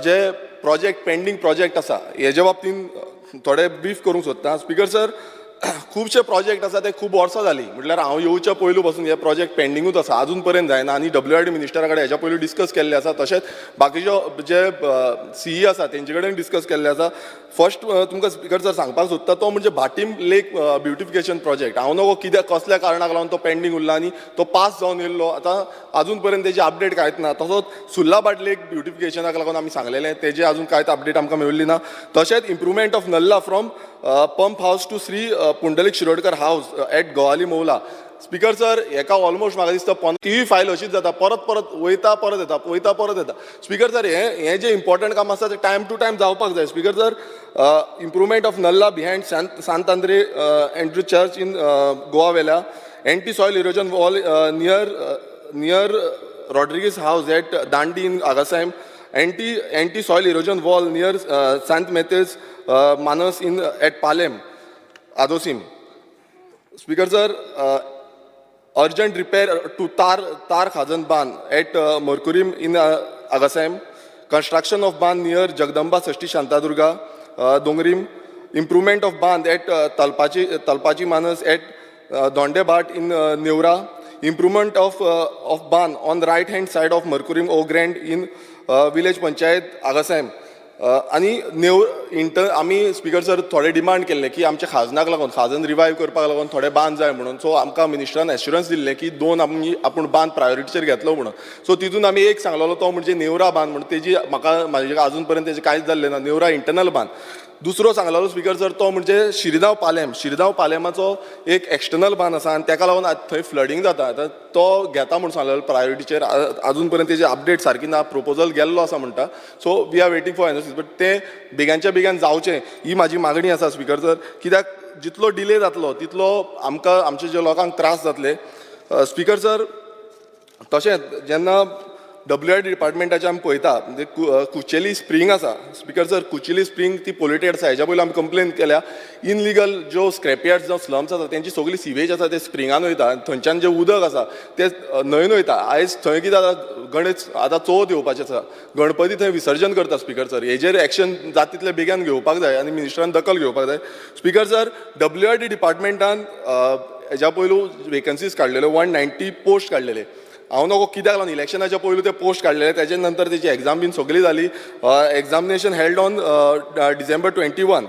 जे प्रोजेक्ट पेंडींग प्रोजेक्ट आसा हेजे बाबतीन थोडे ब्रीफ करूंक सोदता. स्पीकर सर, खुबशे प्रोजेक्ट आसा ते खूब वर्सां जालीं, म्हटल्यार हांव येवच्या पयलू पासून हे प्रोजेक्ट पेंडिंगूच आसा, अजून पर्यंत जायना आनी WRD मिनिस्टरा कडेन हेच्या पयलीं डिस्कस केल्ले आसा, तशेंच बाकीच्यो जे CE आसा तेंचे कडेन डिस्कस केल्ले आसा. फर्स्ट तुमकां स्पीकर सर सांगपाक सोदता तो म्हणजे भाटीम लेक ब्युटिफिकेशन प्रोजेक्ट. हांव नगो कित्याक कसल्या कारणाक लागून तो पेंडींग उरला आनी तो पास जावन येयल्लो, आतां अजून पर्यंत तेजी अपडेट कांयच ना. तसोच सुल्लाबाट लेक ब्युटिफिकेशनाक लागून आमी सांगलेलें, तेजे अजून कांयच अपडेट आमकां मेळिल्ली ना. तशेंच improvement of nala from pump house to Shri Pundalik Shirodkar house at Govali Moula. Speaker sir, हेका ऑलमोस्ट म्हाका दिसता ती फायल अशीच जाता, परत परत वयता परत येता, वयता परत येता. स्पीकर सर, हें जे इम्पॉर्टंट काम आसा तें टायम टू टायम जावपाक जाय. Speaker sir, improvement of nala behind Sant Andre Andrew church in Goa Velha, anti soil erosion wall near Rodrigues house at Dandi in Agassaim, anti soil erosion wall near Sant Matthews Manas in at Palem, Adosim. Speaker sir, urgent repair to Tar Khazan Ban at Mercurim in Agasam, construction of ban near Jagdamba Sashti Shantadurga, Dongrim, improvement of ban at Talpachi Manas at Dondebat in Neura, improvement of ban on the right hand side of Mercurim Ogrand in village panchayat Agassaim. आनी आमी speaker sir थोडे demand केल्ले की आमच्या खाजनाक लागून खाजन revive करपाक लागून थोडे बांद जाय म्हणून. सो आमकां मिनिस्टरान एश्युरन्स दिल्लें की 2 आपूण बांद प्रायोरिटीचेर घेतलो म्हणून. सो तितून आमी एक सांगलेलो तो म्हणजे नेवरा बांद म्हणून, तेजी म्हाका अजून पर्यंत तेजें कांयच जाल्लें ना. नेवरा इंटरनल बांद. दुसरो सांगलेलो स्पीकर सर तो म्हणजे शिरगांव पालेमाचो एक एक्सटर्नल बांद आसा आनी ताका लागून थंय फ्लडिंग जाता, तो घेता म्हणून सांगलेलो प्रायोरिटीचेर. अजून पर्यंत तेजे अपडेट सारकी ना, प्रपोजल गेल्लो आसा म्हणटा. So we are waiting for NOCs, but तें बेगांच्या बेगान जावचें ही म्हाजी मागणी आसा स्पीकर सर. कित्याक जितलो डिले जातलो तितलो आमकां आमच्या जे लोकांक त्रास जातले. स्पीकर सर, तशेंच जेन्ना WRD डिपार्टमेंटाचे आमी पळयता म्हणजे कुचेली स्प्रिंग आसा. स्पीकर सर, कुचेली स्प्रिंग ती पोल्युटेड आसा. हेच्या पयलीं आमी कंप्लेन केल्या. इनलिगल ज्यो स्क्रॅपयार्ड्स जावं स्लम्स आसा तेंची सगळी सिवेज आसा ते स्प्रिंगान वयता, थंयच्यान जें उदक आसा तें न्हंयन वयता. आयज थंय कितें जाता, गणेश आतां चवथ येवपाचें आसा, गणपती थंय विसर्जन करता. स्पीकर सर, हेजेर एक्शन जाता तितले बेगीन घेवपाक जाय आनी मिनिस्टरान दखल घेवपाक जाय. स्पीकर सर, WRD डिपार्टमेंटान हेच्या पयलू वेकन्सीज काडलेल्यो, 190 पोस्ट काडलेले. हांव नगो कित्याक लागून इलेक्शनाच्या पयलू ते पोस्ट काडलेले, तेजे नंतर तेजी एग्जाम बीन सगळी जाली. एग्जामिनेशन हेल्ड ऑन डिसेंबर 21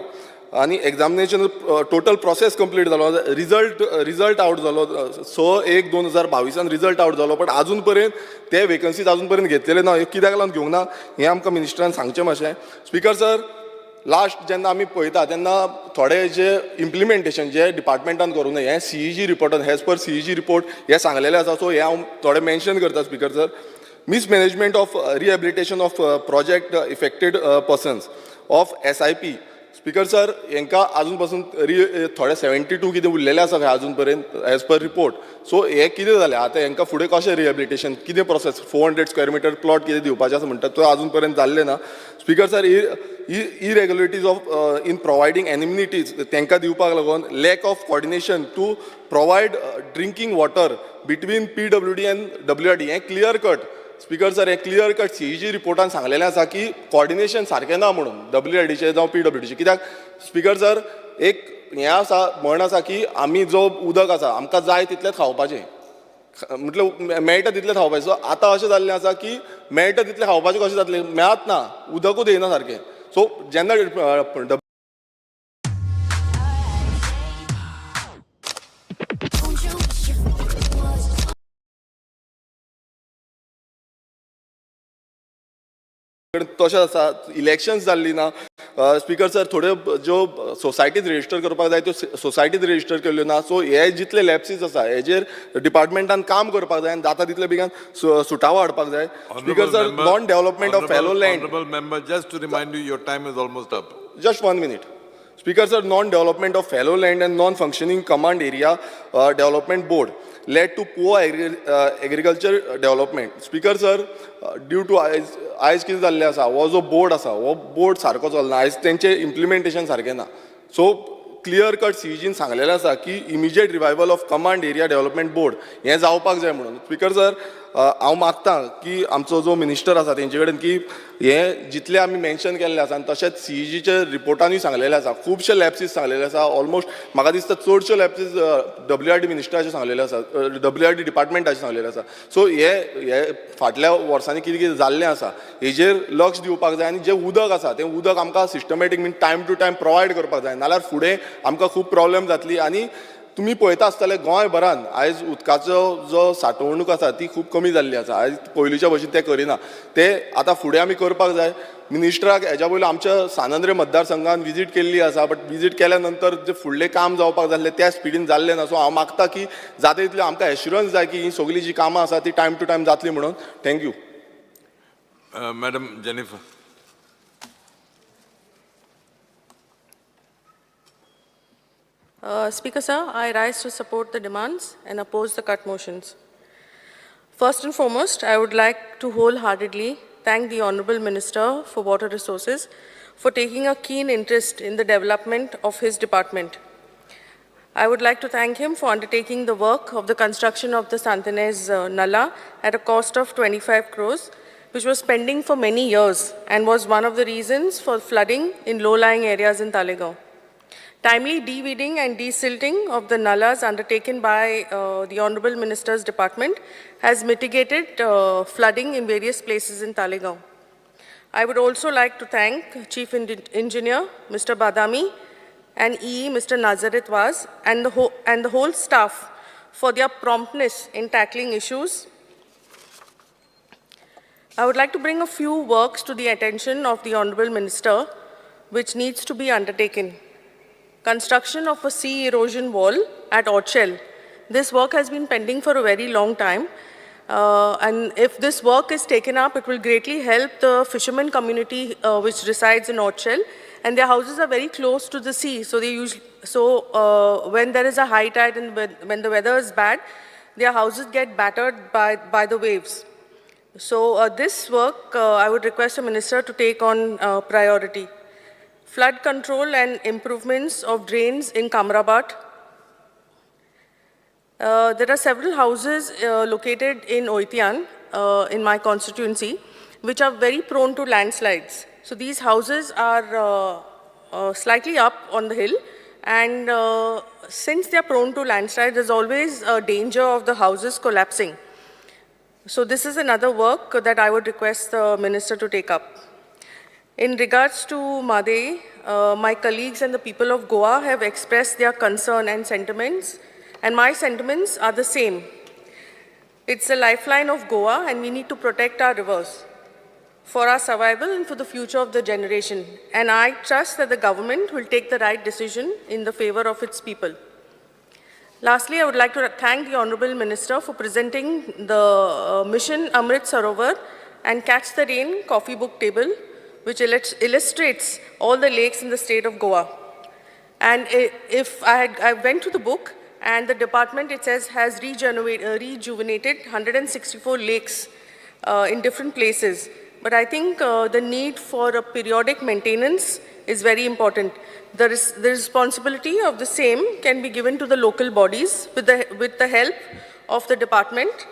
आनी एग्जामिनेशन टोटल प्रोसेस कंप्लीट जालो. रिजल्ट आवट जालो 6/1/2022 रिजल्ट आवट जालो. बट अजून पर्यंत ते वेकन्सीज अजून पर्यंत घेतलेले ना. कित्याक लागून घेवंक ना हें आमकां मिनिस्टरान सांगचें मातशें. स्पीकर सर, लास्ट जेन्ना आमी पळयता तेन्ना थोडे जे इम्प्लिमेंटेशन जे डिपार्टमेंटान करूंक ना, हें CEG रिपोर्टान एज पर CEG रिपोर्ट हें सांगलेलें आसा. सो हें हांव थोडे मेन्शन करता. Speaker sir, mismanagement of rehabilitation of project affected persons of SIP. Speaker sir, हांकां अजून पासून थोडे 72 कितें उरलेले आसा खंय अजून पर्यंत एज पर रिपोर्ट. सो हें कितें जालें आतां, हांकां फुडें कशें रिहॅबिलिटेशन कितें प्रोसेस 400 स्क्वेअर मिटर प्लॉट कितें दिवपाचें आसा म्हणटा तो अजून पर्यंत जाल्लें ना. Speaker sir, irregularities of in providing amenities तांकां दिवपाक लागून lack of coordination to provide drinking water between PWD and WRD हें क्लियर कट. स्पीकर सर, हें क्लियर कट CEG रिपोर्टान सांगलेलें आसा की कोऑर्डिनेशन सारकें ना म्हणून WRDचें जावं PWDचें. कित्याक स्पीकर सर, एक हें आसा म्हण आसा की आमी जो उदक आसा आमकां जाय तितलेंच खावपाचें, म्हटल्यार मेळटा तितलें खावपाचें. सो आतां अशें जाल्लें आसा की मेळटा तितलें खावपाचें कशें जातलें, मेळत ना, उदकूच येना सारकें. सो जेन्ना तशें आसा, इलेक्शन्स जाल्लीं ना, स्पीकर सर थोड्यो ज्यो सोसायटीज रजिस्टर करपाक जाय त्यो सोसायटीज रजिस्टर केल्ल्यो ना, सो हे जितले लॅप्सीस आसा हेजेर डिपार्टमेंटान काम करपाक जाय आनी जाता तितले बेगीन सुटावो हाडपाक जाय. Speaker sir, non development of fallow land. Honorable member, just to remind you, your time is almost up. Just 1 minute. Speaker sir, non-development of fallow land and non-functioning command area development board led to poor agriculture development. Speaker sir, due to आयज कितें जाल्लें आसा, हो जो board आसा हो board सारको चलना, आयज तेंचे इम्प्लिमेंटेशन सारकें ना. सो क्लियर कट सीजीन सांगलेलें आसा की immediate revival of command area development board हें जावपाक जाय म्हणून. स्पीकर सर, हांव मागतां की आमचो जो मिनिस्टर आसा तेंचे कडेन की हें जितले आमी मेन्शन केल्लें आसा आनी तशेंच सीजीचे रिपोर्टानूय सांगलेलें आसा, खुबशे लॅप्सीस सांगलेले आसा. ऑलमोस्ट म्हाका दिसता चडश्यो लॅप्सीस WRD मिनिस्टराचे सांगलेले आसा, WRD डिपार्टमेंटाचे सांगलेले आसा. सो हे फाटल्या वर्सांनी कितें कितें जाल्लें आसा हेजेर लक्ष दिवपाक जाय आनी जें उदक आसा तें उदक आमकां systematic mean time to time provide करपाक जाय, नाल्यार फुडें आमकां खूब प्रॉब्लेम जातली. आनी तुम्ही पळयता आसतले गोंयभरान आयज उदकाचो जो साठवणूक आसा ती खूब कमी जाल्ली आसा. आयज पयलींच्या भशेन ते करिना, ते आतां फुडें आमी करपाक जाय. मिनिस्टराक हेज्या पयलीं आमच्या सानंद्रे मतदारसंघान विजीट केल्ली आसा, बट विजीट केल्या नंतर जे फुडलें काम जावपाक जाल्लें त्या स्पिडीन जाल्लें ना. सो हांव मागता की जाता तितलें आमकां एश्युरन्स जाय की ही सगळीं जी कामां आसा ती टायम टू टायम जातली म्हणून. Thank you. Madam Jennifer. Speaker sir, I rise to support the demands and oppose the cut motions. First and foremost, I would like to wholeheartedly thank the Honourable Minister for Water Resources for taking a keen interest in the development of his department. I would like to thank him for undertaking the work of the construction of the Santanez Nala at a cost of 25 crores, which was pending for many years and was one of the reasons for flooding in low-lying areas in Talegaon. Timely de-weeding and desilting of the nullas undertaken by the Honourable Minister's Department has mitigated flooding in various places in Talegaon. I would also like to thank Chief Engineer Mr. Badami and EE Mr. Nazaret Waz and the whole staff for their promptness in tackling issues. I would like to bring a few works to the attention of the Honourable Minister which needs to be undertaken. Construction of a sea erosion wall at Orchel. This work has been pending for a very long time. And if this work is taken up, it will greatly help the fishermen community which resides in Orchel. And their houses are very close to the sea. So, when there is a high tide and when the weather is bad, their houses get battered by the waves. So, this work, I would request the Minister to take on priority. Flood control and improvements of drains in Kamrabat. There are several houses located in Oitian, in my constituency, which are very prone to landslides. So these houses are slightly up on the hill, and since they are prone to landslides, there's always a danger of the houses collapsing. So this is another work that I would request the Minister to take up. In regards to Madei, my colleagues and the people of Goa have expressed their concern and sentiments, and my sentiments are the same. It's the lifeline of Goa, and we need to protect our rivers for our survival and for the future of the generation. And I trust that the government will take the right decision in the favor of its people. Lastly, I would like to thank the Honourable Minister for presenting the Mission Amrit Sarovar and Catch the Rain coffee book table, which illustrates all the lakes in the state of Goa. And I went to the book, and the department, it says, has rejuvenated 164 lakes in different places. But I think the need for a periodic maintenance is very important. The responsibility of the same can be given to the local bodies with the help of the department.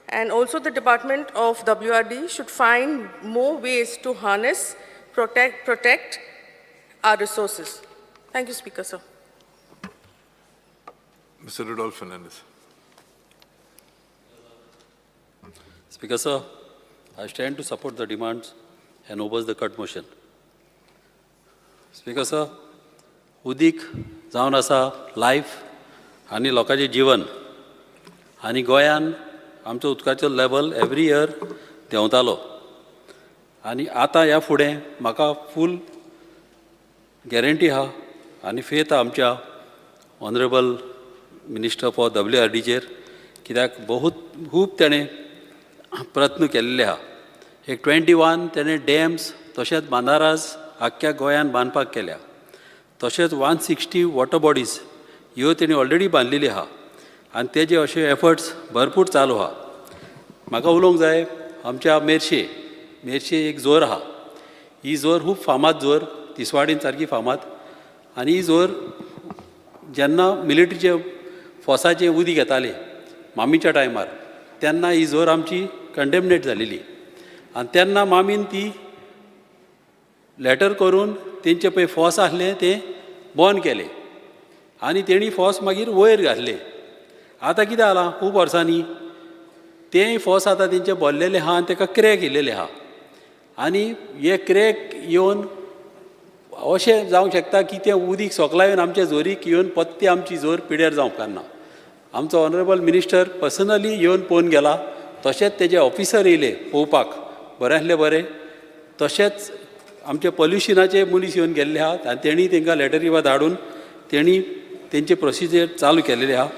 And also the Department of WRD should find more ways to harness, protect our resources. Thank you, Speaker, sir. Mr. Rudolph Fernandez. Speaker, sir, I stand to support the demands and oppose the cut motion. Speaker, sir, उदीक जावन आसा life आनी लोकांचें जीवन आनी गोंयान आमचो उदकाचो level every year देंवतालो आनी आतां ह्या फुडें म्हाका फूल गॅरंटी आहा आनी फेथ आहा आमच्या ऑनरेबल मिनिस्टर फॉर WRDचेर, कित्याक खूब ताणें प्रयत्न केल्ले आहा. एक 21 ताणें डॅम्स तशेंच बांदाराज आख्ख्या गोंयान बांदपाक केल्या. तशेंच 160 वॉटर बॉडीज ह्यो तेणी ऑलरेडी बांदलेली आहा आनी तेजे अशे एफर्ट्स भरपूर चालू आहा. म्हाका उलोवंक जाय आमच्या मेर्शे एक जोर आहा. ही जोर खूब फामाद जोर, तिसवाडीन सारकी फामाद. आनी ही जोर जेन्ना मिलिटरीचे फोर्साचें उदीक येतालें मामीच्या टायमार, तेन्ना ही जोर आमची कंडेमनेट जालेली. आनी तेन्ना मामीन ती लॅटर करून तेंचे पळय फोर्स आसले ते बंद केले आनी तेणी फोर्स मागीर वयर घातले. आतां कितें जालां खूब वर्सांनी तेंय फोर्स आतां तेंचे भरलेले आहा आनी ताका क्रॅक येयलेले आहा. आनी हे क्रॅक येवन अशें जावंक शकता की तें उदीक सोकला येवन आमच्या जोरीक येवन पत्ती आमची जोर पिड्यार जावंक उपकारना. आमचो ऑनरेबल मिनिस्टर पर्सनली येवन पळोवन गेला. तशेंच तेजे ऑफिसर येयले पळोवपाक, बऱ्यांतले बरें. तशेंच आमचे पोल्युशनाचे मनीस येवन गेल्ले आहात आनी तेणी तांकां लॅटरी वा धाडून तेणी तेंचे प्रोसिजर चालू केलेले आहा.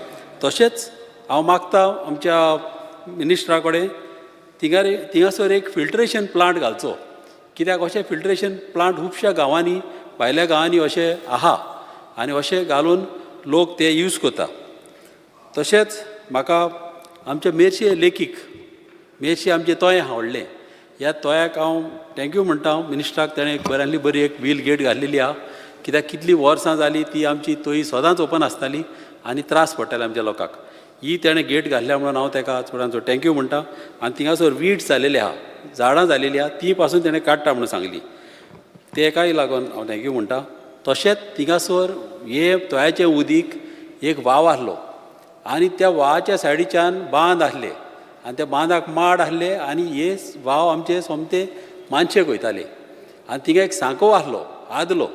तशेंच हांव मागतां आमच्या मिनिस्टरा कडेन थिंगासर एक फिल्ट्रेशन प्लांट घालचो, कित्याक अशें फिल्ट्रेशन प्लांट खुबश्या गांवांनी भायल्या गांवांनी अशें आहा आनी अशें घालून लोक ते यूज करता. तशेंच म्हाका आमच्या मेर्शे लेखीक, मेर्शे आमचें तोय आहा व्हडलें, ह्या तोयाक हांव थँक्यू म्हणटा मिनिस्टराक. ताणें एक बऱ्यांतली बरी एक व्हील गेट घाल्लेली आहा, कित्याक कितलीं वर्सां जालीं ती आमची तोय सदांच ओपन आसताली आनी त्रास पडटाले आमच्या लोकांक. ही ताणें गेट घाल्ल्या म्हणून हांव ताका चडांचो थँक्यू म्हणटा. आनी थिंगासर वीड्स जालेले आहा, झाडां जालेलीं आहा, ती पासून ताणें काडटा म्हणून सांगली. तेकाय लागून हांव थँक्यू म्हणटा. तशेंच थिंगासर हे तोयाचें उदीक एक व्हाव आसलो आनी त्या व्हावाच्या सायडीच्यान बांद आसले आनी त्या बांदाक माड आसले आनी हे व्हाव आमचे सोमते मानशेक वयताले. आनी थिंगा एक सांको आसलो आदलो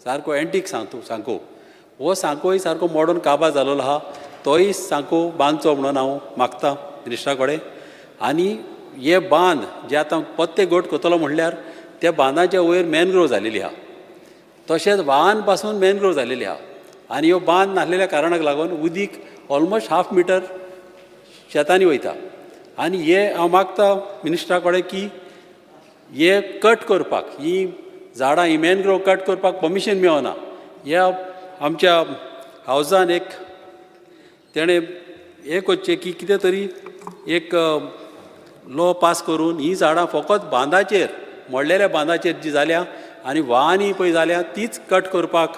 सारको एंटीक सांको. हो सांकोय सारको मॉडर्न काबार जाल्लो आहा. तोय सांको बांदचो म्हणून हांव मागतां मिनिस्टरा कडेन. आनी हे बांद जे आतां पत्ते गोट करतलो म्हणल्यार त्या बांदाच्या वयर मॅनग्रोव जालेली आहा. तशेंच व्हावान पासून मॅनग्रोव जालेली आहा. आनी ह्यो बांद नासलेल्या कारणाक लागून उदीक ऑलमोस्ट 1/2 मिटर शेतांनी वयता. आनी हे हांव मागतां मिनिस्टरा कडेन की हे कट करपाक, ही झाडां ही मॅनग्रोव कट करपाक परमिशन मेळना. ह्या आमच्या हावजान एक तेणें हें करचें की कितें तरी एक लॉ पास करून ही झाडां फकत बांदाचेर, मोडलेल्या बांदाचेर जी जाल्या आनी व्हावांनी पळय जाल्या तीच कट करपाक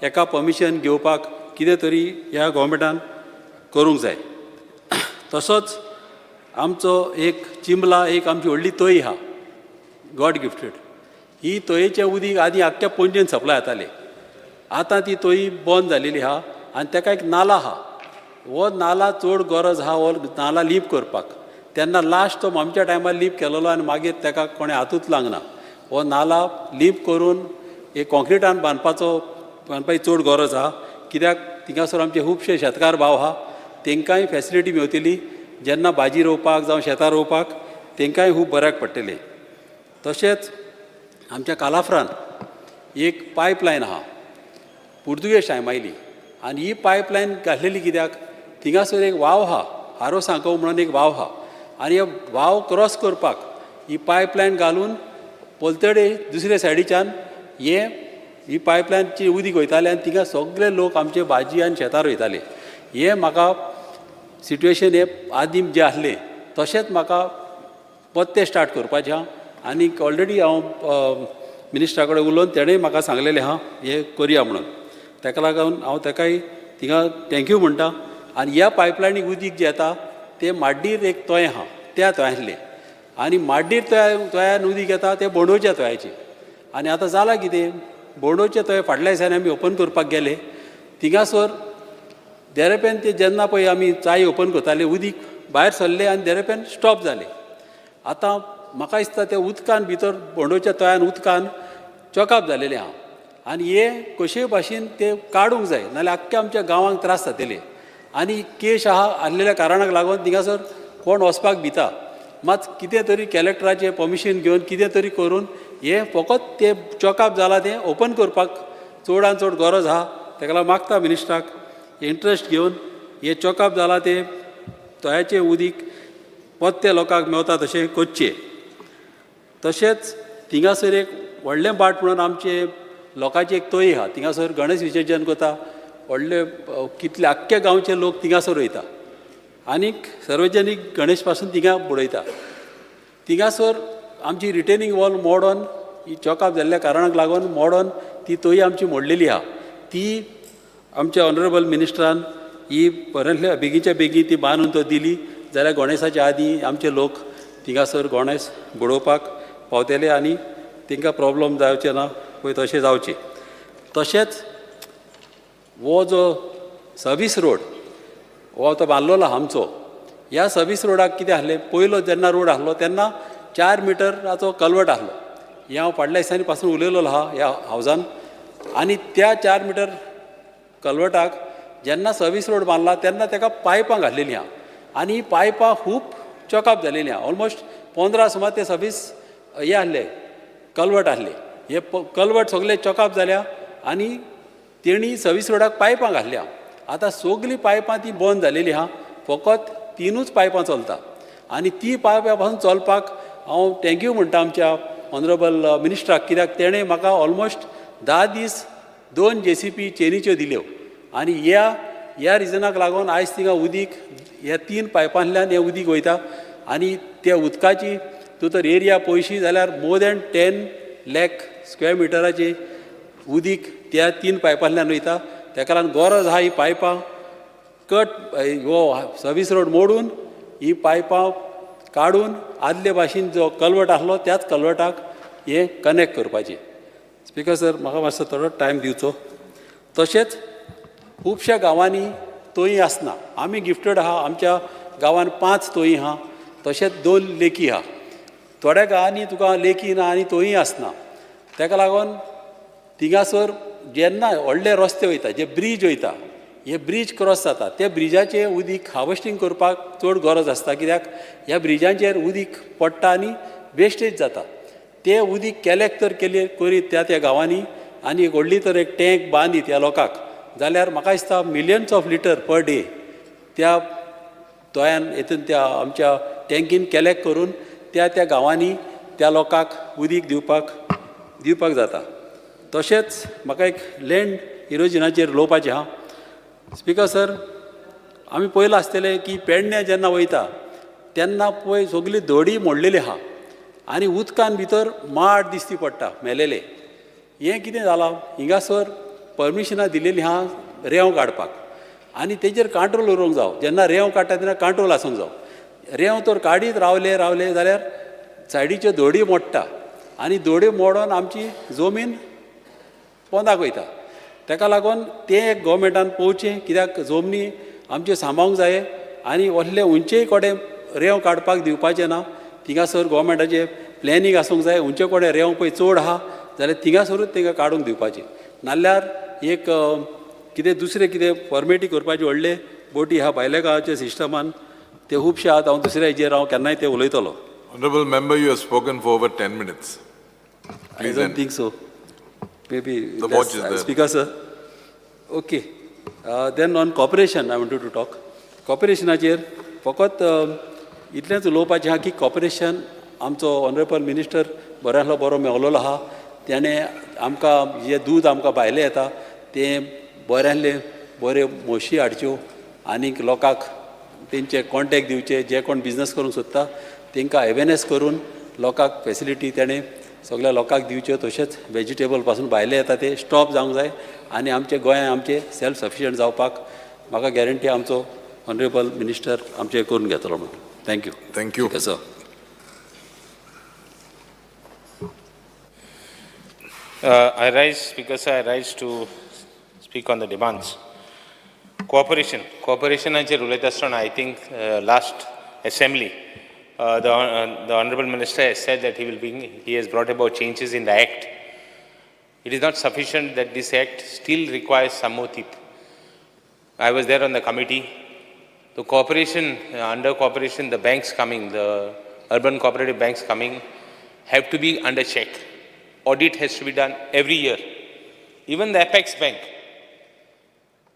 एका परमिशन घेवपाक कितें तरी ह्या गोवोरमेंटान करूंक जाय. तसोच आमचो एक चिंबला, एक आमची व्हडली तोय आहा गॉड गिफ्टेड. ही तोयेचें उदीक आदीं आख्ख्या पणजेन सप्लाय जातालें. आतां ती तोय बंद जालेली आहा आनी ताका एक नाला आहा. हो नाला चड गरज आहा हो नाला लीप करपाक. तेन्ना लास्ट तो आमच्या टायमार लीप केलेलो आनी मागीर ताका कोणें हातूच लावना. हो नाला लीप करून एक कॉन्क्रिटान बांदपाची चड गरज आहा, कित्याक थिंगासर आमचे खुबशे शेतकार भाव आहा, तांकांय फॅसिलिटी मेळटली. जेन्ना भाजी रोवपाक जावं शेतां रोवपाक तांकांय खूब बऱ्याक पडटलें. तशेंच आमच्या कालाफ्रान एक पायपलायन आहा, पुर्तुगेज टायमायली. आनी ही पायपलायन घातलेली कित्याक थिंगासर एक व्हाव आहा, हारो सांको म्हणून एक व्हाव आहा. आनी हे व्हाव क्रॉस करपाक ही पायपलायन घालून पोलतडे दुसरे सायडीच्यान ही पायपलायनची उदीक वयतालें आनी थिंगा सगळे लोक आमचे भाजी आनी शेतां रोयताले. हे म्हाका सिट्युएशन हे आदीं जे आसले तशेंच म्हाका पत्ते स्टार्ट करपाचें आहा. आनी ऑलरेडी हांव मिनिस्टरा कडेन उलोवन तेणेंय म्हाका सांगलेलें आहा हें करया म्हणून. ताका लागून हांव ताकाय थिंगा थँक्यू म्हणटा. आनी ह्या पायपलायनीक उदीक जें येता तें माड्डीर एक तोय आहा त्या तोयांतलें. आनी माड्डीर तोयान उदीक येता तें बोंडोच्या तोयाचें. आनी आतां जालां कितें, बोंडोचे तोय फाटल्या दिसांनी आमी ओपन करपाक गेले. थिंगासर देरेपेन ते जेन्ना पळय आमी चाय ओपन करताले उदीक भायर सरलें आनी देरेपेन स्टॉप जालें. आतां म्हाका दिसता त्या उदकान भितर बोंडोच्या तोयान उदकान चॉकअप जालेलें आहा. आनी हे कशे भाशेन ते काडूंक जाय, नाल्यार आख्ख्या आमच्या गांवांक त्रास जातले. आनी केस आसलेल्या कारणाक लागून थिंगासर कोण वचपाक भिता. मात कितें तरी कॅलेक्टराचें परमिशन घेवन कितें तरी करून हे फकत ते चॉकअप जाला तें ओपन करपाक चडांत चड गरज आहा. ताका लागून मागता मिनिस्टराक इंट्रस्ट घेवन हे चॉकअप जाला तें तळ्याचें उदीक पत्ते लोकांक मेवता तशें करचें. तशेंच थिंगासर एक व्हडलें बाट म्हणून आमचे लोकांची एक तोय आहा. थिंगासर गणेश विसर्जन करता, व्हडले कितले आख्खे गांवचे लोक थिंगासर वयता आनीक सार्वजनीक गणेश पासून थिंगा बुडयता. थिंगासर आमची रिटेनिंग वॉल मोडोन ही चॉकअप जाल्ल्या कारणाक लागून मोडोन ती तोय आमची मोडलेली आहा. ती आमच्या ऑनरेबल मिनिस्टरान ही परतल्या बेगीच्या बेगीन ती बांदून तो दिली जाल्यार गणेशाच्या आदीं आमचे लोक थिंगासर गणेश बुडोवपाक पावतले आनी तांकां प्रॉब्लम जावचे ना पळय तशें जावचें. तशेंच हो जो सर्वीस रोड हो तो बांदलेलो आहा आमचो, ह्या सर्वीस रोडाक कितें आहलें, पयलो जेन्ना रोड आहलो तेन्ना 4 मिटराचो कल्वट आहलो. हें हांव फाटल्या दिसांनी पासून उलयलेलो आहा ह्या हावजान. आनी त्या 4 मिटर कल्वटाक जेन्ना सर्वीस रोड बांदला तेन्ना ताका पायपां घातलेलीं आहा आनी पायपां खूब चॉकअप जालेलीं आहा. ऑलमोस्ट 15 सुमार ते सर्वीस हे आहले कल्वट आहले. हे कल्वट सगळे चॉकअप जाल्या आनी तेणी सर्वीस रोडाक पायपां घातल्या. आतां सगळीं पायपां ती बंद जालेली आहा, फकत 3च पायपां चलता आनी ती पायपां पासून चलपाक हांव थँक्यू म्हणटा आमच्या ऑनरेबल मिनिस्टराक, कित्याक तेणें म्हाका ऑलमोस्ट 10 दीस 2 JCP चेनीच्यो दिल्यो आनी ह्या रिजनाक लागून आयज थिंगा उदीक ह्या 3 पायपांतल्यान हें उदीक वयता आनी त्या उदकाची तूं तर एरिया पळयशी जाल्यार मोर दॅन 10 लाख स्क्वेअर मिटराचें उदीक त्या 3 पायपांतल्यान वयता. ताका लागून गरज आहा ही पायपां हो सर्वीस रोड मोडून ही पायपां काडून आदले भाशेन जो कल्वट आहलो त्याच कल्वटाक हे कनेक्ट करपाचें. स्पिकर सर, म्हाका मातसो थोडो टायम दिवचो. तशेंच खुबश्या गांवांनी तोंय आसना. आमी गिफ्टेड आहा, आमच्या गांवांत 5 तोंय आहा, तशेंच 2 लेकी आहा. थोड्या गांवांनी तुका लेकी ना आनी तोंय आसना. ताका लागून थिंगासर जेन्ना व्हडले रस्ते वयता, जे ब्रीज वयता, हे ब्रीज क्रॉस जाता, त्या ब्रिजाचें उदीक हार्वेस्टींग करपाक चड गरज आसता. कित्याक ह्या ब्रिजांचेर उदीक पडटा आनी वेस्टेज जाता. तें उदीक कलेक्ट तर करीत त्या गांवांनी आनी व्हडली तर एक टँक बांदीत ह्या लोकांक, जाल्यार म्हाका दिसता millions of litre per day त्या तोयान हेतून त्या आमच्या टँकीन कलेक्ट करून त्या गांवांनी त्या लोकांक उदीक दिवपाक जाता. तशेंच म्हाका एक लँड इरोजनाचेर उलोवपाचें आहा. स्पिकर सर, आमी पयलें आसतलें की पेडण्या जेन्ना वयता तेन्ना पळय सगळी धडी मोडलेली आहा आनी उदकान भितर माड दिश्टी पडटा मेलेले. हें कितें जालां, हिंगासर परमिशनां दिलेलीं आहा रेंव काडपाक आनी तेजेर कंट्रोल उरोवंक जावं. जेन्ना रेंव काडटा तेन्ना कंट्रोल आसूंक जावं. रेंव तर काडीत रावले जाल्यार सायडीच्यो धडी मोडटा आनी धडी मोडोन आमची जमीन पोंदाक वयता. ताका लागून तें एक गोवमेंटान पळोवचें, कित्याक जमनी आमच्यो सांबाळूंक जाय आनी व्हडले उंचेय कडेन रेंव काडपाक दिवपाचें ना. थिंगासर गोवमेंटाचें प्लॅनिंग आसूंक जाय. उंचे कडेन रेंव पळय चड आहा जाल्यार थिंगासरूच तांकां काडूंक दिवपाचें. नाल्यार एक कितें दुसरें कितें फॉर्मेटी करपाचे व्हडले बोटी आहा भायल्या गांवाच्या सिस्टमान, ते खुबशे आहात. हांव दुसऱ्या हेजेर हांव केन्नाय ते उलयतलो. Honorable member, you have spoken for over 10 minutes. I don't think so. Maybe the watch is there. Speaker, sir. Okay. Then on cooperation, I wanted to talk. Cooperationाचेर फकत इतलेंच उलोवपाचें आहा की कॉपरेशन आमचो ऑनरेबल मिनिस्टर बरो मेवलेलो आहा. तेणें आमकां जे दूद आमकां भायलें येता तें बरे म्हशी हाडच्यो आनीक लोकांक तेंचे कॉन्टेक्ट दिवचे. जे कोण बिझनस करूंक सोदता तांकां अवेरनेस करून लोकांक फेसिलिटी तेणें सगळ्या लोकांक दिवच्यो. तशेंच वेजिटेबल पासून भायले येता ते स्टॉप जावंक जाय आनी आमचे गोंय आमचे सेल्फ सफिशियंट जावपाक म्हाका गॅरंटी आमचो ऑनरेबल मिनिस्टर आमचे करून घेतलो म्हणून. Thank you sir. I rise, Speaker sir, I rise to speak on the demands. Cooperationाचेर उलयता आसतना I think last assembly the Honourable Minister has said that he has brought about changes in the Act. It is not sufficient that this Act still requires some more teeth. I was there on the committee. The cooperation, under cooperation, the banks coming, the urban cooperative banks coming, have to be under check. audit has to be done every year. Even the Apex Bank,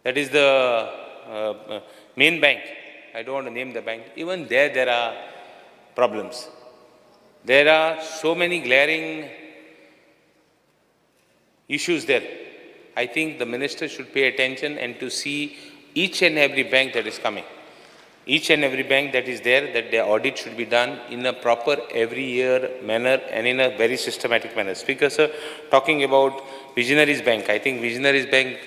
that is the main bank, I don't want to name the bank, even there are problems. There are so many glaring issues there. I think the minister should pay attention and to see each and every bank that is coming. Each and every bank that is there, that their audit should be done in a proper every year manner and in a very systematic manner. Speaker, sir, talking about Visionaries Bank, I think Visionaries Bank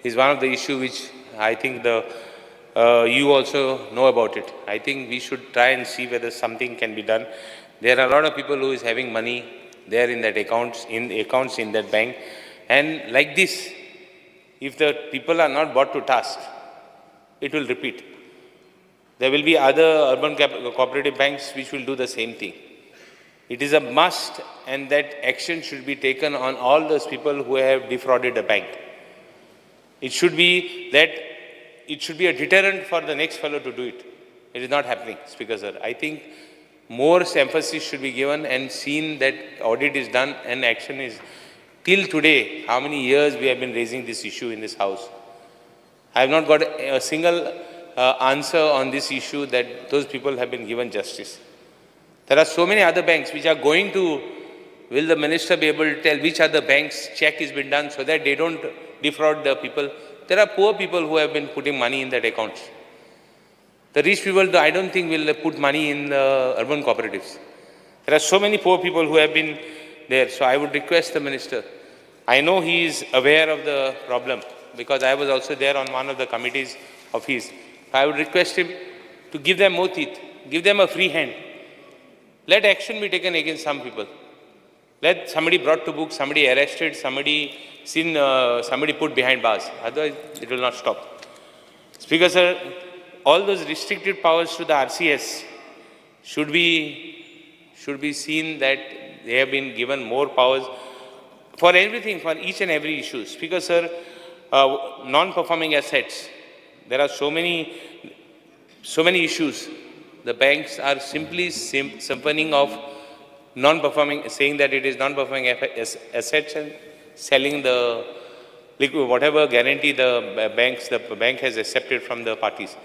is one of the issues which I think you also know about it. I think we should try and see whether something can be done. There are a lot of people who is having money there in that accounts in that bank. And like this, if the people are not brought to task, it will repeat. There will be other urban cooperative banks which will do the same thing. It is a must, and that action should be taken on all those people who have defrauded a bank. It should be a deterrent for the next fellow to do it. It is not happening, Speaker sir. I think more emphasis should be given and seen that audit is done and action is. Till today, how many years we have been raising this issue in this house? I have not got a single answer on this issue that those people have been given justice. There are so many other banks which are going to, will the minister be able to tell which other banks check has been done so that they don't defraud the people? There are poor people who have been putting money in that account. The rich people, I don't think will put money in the urban cooperatives. There are so many poor people who have been there. So I would request the minister. I know he is aware of the problem because I was also there on one of the committees of his. I would request him to give them more teeth, give them a free hand. Let action be taken against some people. Let somebody brought to book, somebody arrested, somebody seen, somebody put behind bars. Otherwise, it will not stop. Speaker sir, all those restricted powers to the RCS should be seen that they have been given more powers for everything, for each and every issue. Speaker sir, non-performing assets. There are so many issues. The banks are simply siphoning off non-performing, saying that it is non-performing assets and selling the liquid, whatever guarantee the bank has accepted from the parties.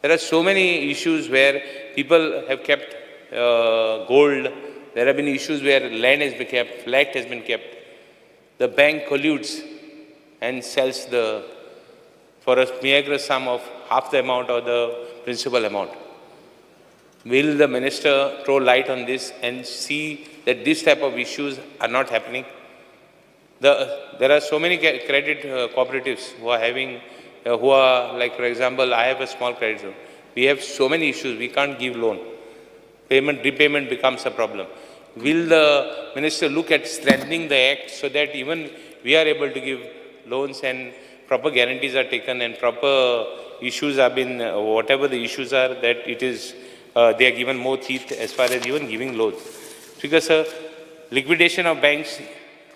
There are so many issues where people have kept gold. There have been issues where land has been kept, flat has been kept. The bank colludes and sells for a mere sum of half the amount or the principal amount. Will the minister throw light on this and see that this type of issues are not happening? There are so many credit cooperatives who are like, for example, I have a small credit zone. We have so many issues, we can't give loan. Repayment becomes a problem. Will the minister look at strengthening the act so that even we are able to give loans and proper guarantees are taken and proper issues have been, whatever the issues are, that it is, they are given more teeth as far as even giving loans. Because liquidation of banks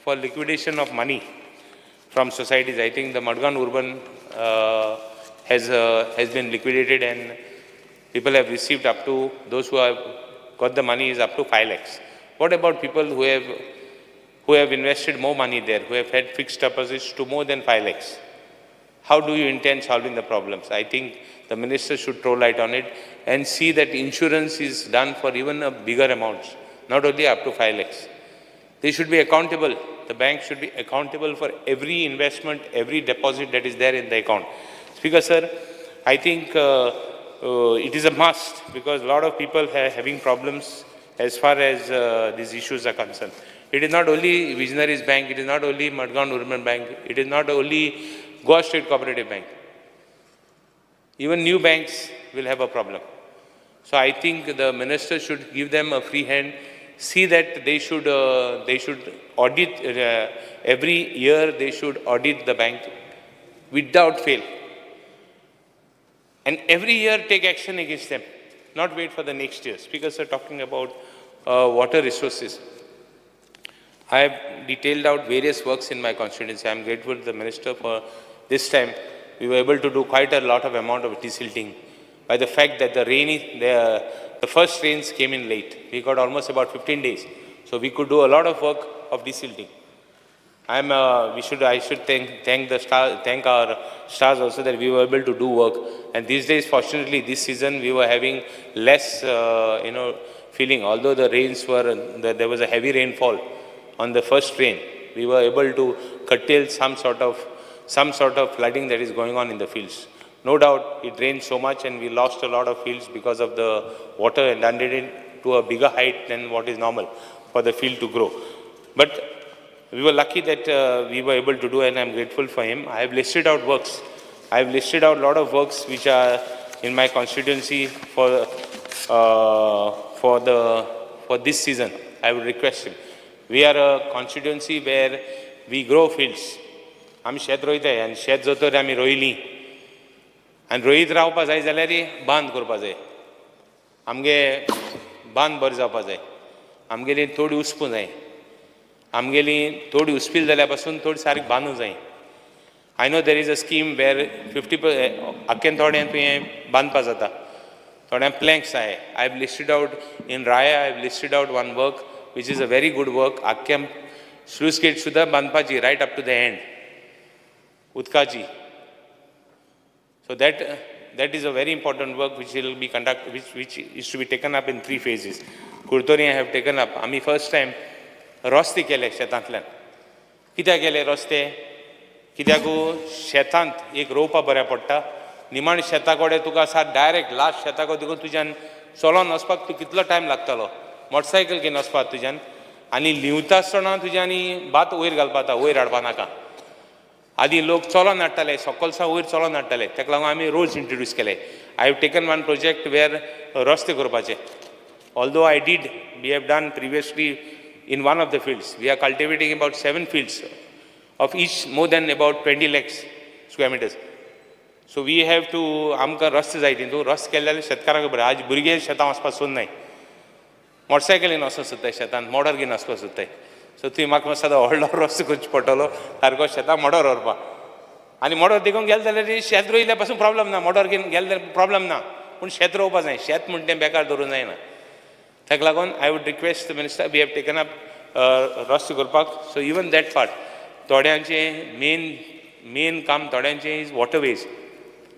for liquidation of money from societies, I think the Madgan Urban has been liquidated and people have received up to, those who have got the money is up to 5 lakhs. What about people who have invested more money there, who have had fixed deposits to more than 5 lakhs? How do you intend solving the problems? I think the minister should throw light on it and see that insurance is done for even a bigger amounts, not only up to 5 lakhs. They should be accountable. The bank should be accountable for every investment, every deposit that is there in the account. Speaker sir, I think it is a must because a lot of people are having problems as far as these issues are concerned. It is not only Visionaries Bank, it is not only Madgan Urban Bank, it is not only Goa State Cooperative Bank. Even new banks will have a problem. So I think the minister should give them a free hand, see that they should audit, every year they should audit the bank without fail. And every year take action against them, not wait for the next year. Speakers are talking about water resources. I have detailed out various works in my constituency. I am grateful to the minister for this time. We were able to do quite a lot of amount of desilting by the fact that the first rains came in late. We got almost about 15 days. So we could do a lot of work of desilting. I should thank our stars also that we were able to do work. And these days, fortunately, this season we were having less, feeling. Although the rains there was a heavy rainfall on the first rain, we were able to curtail some sort of flooding that is going on in the fields. No doubt, it rained so much and we lost a lot of fields because of the water and landed it to a bigger height than what is normal for the field to grow. But we were lucky that we were able to do, and I'm grateful for him. I have listed out works. I have listed out a lot of works which are in my constituency for this season. I would request him. We are a constituency where we grow fields. आमी शेत रोयताय आनी शेत जोतर आमी रोयली आनी रोयत रावपा जाय जाल्यार बांद करपा जाय. आमगे बांद बरें जावपा जाय. आमगेली थोडी उस्पूं जाय. आमगेली थोडी उस्पिल जाल्या पासून थोडी सारकी बांदूं जाय. I know there is a scheme where 50% आख्खेन थोड्यान तुवें बांदपा जाता. थोड्यान planks आहाय. I have listed out in Raya, I have listed out one work which is a very good work. आख्ख्या sluice gate सुद्धा बांदपाची right up to the end. Utkaji. So that is a very important work which will be conducted, which is to be taken up in 3 phases. Kurtori I have taken up. आमी first time रस्ते केले शेतांतल्यान. कित्याक केले रस्ते? कित्याक शेतांत एक रोवपा बऱ्या पडटा. निमाण शेता कडेन तुका सार डायरेक्ट लास्ट शेता कडेन तुज्यान चलोन वचपाक तूं कितलो टायम लागतलो. मोटरसायकल घेवन वचपाक तुज्यान आनी लिवता आसतना तुज्यांनी भात वयर घालपा जाता, वयर हाडपा नाका. आदी लोक चलोन हाडटाले, सकलसा वयर चलोन हाडटाले. ताका लागून आमी रोड्स इंट्रोड्यूस केले. I have taken one project वेर रस्ते करपाचे. Although we have done previously in one of the fields. We are cultivating about 7 fields of each more than about 20 lakhs square meters. So we have to, आमकां रस्ते जाय तितून रस्ते केले जाल्यार शेतकाराक बरें. आज भुरगे शेतां वचपाक सोदनाय. मोटरसायकलीन वचूंक सोदताय शेतान, मोटर घेवन वचपाक सोदताय. सो तुवें म्हाका सदां व्हडलो रस्तो करचो पडटलो सारको शेतां मोटर व्हरपाक. आनी मोटर देखून गेले जाल्यार शेत रोयल्या पासून प्रॉब्लम ना. मोटर घेवन गेले जाल्यार प्रॉब्लम ना. पूण शेत रोवपा जाय. शेत म्हणटा तें बेकार दवरूंक जायना. ताका लागून I would request the minister, we have taken up रस्तो करपाक. So even that part, थोड्यांचें main काम थोड्यांचें is waterways.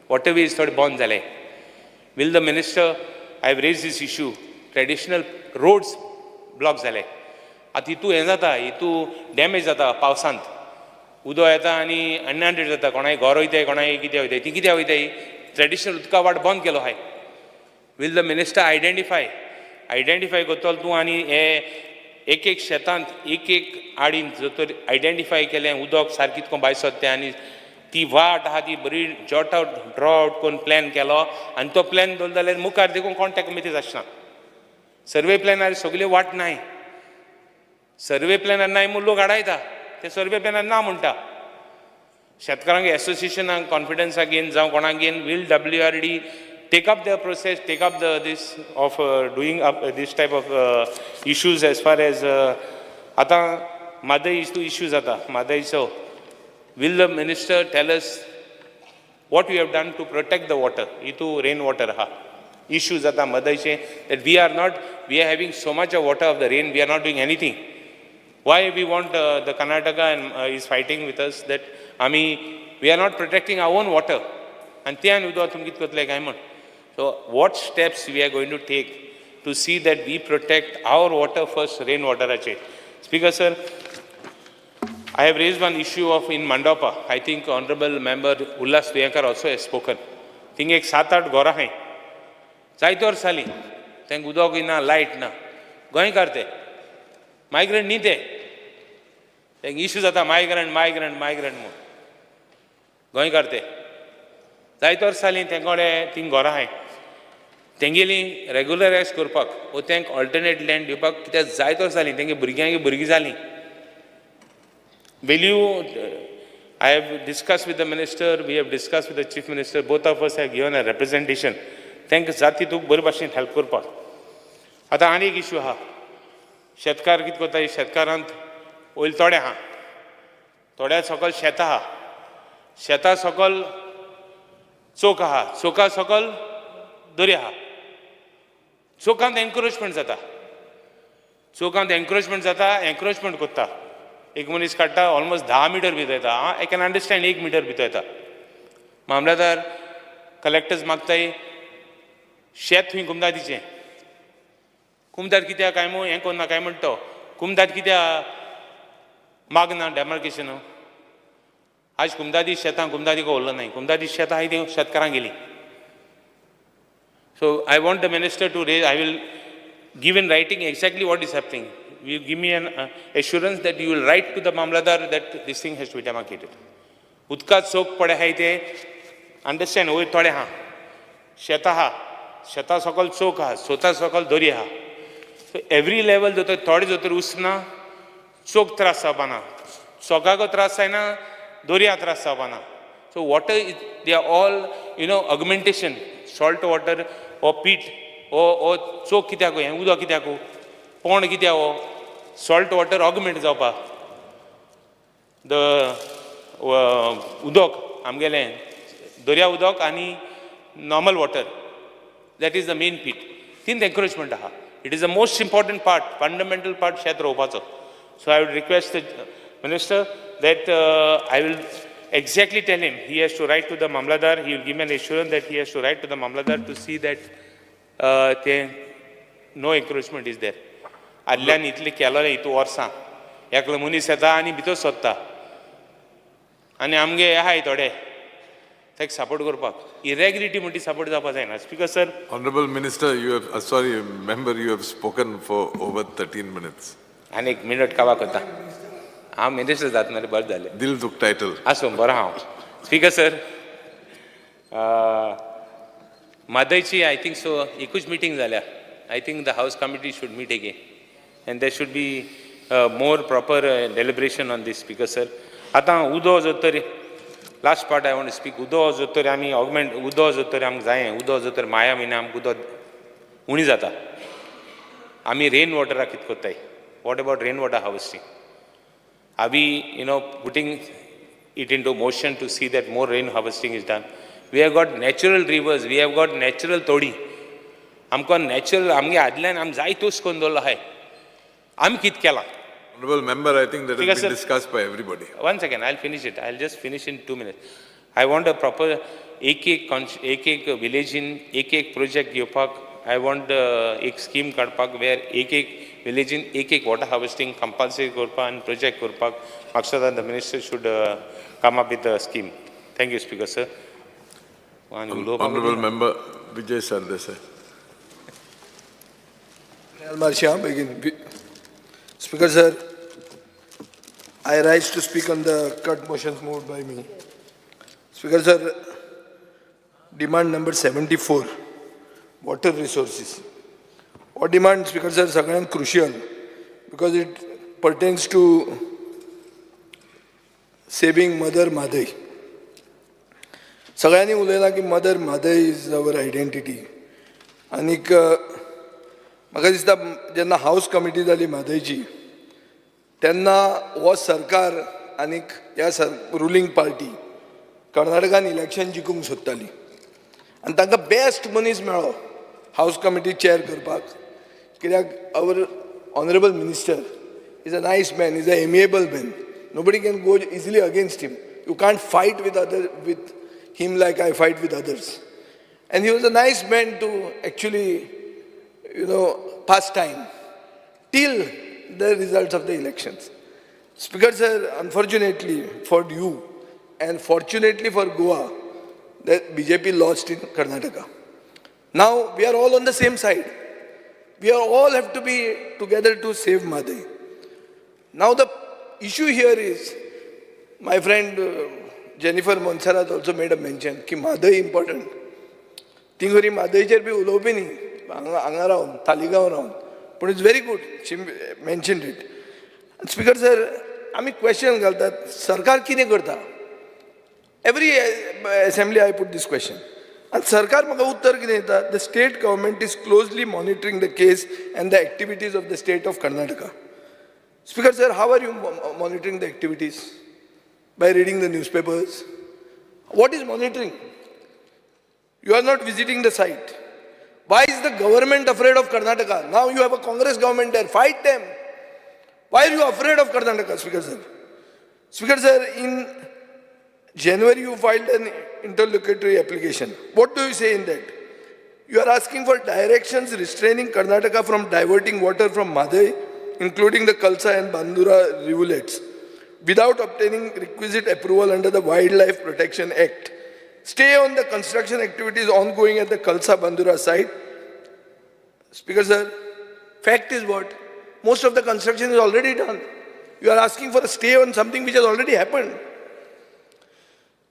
Waterways थोडे बंद जाले. Will the minister, I have raised this issue, traditional roads block जाले. आतां हितू हें जाता, हितू डॅमेज जाता पावसांत. उदक येता आनी अनहँडेड जाता. कोणाय घर वयताय, कोणाय कितें वयताय. ती कित्याक वयताय? ट्रेडिशनल उदका वाट बंद केलो आहाय. Will the minister आयडेंटिफाय करतलो तूं आनी हे एक शेतांत एक आडीन जर तर आयडेंटिफाय केलें उदक सारकी तुका भायर सरतें आनी ती वाट आहा ती बरी ड्रॉ आउट करून प्लॅन केलो आनी तो प्लॅन दवरलो जाल्यार मुखार देखून कोण ताका मेथीज आसना. सर्वे प्लॅनार सगल्यो वाट नाय. सर्वे प्लॅनार नाय म्हूण लोक आडायता. ते सर्वे प्लॅनार ना म्हणटा. शेतकारांक एसोसिएशनाक कॉन्फिडन्साक घेवन जावं कोणाक घेवन will WRD take up the process, take up this of doing up this type of issues as far as ata Madai issues ata Madai. So will the minister tell us what we have done to protect the water? Itu rain water ha issues ata Madai che that we are having so much of water of the rain, we are not doing anything. Why we want the Karnataka and is fighting with us that we are not protecting our own water. And त्यान उदक तुमकां कितें करतले काय म्हण. So what steps we are going to take to see that we protect our water first, rain water? Speaker sir, I have raised one issue of in Mandapa. I think Honorable Member Ullas Tuyakar also has spoken. Thing एक 7-8 घरां आहाय. जायते वर्सां तांकां उदक ना, light ना. गोंयकार ते मायग्रंट न्ही ते. तांकां इश्यू जाता मायग्रंट म्हूण. गोंयकार ते जायते वर्सां तांचे कडेन थिंग घरां आहाय. तेंगेली रेगुलरायज करपाक वो तांकां ऑल्टरनेट लँड दिवपाक कित्याक जायते वर्सां तेंगे भुरगीं जालीं. Will you, I have discussed with the minister, we have discussed with the chief minister, both of us have given a representation. तांकां जाती तुका बरे भाशेन हेल्प करपाक. आतां आनी एक इश्यू आहा. शेतकार कितें करता, शेतकारांत वयर थोडे आहा, थोड्या सकयल शेतां आहा, शेतां सकयल चोक आहा, चोका सकयल दर्या आहा. चोकांत एनक्रोचमेंट जाता. चौकांत एन्क्रोचमेंट जाता एन्क्रोचमेंट करता एक मनीस काडटा ऑलमोस्ट 10 मीटर भितर येता आय कॅन अंडरस्टँड 1 मीटर भितर येता मामलेदार कलेक्टर्स मागताय शेत थंय कुमदादीचें कुमदाद कित्याक काय हें कोन्ना काय म्हणटा तो कुमदाद कित्याक मागना डेमार्केशन आज कुमदादी शेतां कुमदादीक उरलो नाही कुमदादी शेतां आहाय ती शेतकारांक गेली so I want the minister to raise I will give in writing exactly what is happening. You give me an assurance that you will write to the Mamladar that this thing has to be demarcated. उदकात चोक पडे आहाय ते understand वयर थोडे आहा शेतां सकल चोक आहा सोता सकल दर्या आहा सो एवरी लेवल जो थोडे जो तर उसना चोक त्रास जावपाना चोकाको त्रास जायना दर्या त्रास जावपाना so water they are all augmentation salt water ओ पीट ओ चोक कित्याक हें उदक कित्याक पोंड कित्याक हो सॉल्ट वॉटर ऑगमेंट जावपाक द उदक आमगेलें दर्या उदक आनी normal water that is the main पीट तीन एन्करेजमेंट आहा it is the most important part fundamental part शेत रोवपाचो so I would request the minister that I will exactly tell him he has to write to the Mamladar, he will give me an assurance that he has to write to the Mamladar to see that no encroachment is there. आदल्यान इतलें केलोलें हितू वर्सां एकलो मनीस येता आनी भितर सोदता आनी आमगे आहाय थोडे ताका सपोर्ट करपाक इरेग्युलेटी म्हणटी सपोर्ट जावपाक जायना speaker sir Honorable Minister, you have, member, you have spoken for over 13 minutes. आनी एक मिनट कावा करता हांव मिनिस्टर जाता मरे बरें जालें दिल तुक टायटल आसूं बरो हांव स्पीकर सर मादयची आय थिंक सो एकूच मिटींग जाल्या I think the house committee should meet again and there should be more proper deliberation on this speaker sir आतां उदो जो तर last part I want speak उदो जो तर आमी ऑगमेंट उदो जो तर आमकां जाय उदो जो तर माया म्हयन्या आमकां उदो उणी जाता आमी रेन वॉटराक कितें कोत्ताय what about rain water harvesting Are we, putting it into motion to see that more rain harvesting is done? We have got natural rivers, we have got natural todi. आमकां natural, आमगे आदल्यान आम जाय तोच करून दवरलो आहाय. आमी कितें केलां? Honorable member, I think that has been discussed by everybody. One second, I'll finish it. I'll just finish in 2 minutes. I want a proper एक village in एक project घेवपाक. I want एक scheme काडपाक where एक village in एक water harvesting compulsory करपाक and project करपाक. म्हाका that the minister should come up with a scheme. Thank you, Speaker sir. Honorable member Vijay Sardesai. Speaker sir, I rise to speak on the cut motions moved by me. Speaker sir, demand number 74, water resources. What demand, Speaker sir, is crucial because it pertains to saving Mother Madai. सगळ्यांनी उलयलां की mother मादय is our identity आनीक म्हाका दिसता जेन्ना हावस committee जाली मादयची तेन्ना हो सरकार आनीक ह्या रुलींग पार्टी कर्नाटकान इलेक्शन जिखूंक सोदताली आनी तांकां बेस्ट मनीस मेळ्ळो हावस कमिटी चॅर करपाक कित्याक our honourable minister is a nice man is a amiable man nobody can go easily against him you can't fight with him like I fight with others. And he was a nice man to actually, pass time till the results of the elections. Speaker sir, unfortunately for you and fortunately for Goa, that BJP lost in Karnataka. Now we are all on the same side. We all have to be together to save Madai. Now the issue here is, my friend Jennifer Monserrat also made a mention की मादय important ती खरी मादयचेर बी उलोवपी न्ही हांगा रावन तालिगांव रावन पूण it's very good she mentioned it speaker sir आमी question घालतात सरकार कितें करता every assembly I put this question आनी सरकार म्हाका उत्तर कितें दिता the state government is closely monitoring the case and the activities of the state of Karnataka speaker sir how are you monitoring the activities by reading the newspapers? What is monitoring? You are not visiting the site. Why is the government afraid of Karnataka? Now you have a Congress government there. Fight them. Why are you afraid of Karnataka, Speaker sir? Speaker sir, in January you filed an interlocutory application. What do you say in that? You are asking for directions restraining Karnataka from diverting water from Madai, including the Kalsa and Bandura rivulets, without obtaining requisite approval under the Wildlife Protection Act. Stay on the construction activities ongoing at the Kalsa Bandura site. Speaker sir, fact is what? Most of the construction is already done. You are asking for a stay on something which has already happened.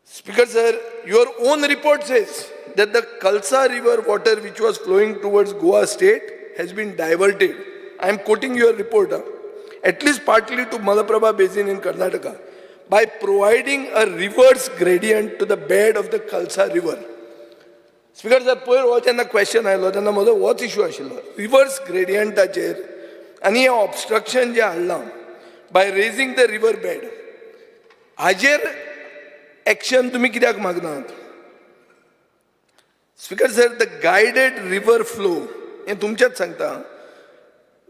Speaker sir, your own report says that the Kalsa river water which was flowing towards Goa state has been diverted. I am quoting your report, at least partly to Malaprabha basin in Karnataka, by providing a reverse gradient to the bed of the Kalsa river. Speaker sir, पयर जेन्ना question आयलो तेन्ना म्हजो होच issue आशिल्लो reverse ग्रेडियंटाचेर आनी हें obstruction जें हाडलां by raising the river bed हाजेर एक्शन तुमी कित्याक मागनात? Speaker sir, the guided river flow हें तुमचेच सांगता.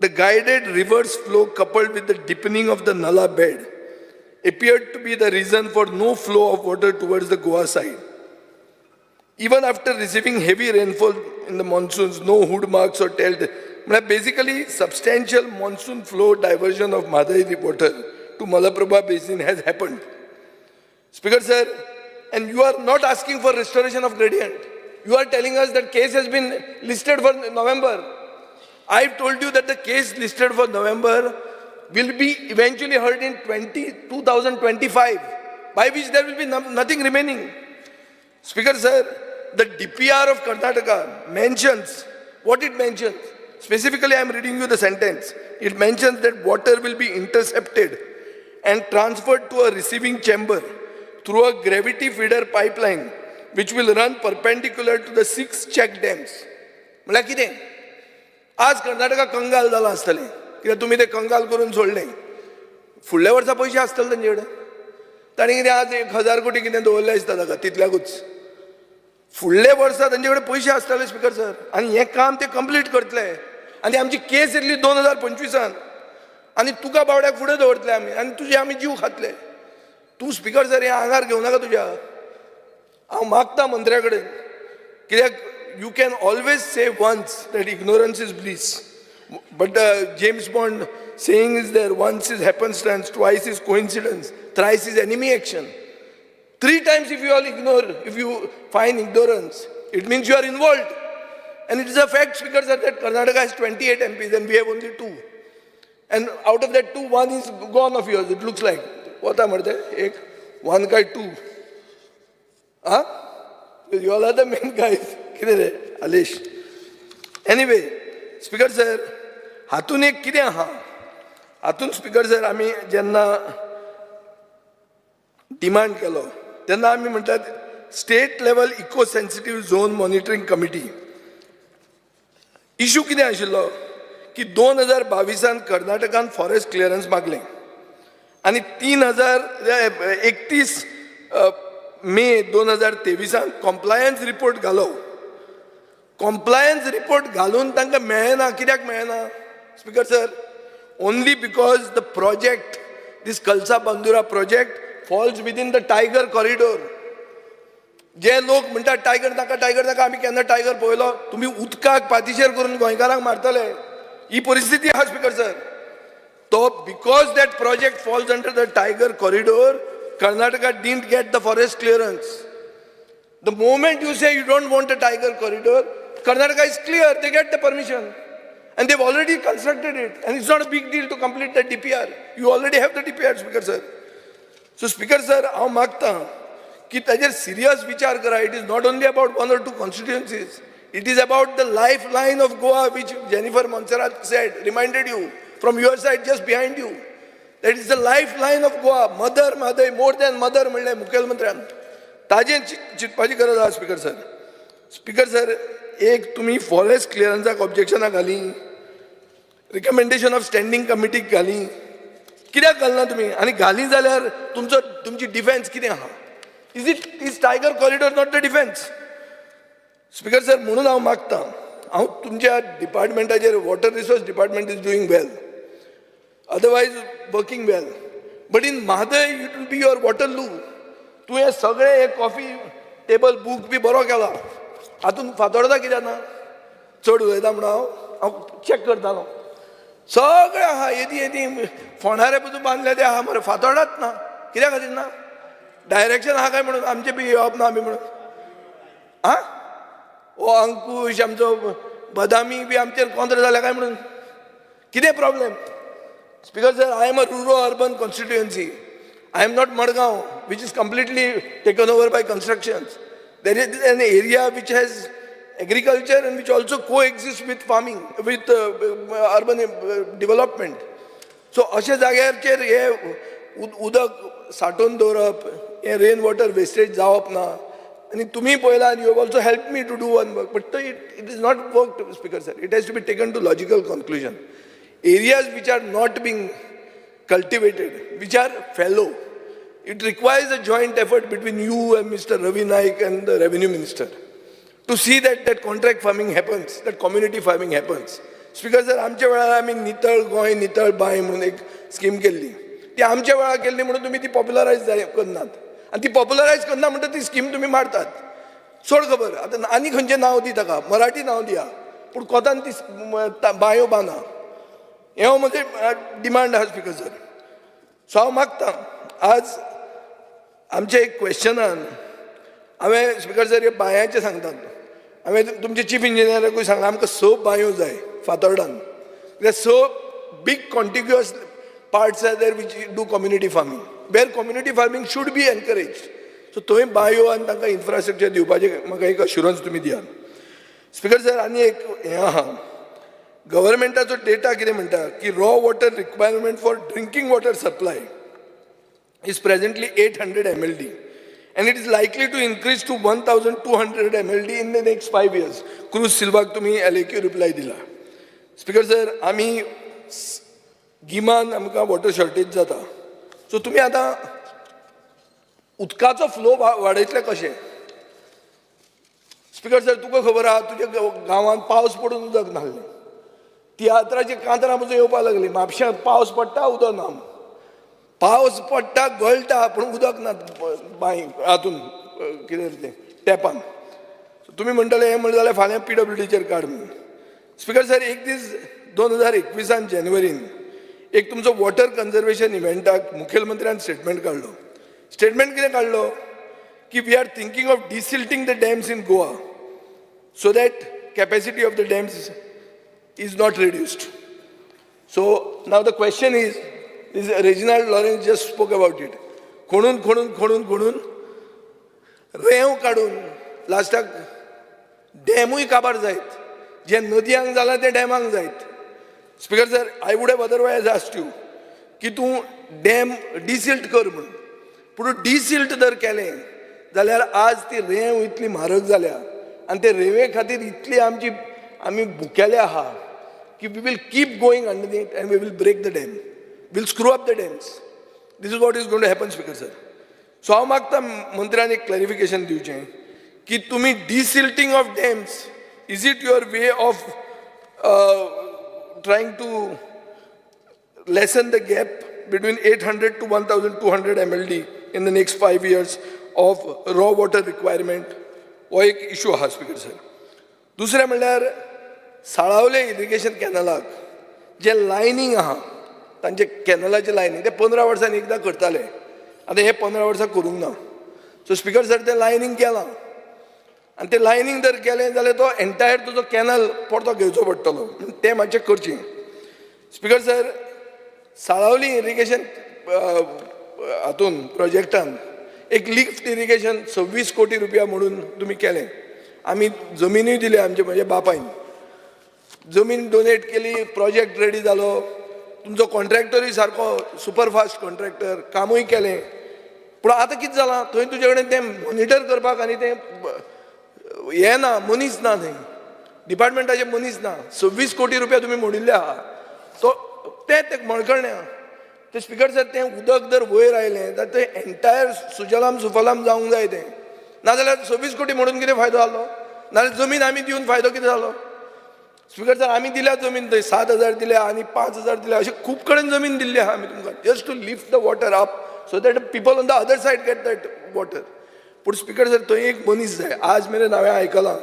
The guided reverse flow coupled with the deepening of the Nala bed appeared to be the reason for no flow of water towards the Goa side. Even after receiving heavy rainfall in the monsoons, no hood marks or tail. Basically, substantial monsoon flow diversion of Madai water to Malaprabha basin has happened. Speaker sir, and you are not asking for restoration of gradient. You are telling us that case has been listed for November. I've told you that the case listed for November will be eventually heard in 2025, by which there will be nothing remaining. Speaker sir, the DPR of Karnataka mentions what it mentions. Specifically, I am reading you the sentence. It mentions that water will be intercepted and transferred to a receiving chamber through a gravity feeder pipeline, which will run perpendicular to the 6 check dams. म्हळ्यार कितें? आज कर्नाटका कंगाल जाला आसतलें कित्याक तुमी ते कंगाल करून सोडले. फुडल्या वर्सा पयशे आसतले तांचे कडेन. ताणें कितें आज 1000 कोटी कितें दवरले दिसता ताका तितल्याकूच. फुडल्या वर्सा तांचे कडेन पयशे आसतले स्पीकर सर, आनी हें काम ते कंप्लीट करतले. आनी आमची केस येतली 2025 आनी तुका बावड्याक फुडें दवरतले आमी आनी तुजे आमी जीव खातले. तूं स्पीकर सर हें आंगार घेवं नाका तुज्या. हांव मागता मंत्र्या कडेन, कित्याक you can always say once that ignorance is bliss. But James Bond saying is there, once is happenstance, twice is coincidence, thrice is enemy action. 3 times if you all ignore, if you find ignorance, it means you are involved. And it is a fact, Speaker, that Karnataka has 28 MPs and we have only 2. And out of that 2, 1 is gone of yours, it looks like. What am I? 1 guy, 2. Huh? Well, you all are the main guys. Alish. Anyway, Speaker sir, हातून एक कितें आहा? हातून speaker sir आमी जेन्ना demand केलो तेन्ना आमी म्हणटात state level eco sensitive zone monitoring committee. Issue कितें आशिल्लो की 2022 कर्नाटकान फॉरेस्ट क्लियरन्स मागलें आनी 31 मे 2023 कॉम्प्लायन्स रिपोर्ट घालो. कॉम्प्लायन्स रिपोर्ट घालून तांकां मेळना. कित्याक मेळना speaker sir? Only because the project, this Kalsa Bandura project falls within the tiger corridor. जे लोक म्हणटात टायगर नाका, आमी केन्ना टायगर पळयलो? तुमी उदकाक पातीशेर करून गोंयकारांक मारतले, ही परिस्थिती आहा स्पीकर सर. तो because that project falls under the tiger corridor, Karnataka didn't get the forest clearance. The moment you say you don't want a tiger corridor, Karnataka is clear, they get the permission. And they've already constructed it. And it's not a big deal to complete the DPR. You already have the DPR, Speaker sir. So Speaker sir, हांव मागता की ताजेर serious विचार करा. It is not only about 1 or 2 constituencies. It is about the lifeline of Goa, which Jennifer Montserrat said, reminded you, from your side just behind you. That is the lifeline of Goa. Mother, Madai, more than mother म्हणलें मुखेलमंत्र्यान. ताजें चिंतपाची गरज आहा speaker sir. Speaker sir, एक तुमी forest क्लियरन्साक ऑब्जेक्शनां घाली, recommendation of standing कमिटीक घाली, कित्याक घालना तुमी? आनी घाली जाल्यार तुमची डिफेन्स कितें आहा? Is tiger corridor not the defence? Speaker sir, म्हणून हांव मागता हांव तुमच्या डिपार्टमेंटाचेर water resource department is doing well, otherwise working well, but in Mhadei it will be your Waterloo. तुवें सगळें हे कॉफी टेबल बूक बी बरो केला, हातून फातोडता कित्याक ना? चड उलयता म्हणून हांव चॅक करतालो. सगळें आहा येदी येदी फोंडारे पसून बांदले ते आहा मरे, फातोडत ना. कित्या खातीर ना? डायरेक्शन आहा काय म्हणून आमचे बी येवप ना आमी म्हणून. आं ओ अंकुश आमचो बदामी बी आमचेर कोंत्र जाल्या काय म्हणून? कितें problem? Speaker sir, I am a rural urban constituency. I am not Madgaon, which is completely taken over by constructions. There is an area which has agriculture and which also coexists with farming, with urban development. So अशा जाग्याचेर हे उदक साठोवन दवरप, हे rain water wastage जावप ना. आणि तुम्ही पळयला, you have also helped me to do one work, but it is not worked, Speaker sir. It has to be taken to logical conclusion. Areas which are not being cultivated, which are fallow, it requires a joint effort between you and Mr. Ravi Naik and the revenue minister to see that contract farming happens, that community farming happens. Speaker sir, आमच्या वेळार आमी नितळ गोंय नितळ bye म्हणून एक scheme केल्ली. ती आमच्या वेळार केल्ली म्हणून तुम्ही ती पॉप्युलरायज करनात, आणि ती पॉप्युलरायज करना म्हणटा ती स्कीम तुम्ही मारतात. सोड खबर. आतां आनी खंयचें नांव दी ताका, मराठी नांव दिया, पूण कोतान ती बांयो बांदा. हे म्हणजे डिमांड आहा स्पिकर सर. सो हांव मागतां आज आमच्या एक क्वेश्चनान हांवें स्पिकर सर हे बांयाचें सांगतात. हांवें तुमच्या चीफ इंजिनियराकूय सांगलां आमकां 6 बांयो जाय फातोर्डान. कित्याक 6 big contiguous parts are there which do community farming, where community farming should be encouraged. So थंय बांयो आनी तांकां इन्फ्रास्ट्रक्चर दिवपाचें म्हाका एक अश्युरन्स तुमी दियात. स्पिकर सर आनी एक हें आहा, गव्हर्मेंटाचो डेटा कितें म्हणटा की raw water requirement for drinking water supply is presently 800 MLD and it is likely to increase to 1200 MLD in the next 5 years. Cruise सिल्वाक तुम्ही LAQ रिप्लाय दिला. स्पिकर सर आमी गिमान आमकां वॉटर शॉर्टेज जाता. सो तुम्ही आतां उदकाचो फ्लो वाडयतले कशें? Speaker sir तुका खबर आहा तुज्या गांवांत पावस पडून उदक नासलें. तियात्राची कांतरां पसून येवपाक लागली. म्हापश्यांत पावस पडटा उदक ना. पावस पडटा गळटा पूण उदक ना बांय हातून कितें तें टॅपान. तुमी म्हणटले हें म्हणलें जाल्यार फाल्यां PWDचेर काड म्हणून. स्पिकर सर एक दीस 2021 जानेवारीन एक तुमचो वॉटर कन्जर्वेशन इव्हेंटाक मुखेलमंत्र्यान स्टेटमेंट काडलो. स्टेटमेंट कितें काडलो की we are thinking of desilting the dams in Goa so that capacity of the dams is not reduced. So now the question is Reginald Lawrence just spoke about it. खोणून रेंव काडून लास्टाक डॅमूय काबार जायत. जे नदयांक जाला ते डॅमांक जायत. Speaker sir I wood have otherwise asked you की तूं डॅम डिसिल्ट कर म्हणून. पूण डिसिल्ट जर केलें जाल्यार आज ती रेंव इतली म्हारग जाल्या आनी ते रेंवे खातीर इतली आमी भुकेले आहा कि we will keep going underneath and we will break the dam. We'll screw up the dams. This is what is going to happen, Speaker sir. So हांव मागता मंत्र्यान एक क्लॅरिफिकेशन दिवचें की तुमी desilting of dams is it your way of trying to lessen the gap between 800 to 1200 MLD in the next 5 years of raw water requirement. हो एक issue आहा स्पिकर सर. दुसरें म्हणल्यार साळावले इरिगेशन कॅनलाक जे लायनींग आहा तांचे कॅनलाचे लायनींग ते 15 वर्सांनी एकदां करताले. आतां हे 15 वर्सां करूंक ना. सो स्पिकर सर ते लायनींग केलां आनी ते लायनींग जर केलें जाल्यार तो एंटायर तुजो कॅनल परतो घेवचो पडटलो. तें मातशें करचें. स्पिकर सर साळावली इरिगेशन हातून प्रोजेक्टान एक लिफ्ट इरिगेशन 26 कोटी रुपया म्हणून तुमी केलें. आमी जमिनूय दिली आमचे म्हज्या बापायन. जमीन डोनेट केली, प्रोजेक्ट रेडी जालो. तुमचो कॉन्ट्रॅक्टरूय सारको सुपरफास्ट कॉन्ट्रॅक्टर, कामूय केलें. पूण आतां कितें जालां थंय तुजे कडेन तें मॉनिटर करपाक आनी तें हें ना, मनीस ना थंय. डिपार्टमेंटाचे मनीस ना. 26 कोटी रुपया तुमी मोडिल्ले आहा. सो तें मळकळणें आहा. ते स्पिकर सर तें उदक जर वयर आयलें जाल्यार तें एंटायर सुजलाम सुफलाम जावंक जाय तें. नाजाल्यार 26 कोटी म्हणून कितें फायदो जालो? नाजाल्यार जमीन आमी दिवन फायदो कितें जालो? स्पीकर सर आमी दिल्या जमीन थंय 7,000 दिल्या आनी 5,000 दिल्या अशें खूब कडेन जमीन दिल्ली आहा आमी तुमकां just to lift the water up so that people on the other side get that water. पूण स्पीकर सर थंय एक मनीस जाय. आज मेरेन हांवें आयकलां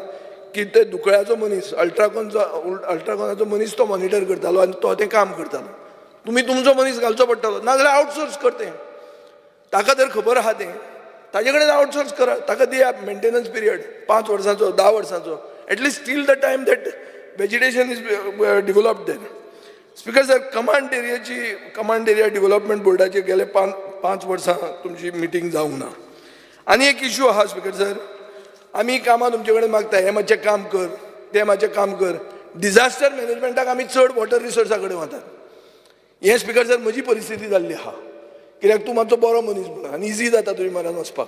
की ते दुकळ्याचो मनीस अल्ट्राकॉनाचो मनीस तो मॉनिटर करतालो आनी तो तें काम करतालो. तुमी तुमचो मनीस घालचो पडटलो नाजाल्यार आउटसोर्स करतें. ताका जर खबर आहा तें ताजे कडेन आउटसोर्स करा. ताका दिया मेंटेनन्स पिरियड 5 वर्सांचो 10 वर्सांचो at least till the time that vegetation is developed there. Speaker sir command area development बोर्डाचे गेले 5 वर्सां तुमची मिटींग जावंक ना. आनी एक इश्यू आहा स्पीकर सर आमी कामां तुमचे कडेन मागता हें मातशें काम कर तें मातशें काम कर. डिझास्टर मॅनेजमेंटाक आमी चड वॉटर रिसोर्सा कडेन वतात. हें स्पीकर सर म्हजी परिस्थिती जाल्ली आहा कित्याक तूं मातसो बरो मनीस म्हणून आनी इजी जाता तुमी म्हऱ्यान वचपाक.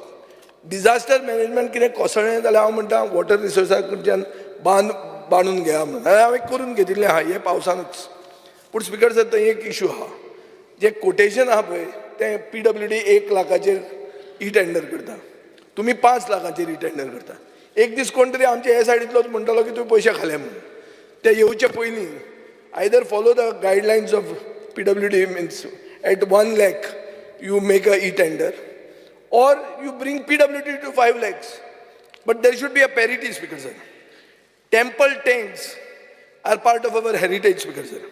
डिझास्टर मॅनेजमेंट कितें कोसळ्ळें जाल्यार हांव म्हणटा वॉटर रिसोर्सा कडच्यान बांदून घेया म्हणून आनी हांवें करून घेतिल्लें आहा हे पावसानूच. पूण स्पीकर सर थंय एक इश्यू आहा जें कोटेशन आहा पळय तें PWD 1 लाखाचेर ई टेंडर करता. तुमी 5 लाखाचेर ई टेंडर करता. एक दीस कोण तरी आमच्या हे सायडींतलोच म्हणटालो की तुवें पयशे खाले म्हणून. ते येवचे पयलीं either follow the guidelines of PWD means at 1 lakh you make a e-tender or you bring PWD to 5 lakhs. But there should be a parity, Speaker sir. Temple tanks are part of our heritage, Speaker sir.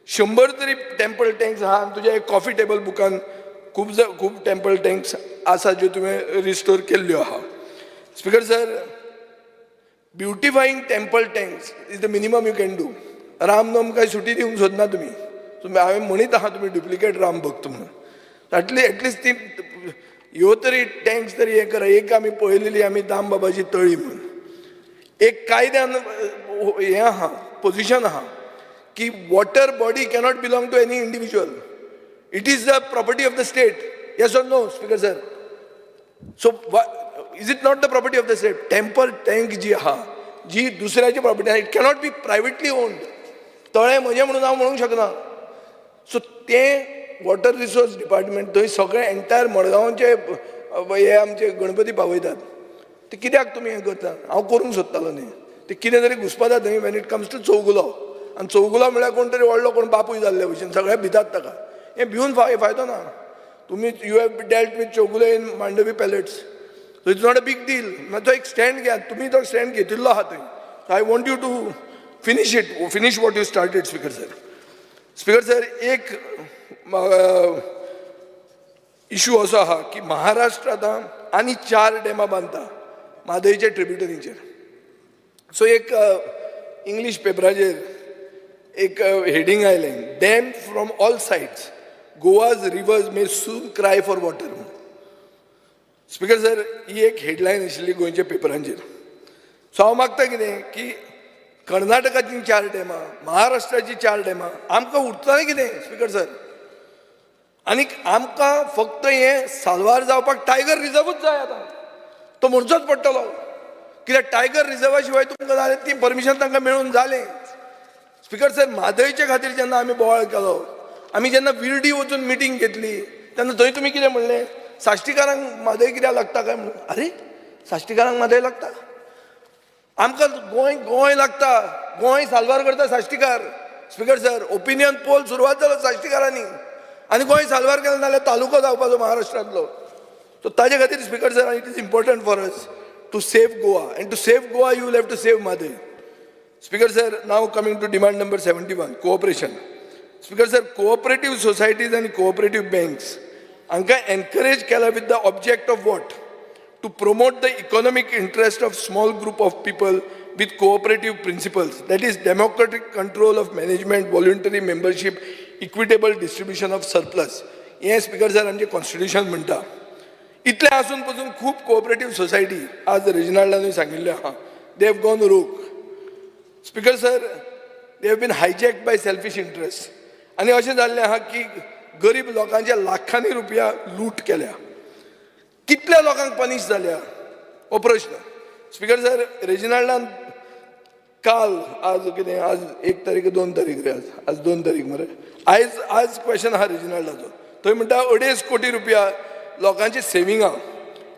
100 तरी temple tanks आहा आनी तुज्या एक coffee table बुकान खूब temple tanks आसा ज्यो तुवें रिस्टोर केल्ल्यो आहा. Speaker sir beautifying temple tanks is the minimum you can do. रामनम काय सुटी दिवंक सोदना तुमी. हांवें म्हणीत आहा तुमी डुप्लिकेट राम भक्त म्हणून. एटलिस्ट ती ह्यो तरी टँक्स तरी हें करा. एक आमी पळयलेली आमी दामबाबाची तळी म्हणून एक कायद्यान हें आहा पोजिशन आहा की water body cannot belong to any individual. It is the property of the state. Yes or no speaker sir. So is it not the property of the state. Temple tank जी आहा जी दुसऱ्याची property आहा it cannot be privately owned. तळें म्हजें म्हणून हांव म्हणूंक शकना. सो तें वॉटर रिसोर्स डिपार्टमेंट थंय सगळे एंटायर मडगांवचे हे आमचे गणपती पावयतात. ते कित्याक तुमी हें करता. हांव करूंक सोदतालो न्ही. ते कितें तरी घुसपाता थंय Wien it comes to Chowgule. आनी चौगुलो म्हळ्यार कोण तरी व्हडलो कोण बापूय जाल्ले भशेन सगळे भितात ताका. हें भिवन फायदो ना. तुमी यू हॅव डेल्ट वीथ चौगुलो in Mandovi pellets. So it's not a big deal. मात तो एक स्टँड घेयात. तुमी तो स्टँड घेतिल्लो आहा थंय. So I want you to finish what you started speaker sir. Speaker sir एक इश्यू असो आहा की महाराष्ट्र आतां आनी 4 डॅमां बांदता म्हादयच्या ट्रिब्युटरीचेर. सो एक इंग्लीश पेपराचेर एक हेडींग आयलें dam from all sides Goa's rivers may soon cry for water. Speaker sir ही एक हेडलायन आशिल्ली गोंयच्या पेपरांचेर. सो हांव मागता कितें की कर्नाटकाची 4 डॅमां महाराष्ट्राची 4 डॅमां आमकां उरतलें कितें स्पीकर सर. आनीक आमकां फक्त हें साल्वार जावपाक टायगर रिजर्वूच जाय. आतां तो म्हणचोच पडटलो कित्याक टायगर रिजर्वा शिवाय तुमकां जालें ती परमिशन तांकां मेळून जालें. स्पीकर सर म्हादयचे खातीर जेन्ना आमी बोवाळ केलो आमी जेन्ना विर्डी वचून मिटींग घेतली तेन्ना थंय तुमी कितें म्हणलें साश्टीकारांक म्हादय कित्याक लागता काय म्हणून. अरे साश्टीकारांक म्हादय लागता. आमकां गोंय लागता. गोंय साल्वार करता साश्टीकार. स्पीकर सर ओपिनियन पोल सुरवात जालो साश्टीकारांनी आनी गोंय साल्वार केलें जाल्यार तालुको जावपाचो महाराष्ट्रांतलो. सो ताजे खातीर speaker sir it is important for us to save Goa and to save Goa you will have to save Mhadei. Speaker sir now coming to demand number 71 cooperation. Speaker sir cooperative societies आनी कोऑपरेटिव्ह बँक्स हांकां encourage केला with the object of what to promote the economic interest of small group of people with cooperative principles, that is democratic control of management, voluntary membership, equitable distribution of surplus. हे speaker sir आमचे constitution म्हणटा. इतले आसून पसून खूब cooperative society आज रेजिनाल्डानूय सांगिल्ले आहा they have gone wrong. Speaker sir they have been hijacked by selfish interest. आनी अशें जाल्लें आहा की गरीब लोकांचे लाखांनी रुपया लूट केल्या. कितल्या लोकांक पनीश जाल्या हो प्रश्न. स्पीकर सर रेजिनाल्डान काल आज कितें आज 1 तारीख 2 तारीख रे आज 2 तारीख मरे आज क्वेश्चन आहा रेजिनाल्डाचो. थंय म्हणटा 2.5 कोटी रुपया लोकांची सेविंगां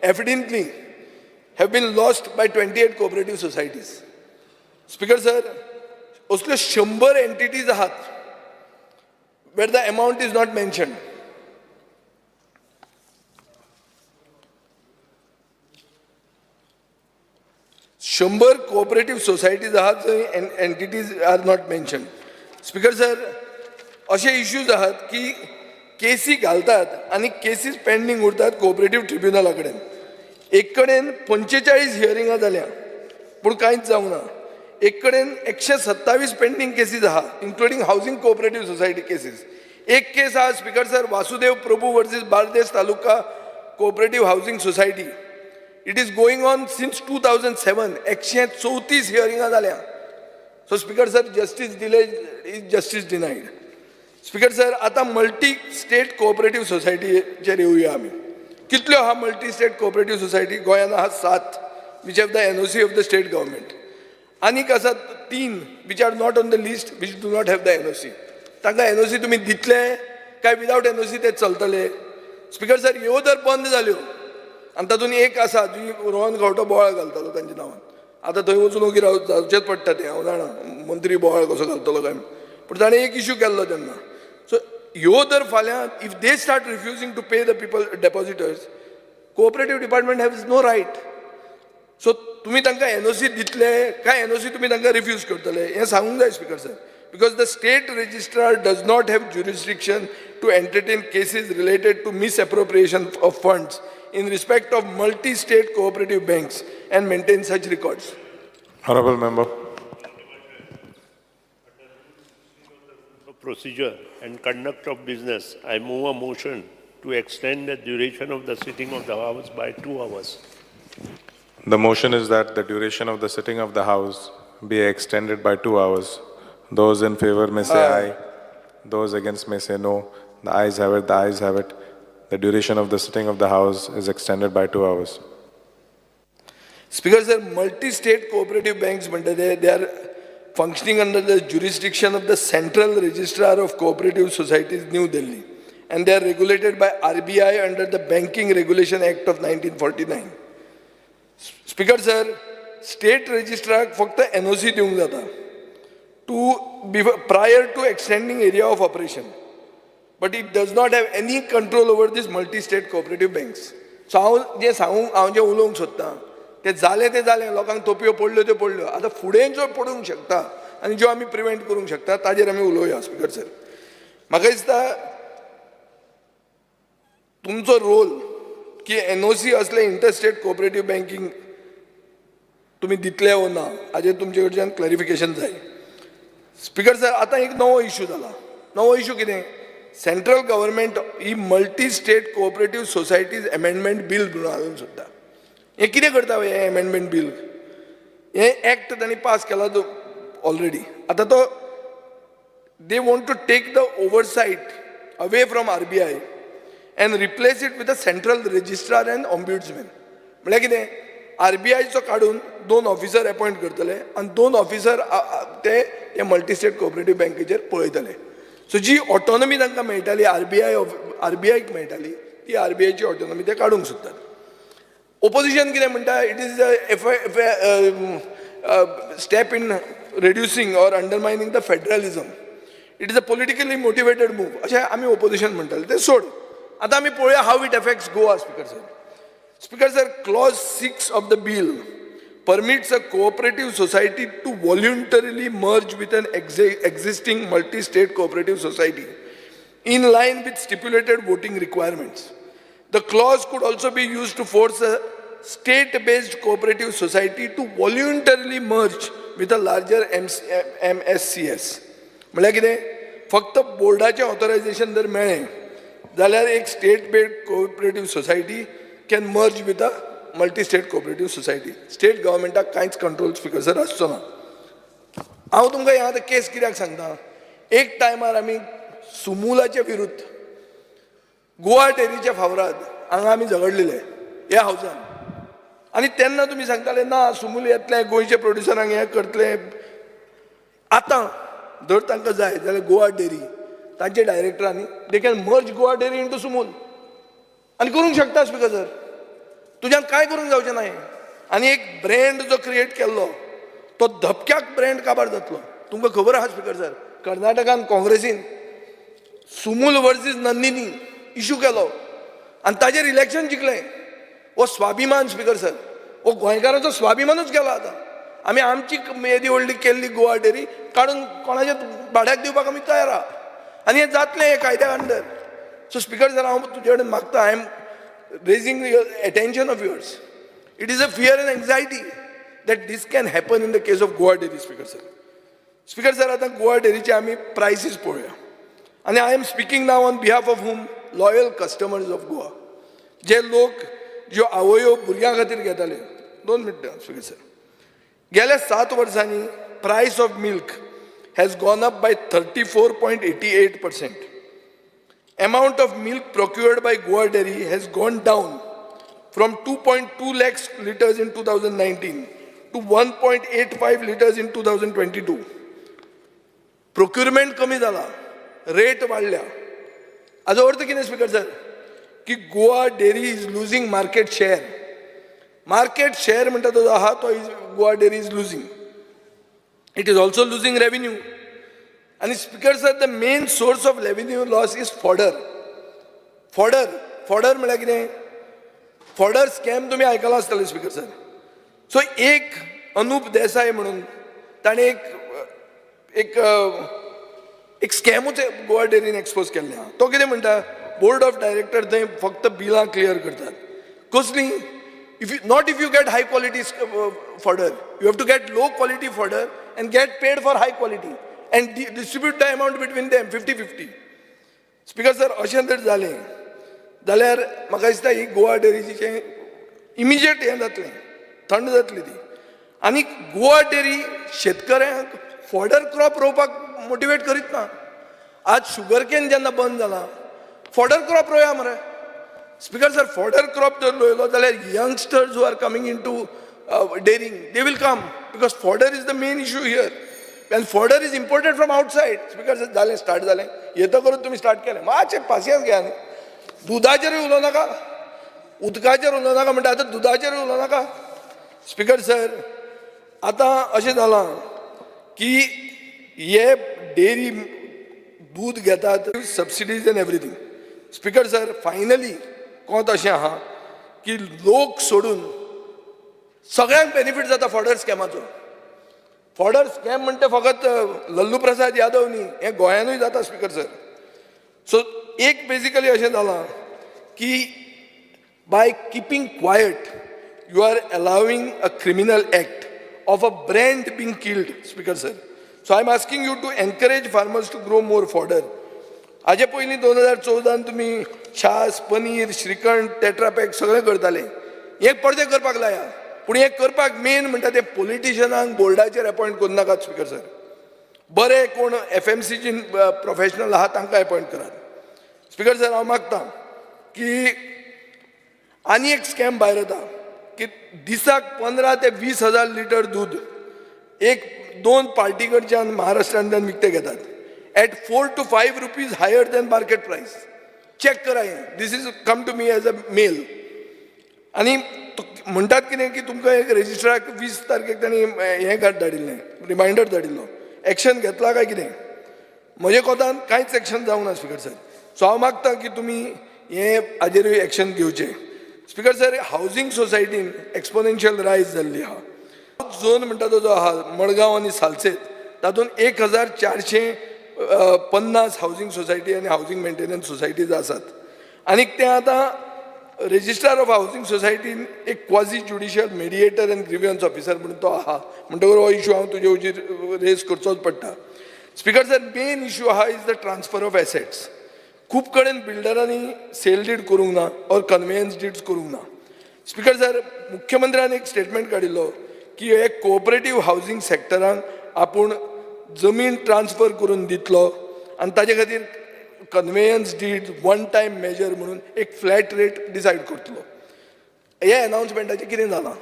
evidently have been lost by 28 cooperative societies. Speaker sir असल्यो 100 एंटिटीज आहात where the amount is not mentioned. शंभर कोऑपरेटिव्ह सोसायटीज आहात जंय entities are not mention. Speaker sir, असे इश्यूज आहात की केसी घालतात आणि केसीस पेंडिंग उरतात कोऑपरेटिव्ह ट्रिब्युनला कडेन. एक कडेन 45 हियरिंगां जाल्या पूण कांयच जावना. एक कडेन 127 पेंडिंग केसीस आहात including housing cooperative society cases. एक केस आहा speaker sir, Vasudev Prabhu versus Bardez taluka cooperative housing society. It is going on since 2007. 134 हियरिंगां जाल्या. So speaker sir, justice delay is justice डिनायड. Speaker sir, आता मल्टी स्टेट कोऑपरेटिव्ह सोसायटीचेर येवया आमी. कितल्यो आहा multi state cooperative society? गोंयांत आहा 7 which have the NOC of the state government. आनीक आसात 3 which are not on the list which do not have the NOC. तांकां NOC तुमी दितले काय विदाउट एनओसी ते चलतले? स्पीकर सर, ह्यो जर बंद जाल्यो आनी तातूंत एक आसा जी रोहन गांवठो बोवाळ घालतालो तांच्या नांवान. आतां थंय वचून ओगी जावचेच पडटा तें, हांव जाणा मंत्री बोवाळ कसो घालतलो काय. पूण ताणें एक इश्यू केल्लो तेन्ना. सो ह्यो जर फाल्यां if they start refusing to pay the people depositors, cooperative department has no right. So तुमी तांकां एनओसी दितले काय एनओसी तुमी तांकां रिफ्यूज करतले हें सांगूंक जाय speaker sir. Because the state registrar does not have jurisdiction to entertain cases related to misappropriation of funds in respect of multi-state cooperative banks and maintain such records. Honorable member. Procedure and conduct of business, I move a motion to extend the duration of the sitting of the House by 2 hours. The motion is that the duration of the sitting of the House be extended by 2 hours. Those in favor may say aye. Those against may say no. The ayes have it. The ayes have it. The duration of the sitting of the House is extended by 2 hours. Speaker sir, multi-state cooperative banks, they are functioning under the jurisdiction of the Central Registrar of Cooperative Societies, New Delhi, and they are regulated by RBI under the Banking Regulation Act of 1949. Speaker sir, state registrar फक्त NOC दिवंक जाता prior to extending area of operation, but it does not have any control over these multi-state cooperative banks. So हांव जे उलोवंक सोदतां ते जालें लोकांक तोपयो पडल्यो त्यो पडल्यो. आतां फुडें ज्यो पडूंक शकता आनी ज्यो आमी प्रिवेंट करूंक शकता ताजेर आमी उलोवया स्पीकर सर. म्हाका दिसता तुमचो रोल की एनओसी असले इंटरस्टेट कोऑपरेटिव्ह बँकिंग तुमी दितले वो ना हाजेर तुमचे कडच्यान क्लॅरिफिकेशन जाय. स्पीकर सर, आतां एक नवो इश्यू जाला. नवो इश्यू कितें? सेंट्रल गव्हर्मेंट ही multi state cooperative societies amendment bill म्हणून हाडून सोदता. हें कितें करता हें अमेंडमेंट बील? हें एक्ट तांणी पास केला ऑलरेडी. आतां तो they want to take the oversight away from RBI and replace it with a central registrar and ombudsman. म्हळ्यार कितें? RBIचो काडून 2 ऑफिसर अपॉयंट करतले आनी 2 ऑफिसर ते मल्टी स्टेट कोऑपरेटिव्ह बँकेचेर पळयतले. सो जी ऑटोनॉमी तांकां मेळटाली RBIक मेळटाली ती RBIची ऑटोनॉमी ते काडूंक सोदतात. ओपोजिशन कितें म्हणटा? It is a step in reducing or undermining the federalism. It is a politically motivated move अशें आमी ओपोजिशन म्हणटाले. ते सोड. आतां आमी पळोवया how it affects Goa. Speaker sir, speaker sir, clause 6 of the bill permits a cooperative society to voluntarily merge with an existing multi-state cooperative society in line with stipulated voting requirements. The clause could also be used to force a state-based cooperative society to voluntarily merge with a larger MSCS. म्हळ्यार कितें? फक्त बोर्डाचें authorisation जर मेळ्ळें जाल्यार एक state based cooperative society can merge with a multi state cooperative society. State गव्हर्मेंटाक कांयच control speaker sir आसचो ना. हांव तुमकां हें आतां केस कित्याक सांगता? एक टायमार आमी सुमुलाचे विरुद्ध गोवा डेरीच्या फावराद हांगा आमी झगडलेले ह्या हावसान. आनी तेन्ना तुमी सांगताले ना सुमूल येतले गोंयचे प्रोड्युसरांक हें करतले. आतां जर तांकां जाय जाल्यार गोवा डेरी तांचे डायरेक्टरांनी they can merge Goa dairy into Sumul आनी करूंक शकता स्पीकर सर. तुज्यान कांय करूंक जावचें ना. आनी एक ब्रँड जो क्रिएट केल्लो तो धपक्याक ब्रँड काबार जातलो. तुमकां खबर आहा स्पिकर सर, कर्नाटकान काँग्रेसीन सुमूल वर्सीस नंदिनी इशू केलो आनी ताजेर इलेक्शन जिखलें. हो स्वाभिमान स्पिकर सर, हो गोंयकारांचो स्वाभिमानूच गेलो आतां. आमी आमची येदी व्हडली केल्ली गोवा डेरी काडून कोणाच्या भाड्याक दिवपाक आमी तयार आहा आनी हें जातलें हे कायद्या अंडर. सो स्पिकर सर, हांव तुजे कडेन मागता, I am raising attention of yours. It is a fear and anxiety that this can happen in the case of Goa Dairy, Speaker sir. Speaker sir, आता गोवा डेरीचे आमी प्रायसीस पळोवया आनी I am speaking now on behalf of whom loyal customers of Goa, जे लोक ज्यो आवयो भुरग्यां खातीर घेताले. 2 मिनटां स्पिकर सर. गेल्या 7 वर्सांनी प्रायस of milk has gone up by 34.88%. Amount of milk procured by Goa Dairy has gone down from 2.2 lakhs liters in 2019 to 1.85 liters in 2022. Procurement कमी जाला, रेट वाढल्या. हाचो अर्थ कितें स्पिकर सर, की Goa dairy is losing market share. Market share म्हणटा तो आहा तो Goa dairy is losing. It is also losing revenue. आणि speaker sir, the main source of revenue loss is fodder. Fodder म्हळ्यार कितें, फॉडर स्कॅम तुमी आयकला आसतले स्पिकर सर. सो एक अनूप देसाय म्हणून ताणें एक स्कॅमूच गोवा डेरीन एक्सपोज केल्लें आहा. तो कितें म्हणटा, बोर्ड ऑफ डायरेक्टर थंय फक्त बिलां क्लियर करतात. कसली, if you get high quality fodder, you have to get low quality fodder and get paid for high quality and distribute the amount between them 50-50. Speaker sir, अशें जर जालें जाल्यार म्हाका दिसता ही गोवा डेरीचें इमिजिएट हें जातलें, थंड जातली ती. आनी गोवा डेरी शेतकऱ्यांक फॉडर क्रॉप रोवपाक मोटिवेट करीत ना. आज शुगर केन जेन्ना बंद जाला, फॉडर क्रॉप रोवया मरे. स्पिकर सर, फॉडर क्रॉप जर रोयलो जाल्यार youngsters who are coming in to dairying, they will come, because fodder is the main issue here. And fodder is imported from outside. Speaker sir, जालें, start जालें. येतो करून तुमी start केलें. मातशें पासियन्स घ्या न्ही. दुधाचेरूय उलोवं नाका, उदकाचेर उलोवं नाका म्हणटा, आतां दुधाचेरूय उलोवं नाका. स्पिकर सर, आतां अशें जालां की हे डेरी दूध घेतात, subsidies and everything. Speaker sir, finally कोंत अशें आहा की लोक सोडून सगळ्यांक बेनिफीट जाता फॉडर स्कॅमाचो. फॉडर स्कॅम म्हणटा फकत लल्लू प्रसाद यादव न्ही, हें गोंयानूय जाता स्पिकर सर. सो एक बेसिकली अशें जालां की by keeping quiet you are allowing a criminal act of a brand being killed speaker sir. So I'm asking you to encourage farmers to grow more fodder. हाजे पयलीं 2014 तुमी छास, paneer, shrikhand, Tetra Pak सगळें करताले. हे परते करपाक लाया, पूण हें करपाक मेन म्हणटा ते पॉलिटिशियनांक बोर्डाचेर अपॉयंट करूं नाकात स्पिकर सर. बरे कोण FMCG प्रोफेशनल आहा तांकां अपॉयंट करात. स्पिकर सर, हांव मागतां की आनी एक स्कॅम भायर येता की दिसाक 15 ते 20 हजार लिटर दूद एक 2 पार्टी कडच्यान महाराष्ट्रांतल्यान विकते घेतात at 4 to 5 rupees higher than market price. Check करा हें. This is come to me as a mail. आनी म्हणटात कितें की तुमकां एक रेजिस्ट्राक 20 तारखेक तांणी हें धाडिल्लें, रिमायंडर धाडिल्लो. एक्शन घेतला काय कितें? म्हजे कोतान कांयच एक्शन जावंक ना स्पिकर सर. सो हांव मागतां की तुमी हें हाजेरूय एक्शन घेवचें. स्पिकर सर, हावजींग सोसायटीन एक्सपोनेन्शियल रायज जाल्ली आहा. झोन म्हणटा तो जो आहा मडगांव आनी सालसेत, तातूंत 1450 हावजींग सोसायटी आनी हावजींग मेंटेनन्स सोसायटीज आसात. आनीक ते आतां रेजिस्ट्रार ऑफ हावजींग सोसायटीन एक quasi judicial mediator and grievance officer म्हणून तो आहा. म्हणटकर हो इशू हांव तुजे वचीर रेज करचोच पडटा. स्पिकर सर, मेन इशू आहा is the transfer of assets. खूब कडेन बिल्डरांनी सेल डीड करूंक ना और कन्वेयन्स डीड्स करूंक ना. स्पिकर सर, मुख्यमंत्र्यान एक स्टेटमेंट काडिल्लो की हे कोऑपरेटीव हावजींग सेक्टरांक आपूण जमीन ट्रान्सफर करून दितलो आनी ताजे खातीर conveyance did one time major म्हणून एक फ्लॅट रेट डिसायड करतलो. हे अनाउन्समेंटाचें कितें जालां?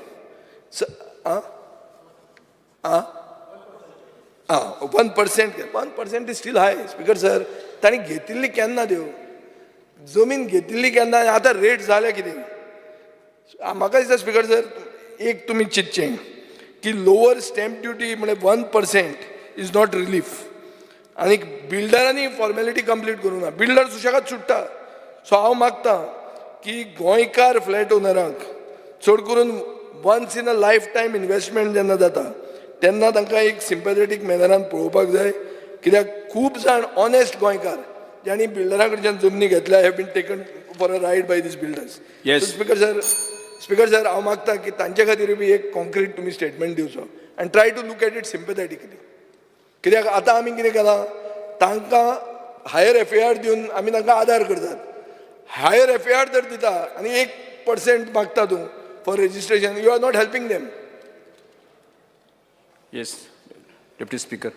1% is steel high. Speaker sir, तांणी घेतिल्ली केन्ना देव जमीन घेतिल्ली केन्ना, आतां रेट जाल्या कितें? म्हाका दिसता स्पिकर सर, एक तुमी चिंतचें की लोवर स्टॅम्प ड्युटी म्हणजे 1% इज नॉट रिलीफ. आनी बिल्डरांनी फॉर्मेलिटी कंप्लीट करूंक ना, बिल्डर सुशेगाद सुट्टा. सो हांव मागतां की गोंयकार फ्लॅट ओनरांक चड करून once in a lifetime investment जेन्ना जाता तेन्ना तांकां एक सिंपॅथेटीक मॅनरान पळोवपाक जाय. कित्याक खूब जाण ऑनेस्ट गोंयकार ज्यांनी बिल्डरां कडच्यान जमनी घेतल्या have been taken for a ride by these builders. Speaker sir हांव मागतां की तांचे खातीर बी एक कॉन्क्रीट तुमी स्टेटमेंट दिवचो आनी try to look at it sympathetically. कित्याक आतां आमी कितें केलां, तांकां हायर FAR दिवन आमी तांकां आदार करतात. हायर FAR जर दिता आनी 1% मागता तूं for registration, you are not helping them. Yes, Deputy Speaker.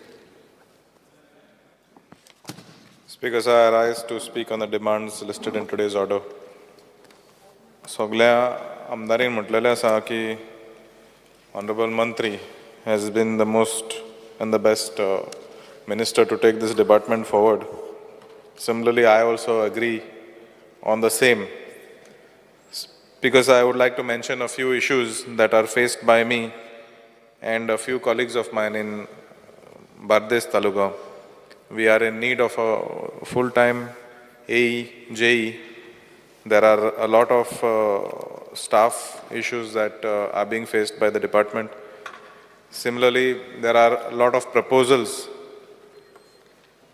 Speaker, sir, I rise to speak on the demands listed in today's order. सगळ्या आमदारीन म्हटलेलें आसा की Honorable Mantri has been the most and the best minister to take this department forward. Similarly, I also agree on the same. Because I would like to mention a few issues that are faced by me and a few colleagues of mine in Bardes Taluka. We are in need of a full-time AE, JE. There are a lot of staff issues that are being faced by the department. Similarly, there are a lot of proposals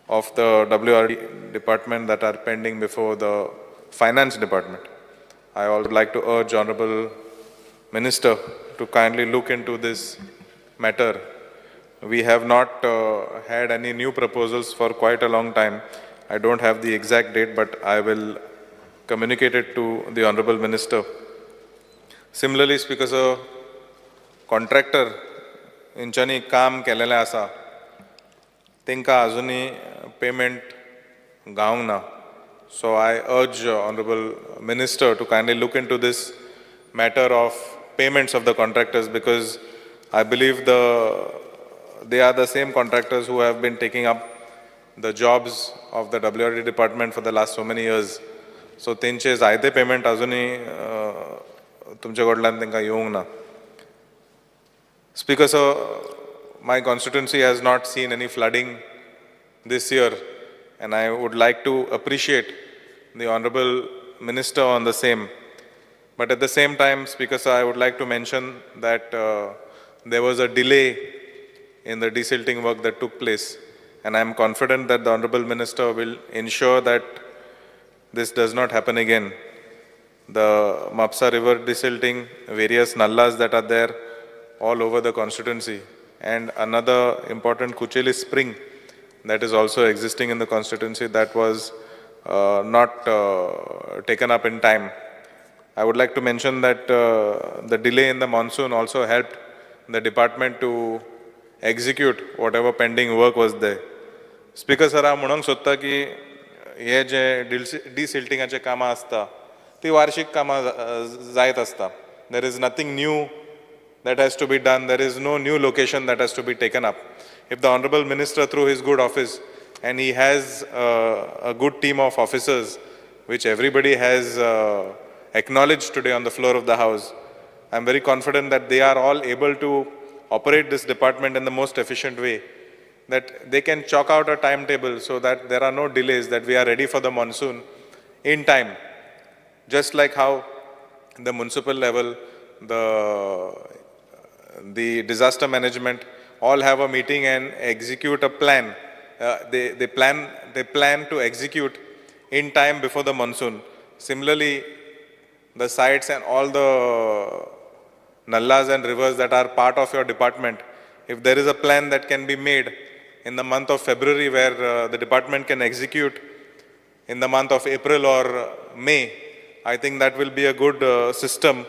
of the WRD department that are pending before the finance department. I would like to urge Honorable Minister to kindly look into this matter. We have not had any new proposals for quite a long time. I don't have the exact date, but I will communicate it to the Honorable Minister. Similarly, Speaker sir, contractor इंच्यानी काम केलेलें आसा तांकां आजुनी payment गावंक ना. So I urge Honorable Minister to kindly look into this matter of payments of the contractors, because I believe they are the same contractors who have been taking up the jobs of the WRD department for the last so many years. So तेंचे जायते payment आजुनी तुमचे कडल्यान तांकां येवंक ना. Speaker sir, my constituency has not seen any flooding this year, and I would like to appreciate the Honorable Minister on the same. But at the same time, Speaker sir, I would like to mention that there was a delay in the desilting work that took place, and I am confident that the Honorable Minister will ensure that this does not happen again. The Mapsa River desilting, various nallas that are there all over the constituency, and another important Kucheli spring that is also existing in the constituency that was not taken up in time. I would like to mention that the delay in the monsoon also helped the department to execute whatever pending work was there. Speaker sir, हांव म्हणूंक सोदता की हे जे डिसिल्टिंगाचे कामां आसता ती वार्षिक कामां जायत आसता. There is nothing new that has to be done. There is no new location that has to be taken up. If the Honorable Minister, through his good office, and he has a good team of officers, which everybody has acknowledged today on the floor of the House, I'm very confident that they are all able to operate this department in the most efficient way, that they can chalk out a timetable so that there are no delays, that we are ready for the monsoon in time. Just like how the municipal level, the disaster management all have a meeting and execute a plan. They plan to execute in time before the monsoon. Similarly, the sites and all the nallas and rivers that are part of your department, if there is a plan that can be made in the month of February where the department can execute in the month of April or May, I think that will be a good system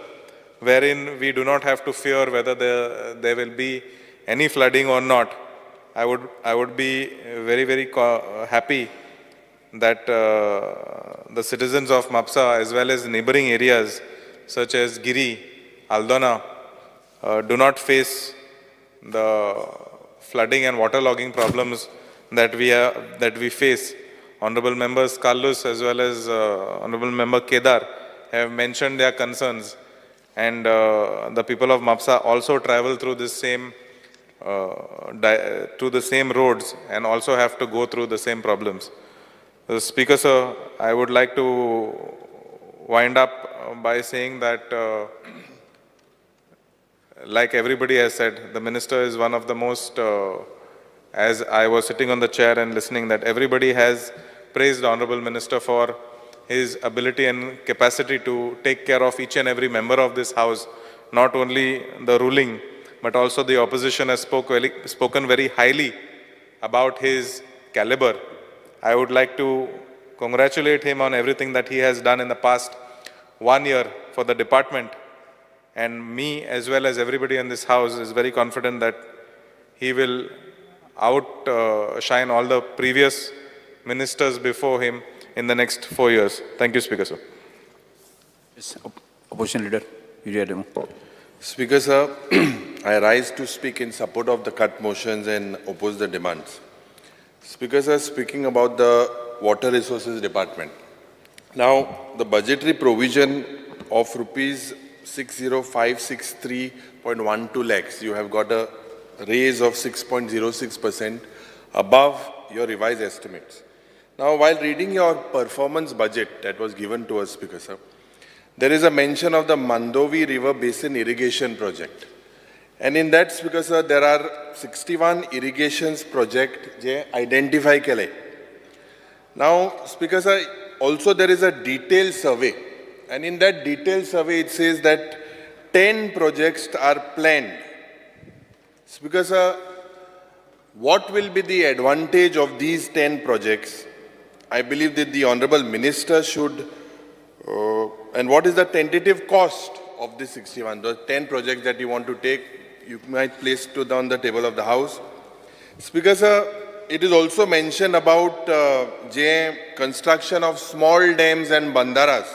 wherein we do not have to fear whether there will be any flooding or not. I would be very, very happy that the citizens of Mapsa as well as neighboring areas such as Giri, Aldona do not face the flooding and waterlogging problems that we face. Honorable Members Carlos as well as Honorable Member Kedar have mentioned their concerns, and the people of Mapsa also travel through this same through the same roads and also have to go through the same problems. Speaker sir, I would like to wind up by saying that like everybody has said, the minister is one of the most, as I was sitting on the chair and listening, that everybody has praised the Honorable Minister for his ability and capacity to take care of each and every member of this House. Not only the ruling, but also the opposition has spoken very highly about his caliber. I would like to congratulate him on everything that he has done in the past 1 year for the department. And me, as well as everybody in this House, is very confident that he will outshine all the previous ministers before him in the next 4 years. Thank you, Speaker, sir. Yes, Opposition Leader, Uriya Demo. Speaker, sir, I rise to speak in support of the cut motions and oppose the demands. Speaker, sir, speaking about the Water Resources Department. Now, the budgetary provision of rupees 60563.12 lakhs, you have got a raise of 6.06% above your revised estimates. Now, while reading your performance budget that was given to us, Speaker, sir, there is a mention of the Mandovi River Basin Irrigation Project. And in that, Speaker, sir, there are 61 irrigations project identified. Now, Speaker, sir, also there is a detailed survey. And in that detailed survey, it says that 10 projects are planned. Speaker, sir, what will be the advantage of these 10 projects? I believe that the Honorable Minister should, and what is the tentative cost of the 61, the 10 projects that you want to take, you might place it on the table of the House. Speaker, sir, it is also mentioned about construction of small dams and bandaras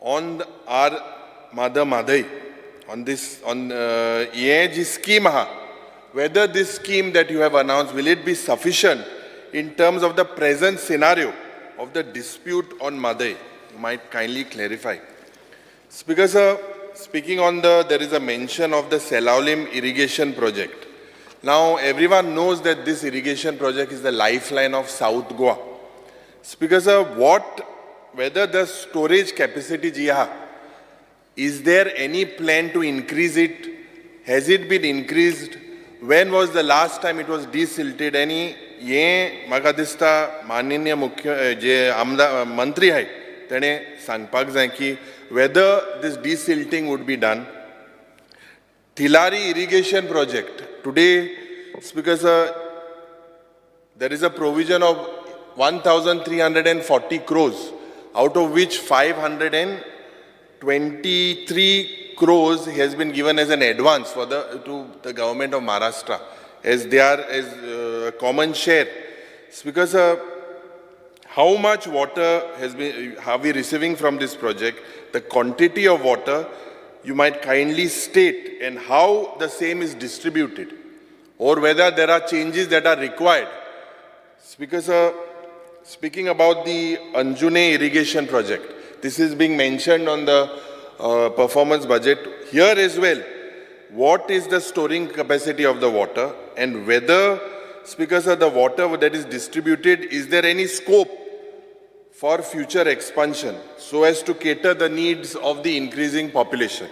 on our mother Madai, on this, on scheme, whether this scheme that you have announced, will it be sufficient in terms of the present scenario of the dispute on Madai? You might kindly clarify. Speaker, sir, speaking on there is a mention of the Selaulim irrigation project. Now, everyone knows that this irrigation project is the lifeline of South Goa. Speaker, sir, whether the storage capacity, is there any plan to increase it? Has it been increased? When was the last time it was desilted? Any ये म्हाका दिसता माननीय मुख्य जे आमदार मंत्री आहे तेणे सांगपाक जाय की whether this desilting would be done. Thilari irrigation project. Today, Speaker, sir, there is a provision of 1,340 crores, out of which 523 crores has been given as an advance for to the government of Maharashtra, as they are as a common share. Speaker, sir, how much water are we receiving from this project? The quantity of water, you might kindly state, and how the same is distributed, or whether there are changes that are required. Speaker, sir, speaking about the Anjune irrigation project, this is being mentioned on the performance budget. Here as well, what is the storing capacity of the water, and whether, Speaker, sir, the water that is distributed, is there any scope for future expansion so as to cater the needs of the increasing population?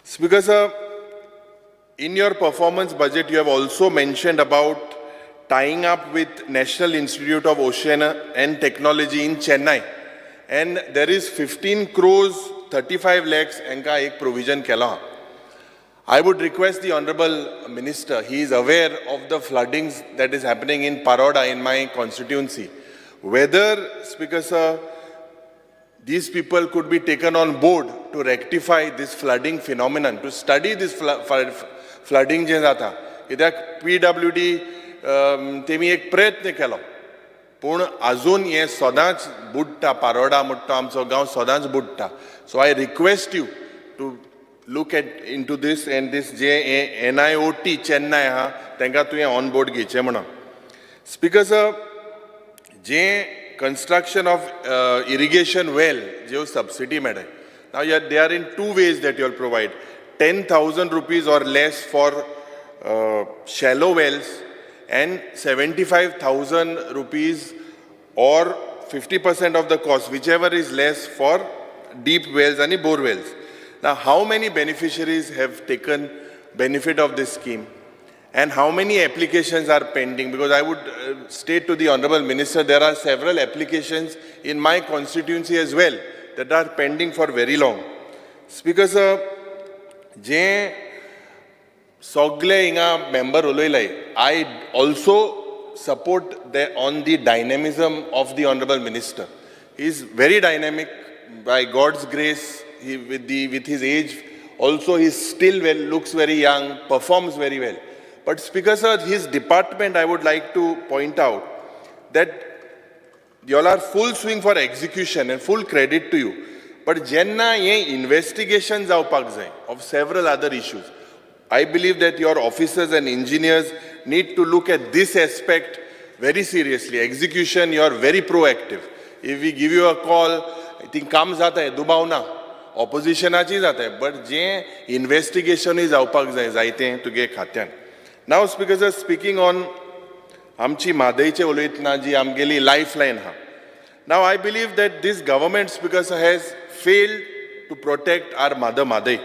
Speaker, sir, in your performance budget, you have also mentioned about tying up with National Institute of Ocean and Technology in Chennai. And there is 15 crores, 35 lakhs, enka ek provision kela. I would request the Honorable Minister, he is aware of the floodings that is happening in Paroda in my constituency. Whether, Speaker, sir, these people could be taken on board to rectify this flooding phenomenon, to study this flooding je jata. Kidak PWD temi ek प्रयत्न केलो, पण अजून हे सदांच बुडटा, पारोडा म्हणटा आमचो गांव सदांच बुडटा. So I request you to look into this, and this जे NIOT Chennai हा तांकां तुवें on board घेवचें म्हणून. Speaker, sir, जे construction of irrigation well, जे subsidy मेळ्ळाय. Now they are in two ways that you will provide. 10,000 rupees or less for shallow wells and 75,000 rupees or 50% of the cost, whichever is less, for deep wells and bore wells. Now, how many beneficiaries have taken benefit of this scheme? And how many applications are pending? Because I would state to the Honorable Minister, there are several applications in my constituency as well that are pending for very long. Speaker sir, je sogle inga member uloilai, I also support on the dynamism of the Honorable Minister. He is very dynamic. By God's grace, with his age, also he still looks very young, performs very well. But Speaker sir, his department, I would like to point out that you all are full swing for execution and full credit to you. But jenna ye investigations of several other issues, I believe that your officers and engineers need to look at this aspect very seriously. Execution, you are very proactive. If we give you a call, I think काम जाता है दुबावना ऑपोजिशनाची जाता है but जे investigation is जावपाक जाय जायते तुगे खात्यान. Now speaker sir, speaking on आमची म्हादयचे उलयतना जी आमगेली लायफलायन हा. Now I believe that this government speaker sir has failed to protect our Mhadei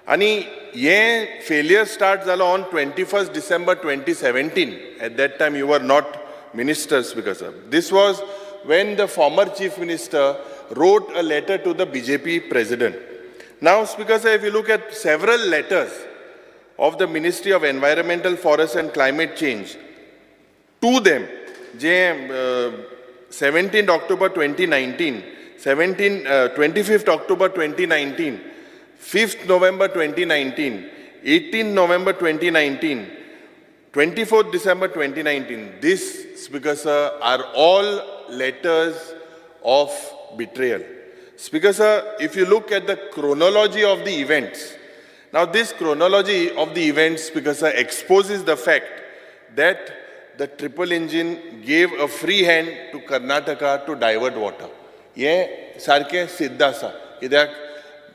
आनी हे फेलियर स्टार्ट जालो on 21 December 2017. At that time you were not minister, Speaker sir. This was when the former Chief Minister wrote a letter to the BJP president. Now, Speaker sir, if you look at several letters of the Ministry of Environmental, Forest and Climate Change to them, 17th October 2019, 25th October 2019, 5th November 2019, 18th November 2019, 24th December 2019, these, Speaker sir, are all letters of betrayal. Speaker sir, if you look at the chronology of the events, now this chronology of the events, Speaker sir, exposes the fact that the triple engine gave a free hand to Karnataka to divert water. Ye sarke siddha sa. Kidak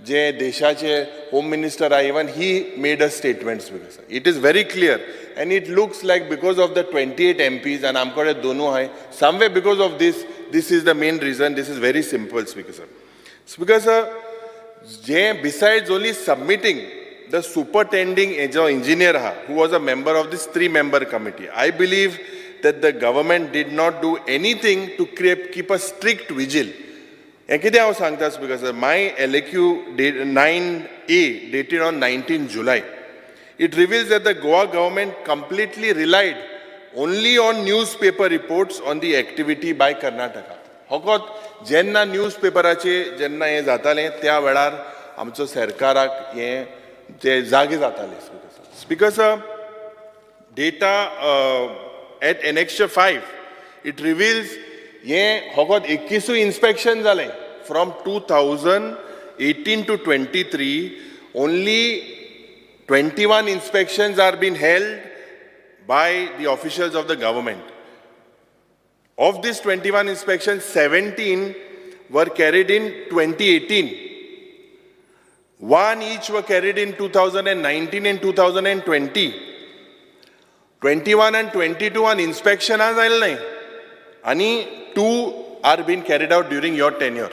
je deshache Home Minister even he made a statement, Speaker sir. It is very clear, and it looks like because of the 28 MPs and amkore dono hai, somewhere because of this is the main reason. This is very simple, Speaker sir. Speaker sir, besides only submitting the superintending engineer who was a member of this 3-member committee, I believe that the government did not do anything to keep a strict vigil. Speaker sir, my LAQ 9A dated on 19 July. It reveals that the Goa government completely relied only on newspaper reports on the activity by Karnataka. Hokot jenna newspaperache jenna हे जाताले त्या वेळार आमचो सरकाराक हे जे जागे जाताले. Speaker sir, data at Annexure 5, it reveals हे hokot 21 inspection जाले from 2018 to 23. Only 21 inspections are being held by the officials of the government. Of these 21 inspections, 17 were carried in 2018. 1 each were carried in 2019 and 2020. 21 and 22 on inspection as and 2 are being carried out during your tenure.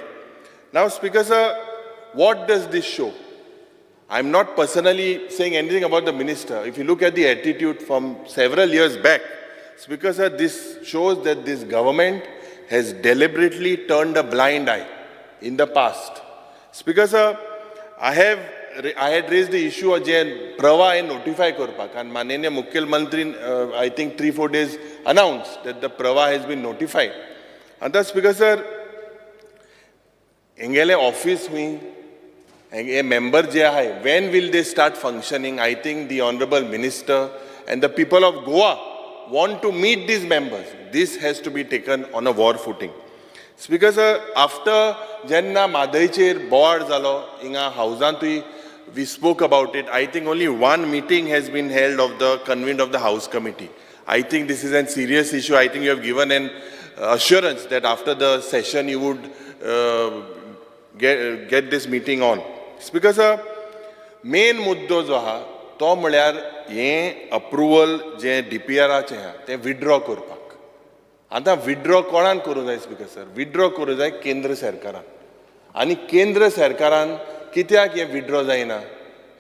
Now, Speaker sir, what does this show? I'm not personally saying anything about the minister. If you look at the attitude from several years back, Speaker sir, this shows that this government has deliberately turned a blind eye in the past. Speaker sir, I had raised the issue of Prava and notify Korpak, and Mananya Mukhil Mantri, I think 3-4 days announced that the Prava has been notified. And the Speaker sir, Engele office hui, a member when will they start functioning? I think the Honorable Minister and the people of Goa want to meet these members. This has to be taken on a war footing. Speaker sir, after Jenna Madhaicher board zalo inga houseantui, we spoke about it. I think only one meeting has been held of the convened of the House Committee. I think this is a serious issue. I think you have given an assurance that after the session you would get this meeting on. Speaker sir, main muddo jo ha, तो म्हळ्यार हें approval जें DPRाचें आहा तें withdraw करपाक. आतां withdraw कोणान करूं जाय स्पीकर सर? विड्रॉ करूं जाय केंद्र सरकारान. आनी केंद्र सरकारान कित्याक हें विड्रॉ जायना?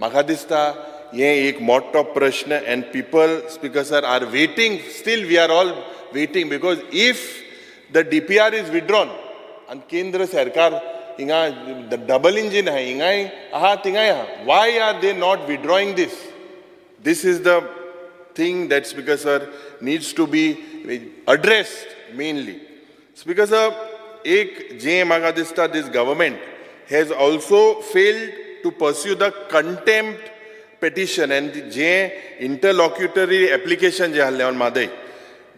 म्हाका दिसता हें एक मोठो प्रश्न and people speaker sir are waiting, still we are all waiting because if the DPR is withdrawn आनी केंद्र सरकार हिंगा डबल इंजीन आहा, हिंगाय आहा थिंगाय आहा, Y are they not विड्रॉईंग this? This is the thing that Speaker Sir needs to be addressed mainly. Speaker Sir, ek je maga dista this government has also failed to pursue the contempt petition and je interlocutory application je halle on madai.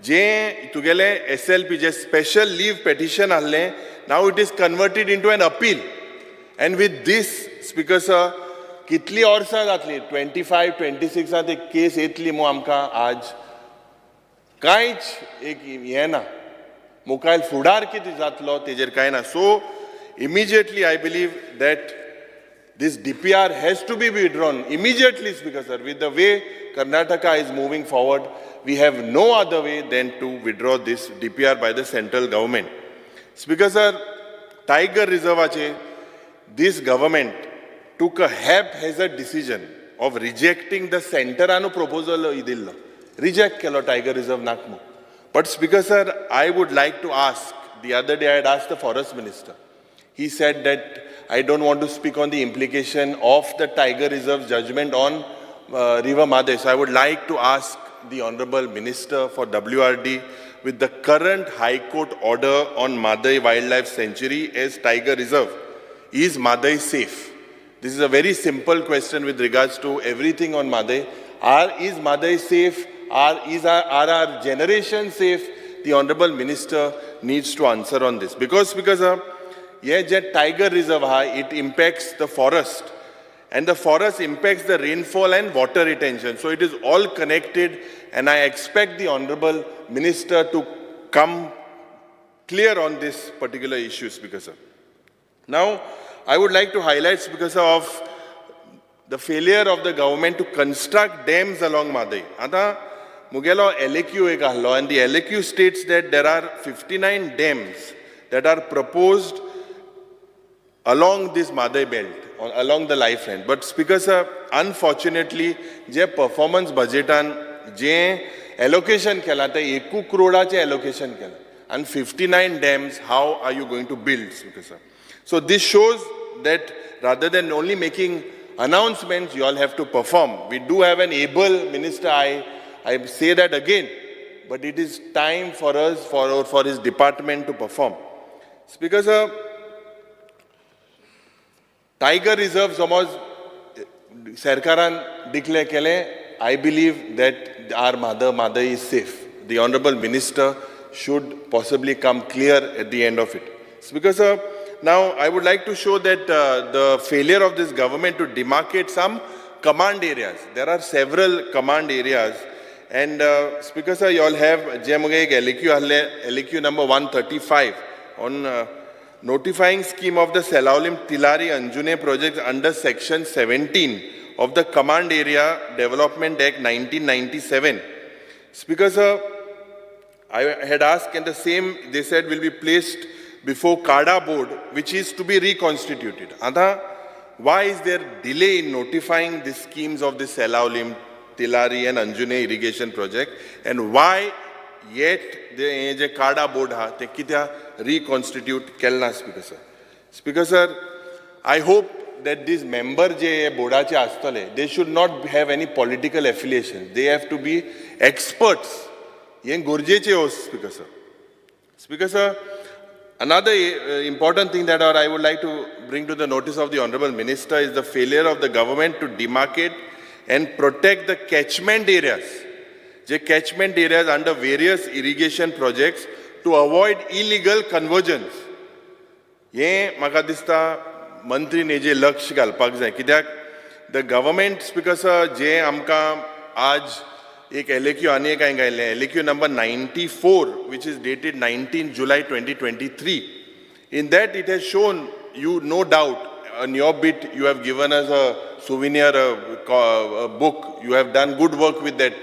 Je tugele SLP je special leave petition halle, now it is converted into an appeal. And with this, Speaker Sir, कितली वर्सां जातली? 25-26 एक केस येतली मो आमकां आज कांयच एक हें ना, मुखायल फुडार कितें जातलो तेजेर कांय ना. So immediately I believe that this DPR has to be withdrawn immediately, Speaker Sir. With the way Karnataka is moving forward, we have no other way than to withdraw this DPR by the central government. Speaker Sir, Tiger Reserve, this government took a haphazard decision of rejecting the center anu proposal idillo. Reject kelo Tiger Reserve nakmo. But Speaker Sir, I would like to ask, the other day I had asked the Forest Minister. He said that I don't want to speak on the implication of the Tiger Reserve judgment on River Madai. So I would like to ask the Honorable Minister for WRD, with the current High Court order on Madai Wildlife Sanctuary as Tiger Reserve, is Madai safe? This is a very simple question with regards to everything on Madai. Is Madai safe? Are our generation safe? The Honorable Minister needs to answer on this. Because Tiger Reserve, it impacts the forest. And the forest impacts the rainfall and water retention. So it is all connected, and I expect the Honorable Minister to come clear on this particular issue, Speaker Sir. Now, I would like to highlight, Speaker Sir, of the failure of the government to construct dams along Madai. Ata Mugelo LAQ ek ahlo, and the LAQ states that there are 59 dams that are proposed along this Madai belt, along the lifeline. But Speaker Sir, unfortunately, je performance budgetan je allocation kela ta 1 crore allocation kela, and 59 dams, how are you going to build, Speaker Sir? So this shows that rather than only making announcements, you all have to perform. We do have an able minister, I say that again, but it is time for us, for his department to perform. Speaker Sir, Tiger Reserve समज सरकारान declare केले, I believe that our Madai is safe. The Honorable Minister should possibly come clear at the end of it. Speaker Sir, now I would like to show that the failure of this government to demarcate some command areas. There are several command areas, and Speaker Sir, you all have LAQ number 135 on notifying scheme of the Selaulim Tilari Anjune projects under section 17 of the Command Area Development Act 1997. Speaker Sir, I had asked, and the same they said will be placed before CADA board, which is to be reconstituted. Anta, why is there delay in notifying the schemes of the Selaulim, Tilari and Anjune irrigation project, and why yet the CADA board te kitya reconstitute kelna, Speaker Sir? Speaker Sir, I hope that these members je boardache astale, they should not have any political affiliation. They have to be experts. Yen gorjeche ho, Speaker Sir. Speaker Sir, another important thing that I would like to bring to the notice of the Honorable Minister is the failure of the government to demarcate and protect the catchment areas. The catchment areas under various irrigation projects to avoid illegal convergence. Ye maka dista mantri ne je laksh galpak jay. Kidyak the government, Speaker Sir, je amka aaj ek LAQ ane kai gaile, LAQ number 94, which is dated 19 July 2023. In that it has shown you, no doubt, on your bit you have given us a souvenir, a book. You have done good work with that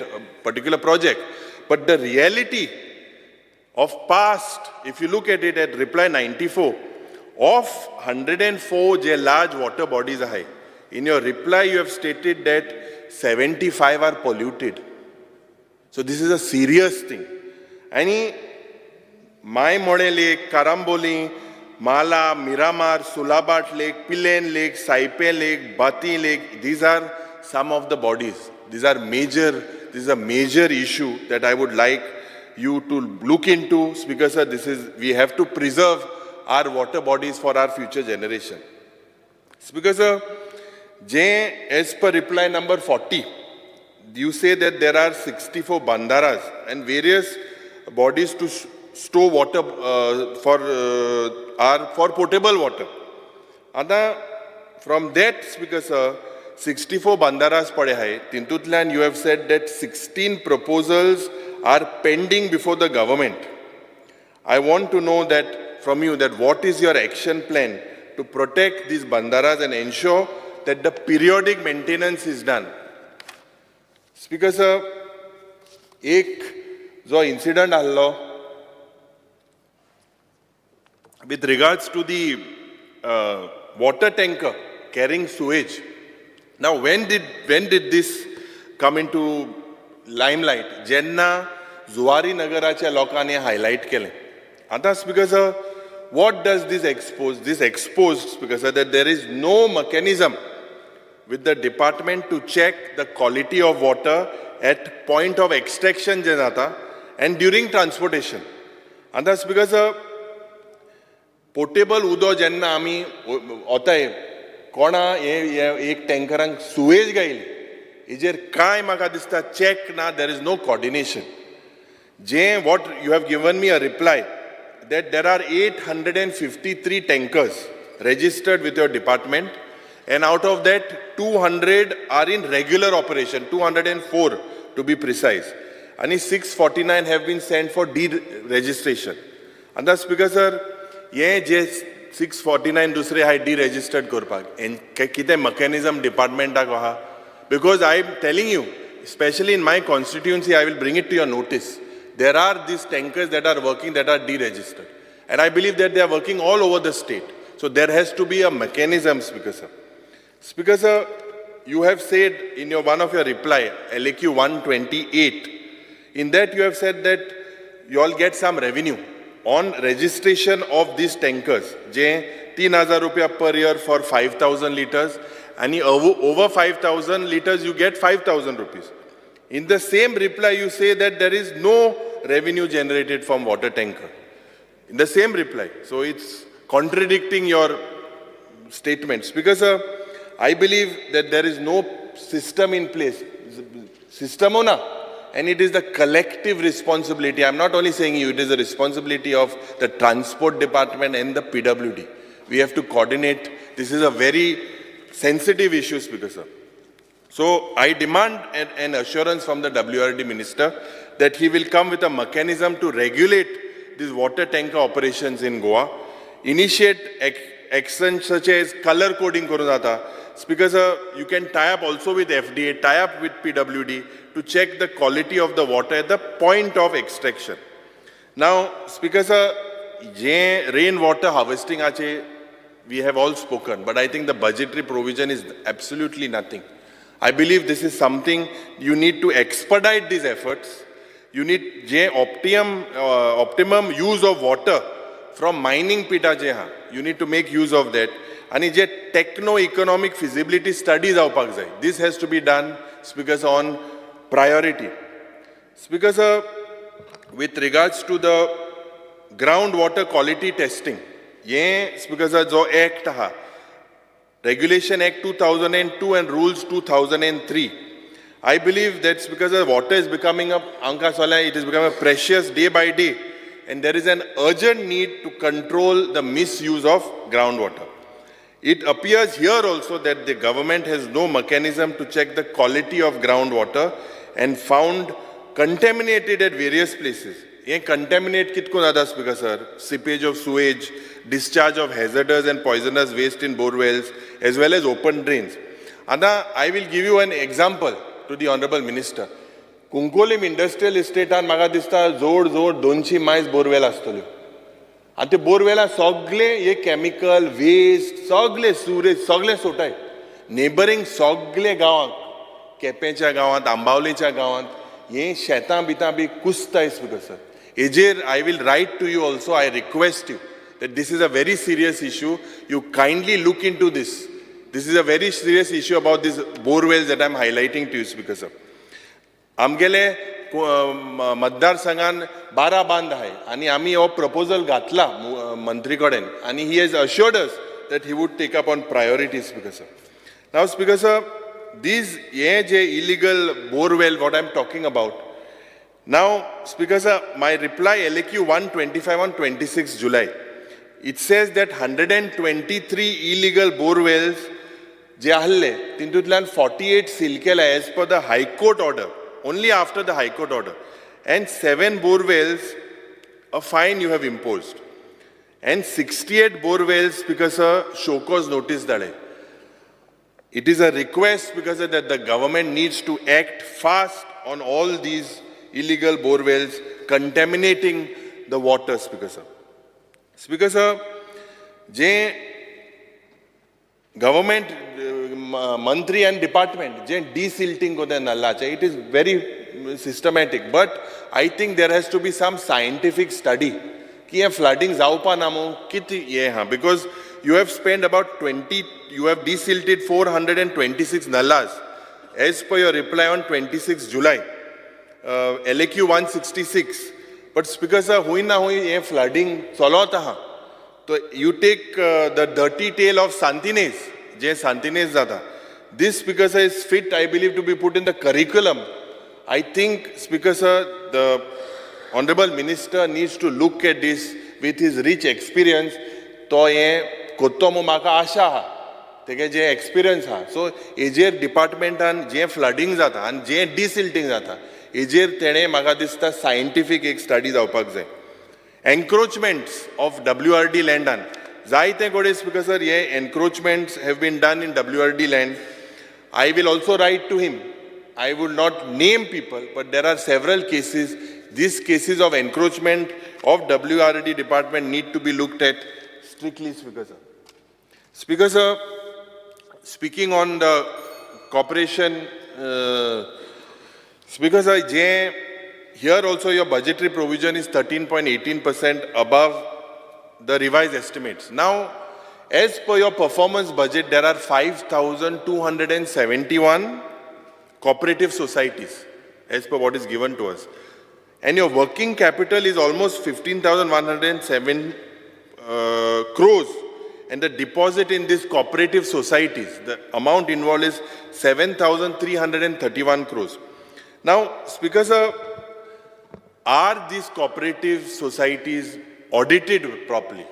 particular project. But the reality of past, if you look at it at reply 94, of 104 je large water bodies are high. In your reply, you have stated that 75 are polluted. So this is a serious thing. And my Mode Lake, Karamboli, Mala, Miramar, Sulabat Lake, Pilen Lake, Saipe Lake, Bati Lake, these are some of the bodies. These are major, this is a major issue that I would like you to look into. Speaker sir, we have to preserve our water bodies for our future generation. Speaker sir, as per reply number 40, you say that there are 64 bandaras and various bodies to store water for potable water. And from that, Speaker sir, 64 bandaras pade hai. Tintutlan, you have said that 16 proposals are pending before the government. I want to know that from you that what is your action plan to protect these bandaras and ensure that the periodic maintenance is done. Speaker sir, जो incident आलो with regards to the water tanker carrying sewage. Now, when did this come into limelight? Jenna Zuari Nagaracha lokane highlight kele. Anta Speaker sir, what does this expose? This exposed, Speaker sir, that there is no mechanism with the department to check the quality of water at point of extraction janata and during transportation. And that's because potable udo jenna ami otay kona ek tankerang sewage gaili ijer kai maka dista check na, there is no coordination. What you have given me a reply that there are 853 tankers registered with your department, and out of that 200 are in regular operation, 204 to be precise. And 649 have been sent for deregistration. And that's because sir, ye 649 dusre hai deregistered korpak. And kite mechanism department ta kaha. Because I am telling you, especially in my constituency, I will bring it to your notice. There are these tankers that are working that are deregistered. And I believe that they are working all over the state. So there has to be a mechanism, Speaker sir. Speaker sir, you have said in one of your reply, LAQ 128, in that you have said that you all get some revenue on registration of these tankers. 3,000 rupiah per year for 5,000 liters. And over 5,000 liters, you get 5,000 rupees. In the same reply, you say that there is no revenue generated from water tanker. In the same reply. So it's contradicting your statements. Because I believe that there is no system in place. System ona. And it is the collective responsibility. I'm not only saying you, it is the responsibility of the transport department and the PWD. We have to coordinate. This is a very sensitive issue, Speaker sir. So I demand an assurance from the WRD minister that he will come with a mechanism to regulate these water tanker operations in Goa, initiate actions such as color coding korunata. Speaker sir, you can tie up also with FDA, tie up with PWD to check the quality of the water at the point of extraction. Now, Speaker sir, rainwater harvesting ache, we have all spoken, but I think the budgetary provision is absolutely nothing. I believe this is something you need to expedite these efforts. You need optimum use of water from mining pita jeha. You need to make use of that. And techno-economic feasibility studies avpak jai. This has to be done, Speaker sir, on priority. Speaker sir, with regards to the groundwater quality testing, Speaker sir, jo act ha, Regulation Act 2002 and Rules 2003. I believe that's because the water is becoming it is becoming precious day by day. And there is an urgent need to control the misuse of groundwater. It appears here also that the government has no mechanism to check the quality of groundwater and found contaminated at various places. Contaminate kitko nada, Speaker sir? Seepage of sewage, discharge of hazardous and poisonous waste in bore wells, as well as open drains. I will give you an example to the Honorable Minister. Cuncolim industrial इस्टेटान म्हाका दिसता जोड 200 मायज borewell आसतल्यो आनी ते बोरवेला सगळे हे केमिकल वेस्ट सगळे सुरेज सगळे सोटाय नेबरिंग सगळे गांवांक केपेंच्या गांवांत आंबावलेच्या गांवांत हे शेतां बितां बी कुसताय सर हेजेर I will write to you also I request you that this is a very serious issue. You kindly look into this. This is a very serious issue about these borewells that I'm highlighting to you, Speaker sir. आमगेले मतदारसंघान 12 बांद आहे आणि आम्ही हो proposal घातला मंत्री कडेन आणि he has assured us that he would take up on priorities, Speaker sir. Now, Speaker sir, these illegal borewell what I'm talking about. Now, Speaker sir, my reply LAQ 125 on 26 July. It says that 123 illegal borewells जे आहले तितूंतल्यान 48 seal केला as per the High Court order, only after the High Court order, and 7 borewells a fine you have imposed, and 68 borewells because a show cause notice dale. It is a request because that the government needs to act fast on all these illegal borewells contaminating the water, Speaker sir. Speaker sir, जे government मंत्री and department जे desilting Kote नल्लाचे, it is very systematic, but I think there has to be some scientific study कि ये flooding जावपा नामो किती ये हाँ, because you have spent about 20, you have desilted 426 nallas as per your reply on 26 July, LAQ 166. But Speaker sir, hui na hui ye flooding chalota ha. So you take the dirty tale of Santines, je Santines zada. This, Speaker sir, is fit, I believe, to be put in the curriculum. I think, Speaker sir, the Honorable Minister needs to look at this with his rich experience. To ye kotomo maka asha ha. Teke je experience ha. So ejer department an je flooding zata and je desilting zata. हेजेर तेणे म्हाका दिसता scientific एक study जावपाक जाय. एन्क्रोचमेंट्स of WRD लँडान जायते कडेन speaker sir हे encroachments have been done in WRD land. I will also write to him. I would not name people, but there are several cases. These cases of encroachment of WRD department need to be looked at strictly, Speaker sir. Speaker sir, speaking on the corporation, Speaker sir, here also your budgetary provision is 13.18% above the revised estimates. Now, as per your performance budget, there are 5,271 cooperative societies, as per what is given to us. And your working capital is almost 15,107 crores. And the deposit in these cooperative societies, the amount involved is 7,331 crores. Now, Speaker sir, are these cooperative societies audited properly?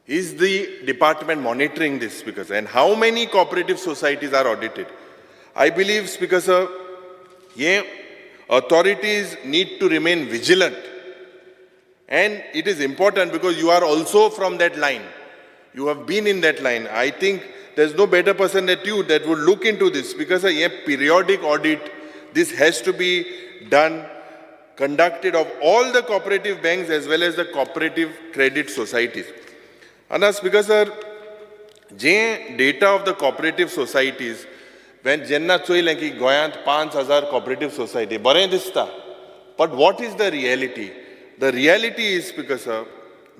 Is the department monitoring this, Speaker sir? And how many cooperative societies are audited? I believe, Speaker sir, authorities need to remain vigilant. And it is important because you are also from that line. You have been in that line. I think there's no better person than you that would look into this, because a periodic audit, this has to be done, conducted of all the cooperative banks as well as the cooperative credit societies. And Speaker sir, data of the cooperative societies, when Jenna Choile ki Goyant 5,000 cooperative society, bare dista. But what is the reality? The reality is, Speaker sir,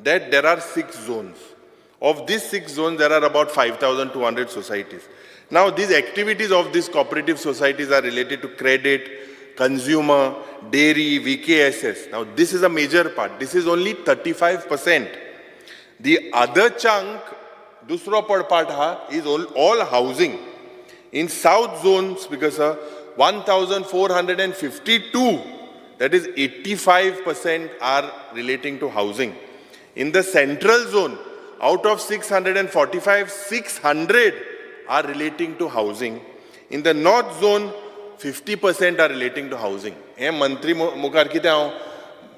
that there are 6 zones. Of these 6 zones, there are about 5,200 societies. Now, these activities of these cooperative societies are related to credit, consumer, dairy, VKSS. Now, this is a major part. This is only 35%. The other chunk, dusro part is all housing. In South Zone, Speaker sir, 1,452, that is 85% are relating to housing. In the Central Zone, out of 645, 600 are relating to housing. In the North Zone, 50% are relating to housing. Mantri Mukar kite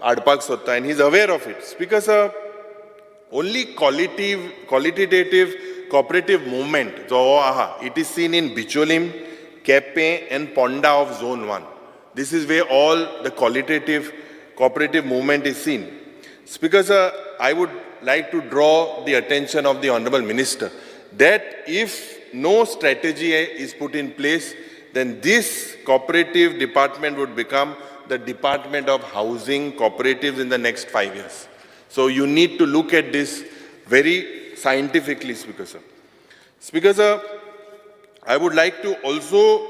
adpak and he's aware of it. Speaker sir, only qualitative cooperative movement जो आहा, it is seen in Bicholim, Kepe and Ponda of Zone 1. This is where all the qualitative cooperative movement is seen. Speaker sir, I would like to draw the attention of the Honorable Minister that if no strategy is put in place, then this cooperative department would become the Department of Housing Cooperatives in the next 5 years. So you need to look at this very scientifically, Speaker sir. Speaker sir, I would like to also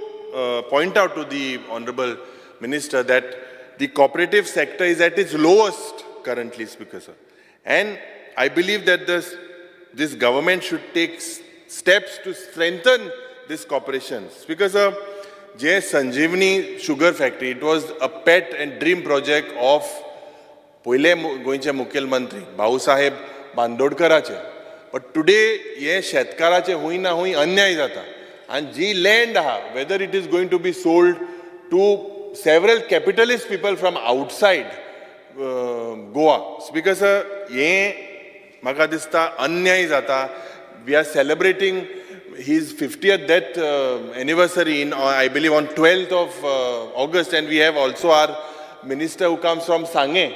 point out to the Honorable Minister that the cooperative sector is at its lowest currently, Speaker sir. And I believe that this government should take steps to strengthen this cooperation. Speaker sir, J. Sanjeevani Sugar Factory, it was a pet and dream project of पहिले गोंयचे मुखेलमंत्री Bhausaheb बांदोडकराचे. But today हे शेतकाराचे हुंय ना हुंय अन्याय जाता. And G land आहा, whether it is going to be sold to several capitalist people from outside Goa. Speaker sir, हे म्हाका दिसता अन्याय जाता. We are celebrating his 50th death anniversary in, I believe, on 12th of August, and we have also our minister who comes from Sange.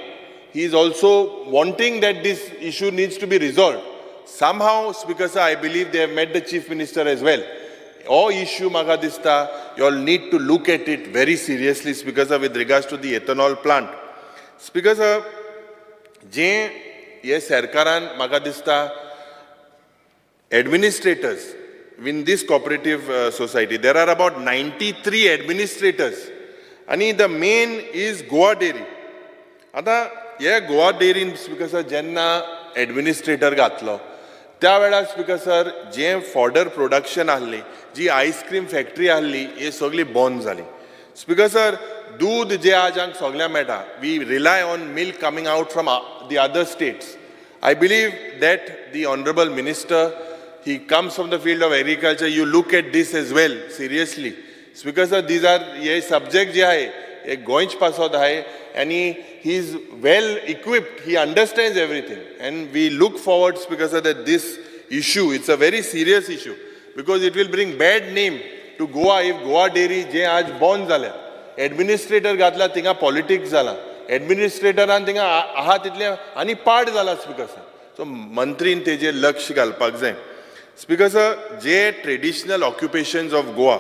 He is also wanting that this issue needs to be resolved. Somehow, Speaker sir, I believe they have met the Chief Minister as well. All issue Magadista, you all need to look at it very seriously, Speaker sir, with regards to the ethanol plant. Speaker sir, je ye sarkaran Magadista administrators in this cooperative society, there are about 93 administrators. And the main is Goa Dairy. आता या Goa डेरीन speaker sir जेन्ना administrator घातलो त्या वेळार speaker sir जे fodder production आहली जी ice cream factory आहली हे सगळी बंद जाली. स्पीकर सर दूध जे आज हांगा सगळ्यांक मेळटा we rely on milk coming out from the other states. I believe that the honourable minister he comes from the field of agriculture you look at this as well seriously. Speaker sir these are हे subject जे आहे हे गोंयच पासत आहे आणि he is well equipped, he understands everything, and we look forward, Speaker sir, that this issue, it's a very serious issue, because it will bring bad name to Goa if Goa Dairy je aaj bond zala. Administrator gatla tinga politics zala. Administratoran tinga aha title ani part zala, Speaker sir. So mantrin teje laksh galpak zayn. Speaker sir, je traditional occupations of Goa,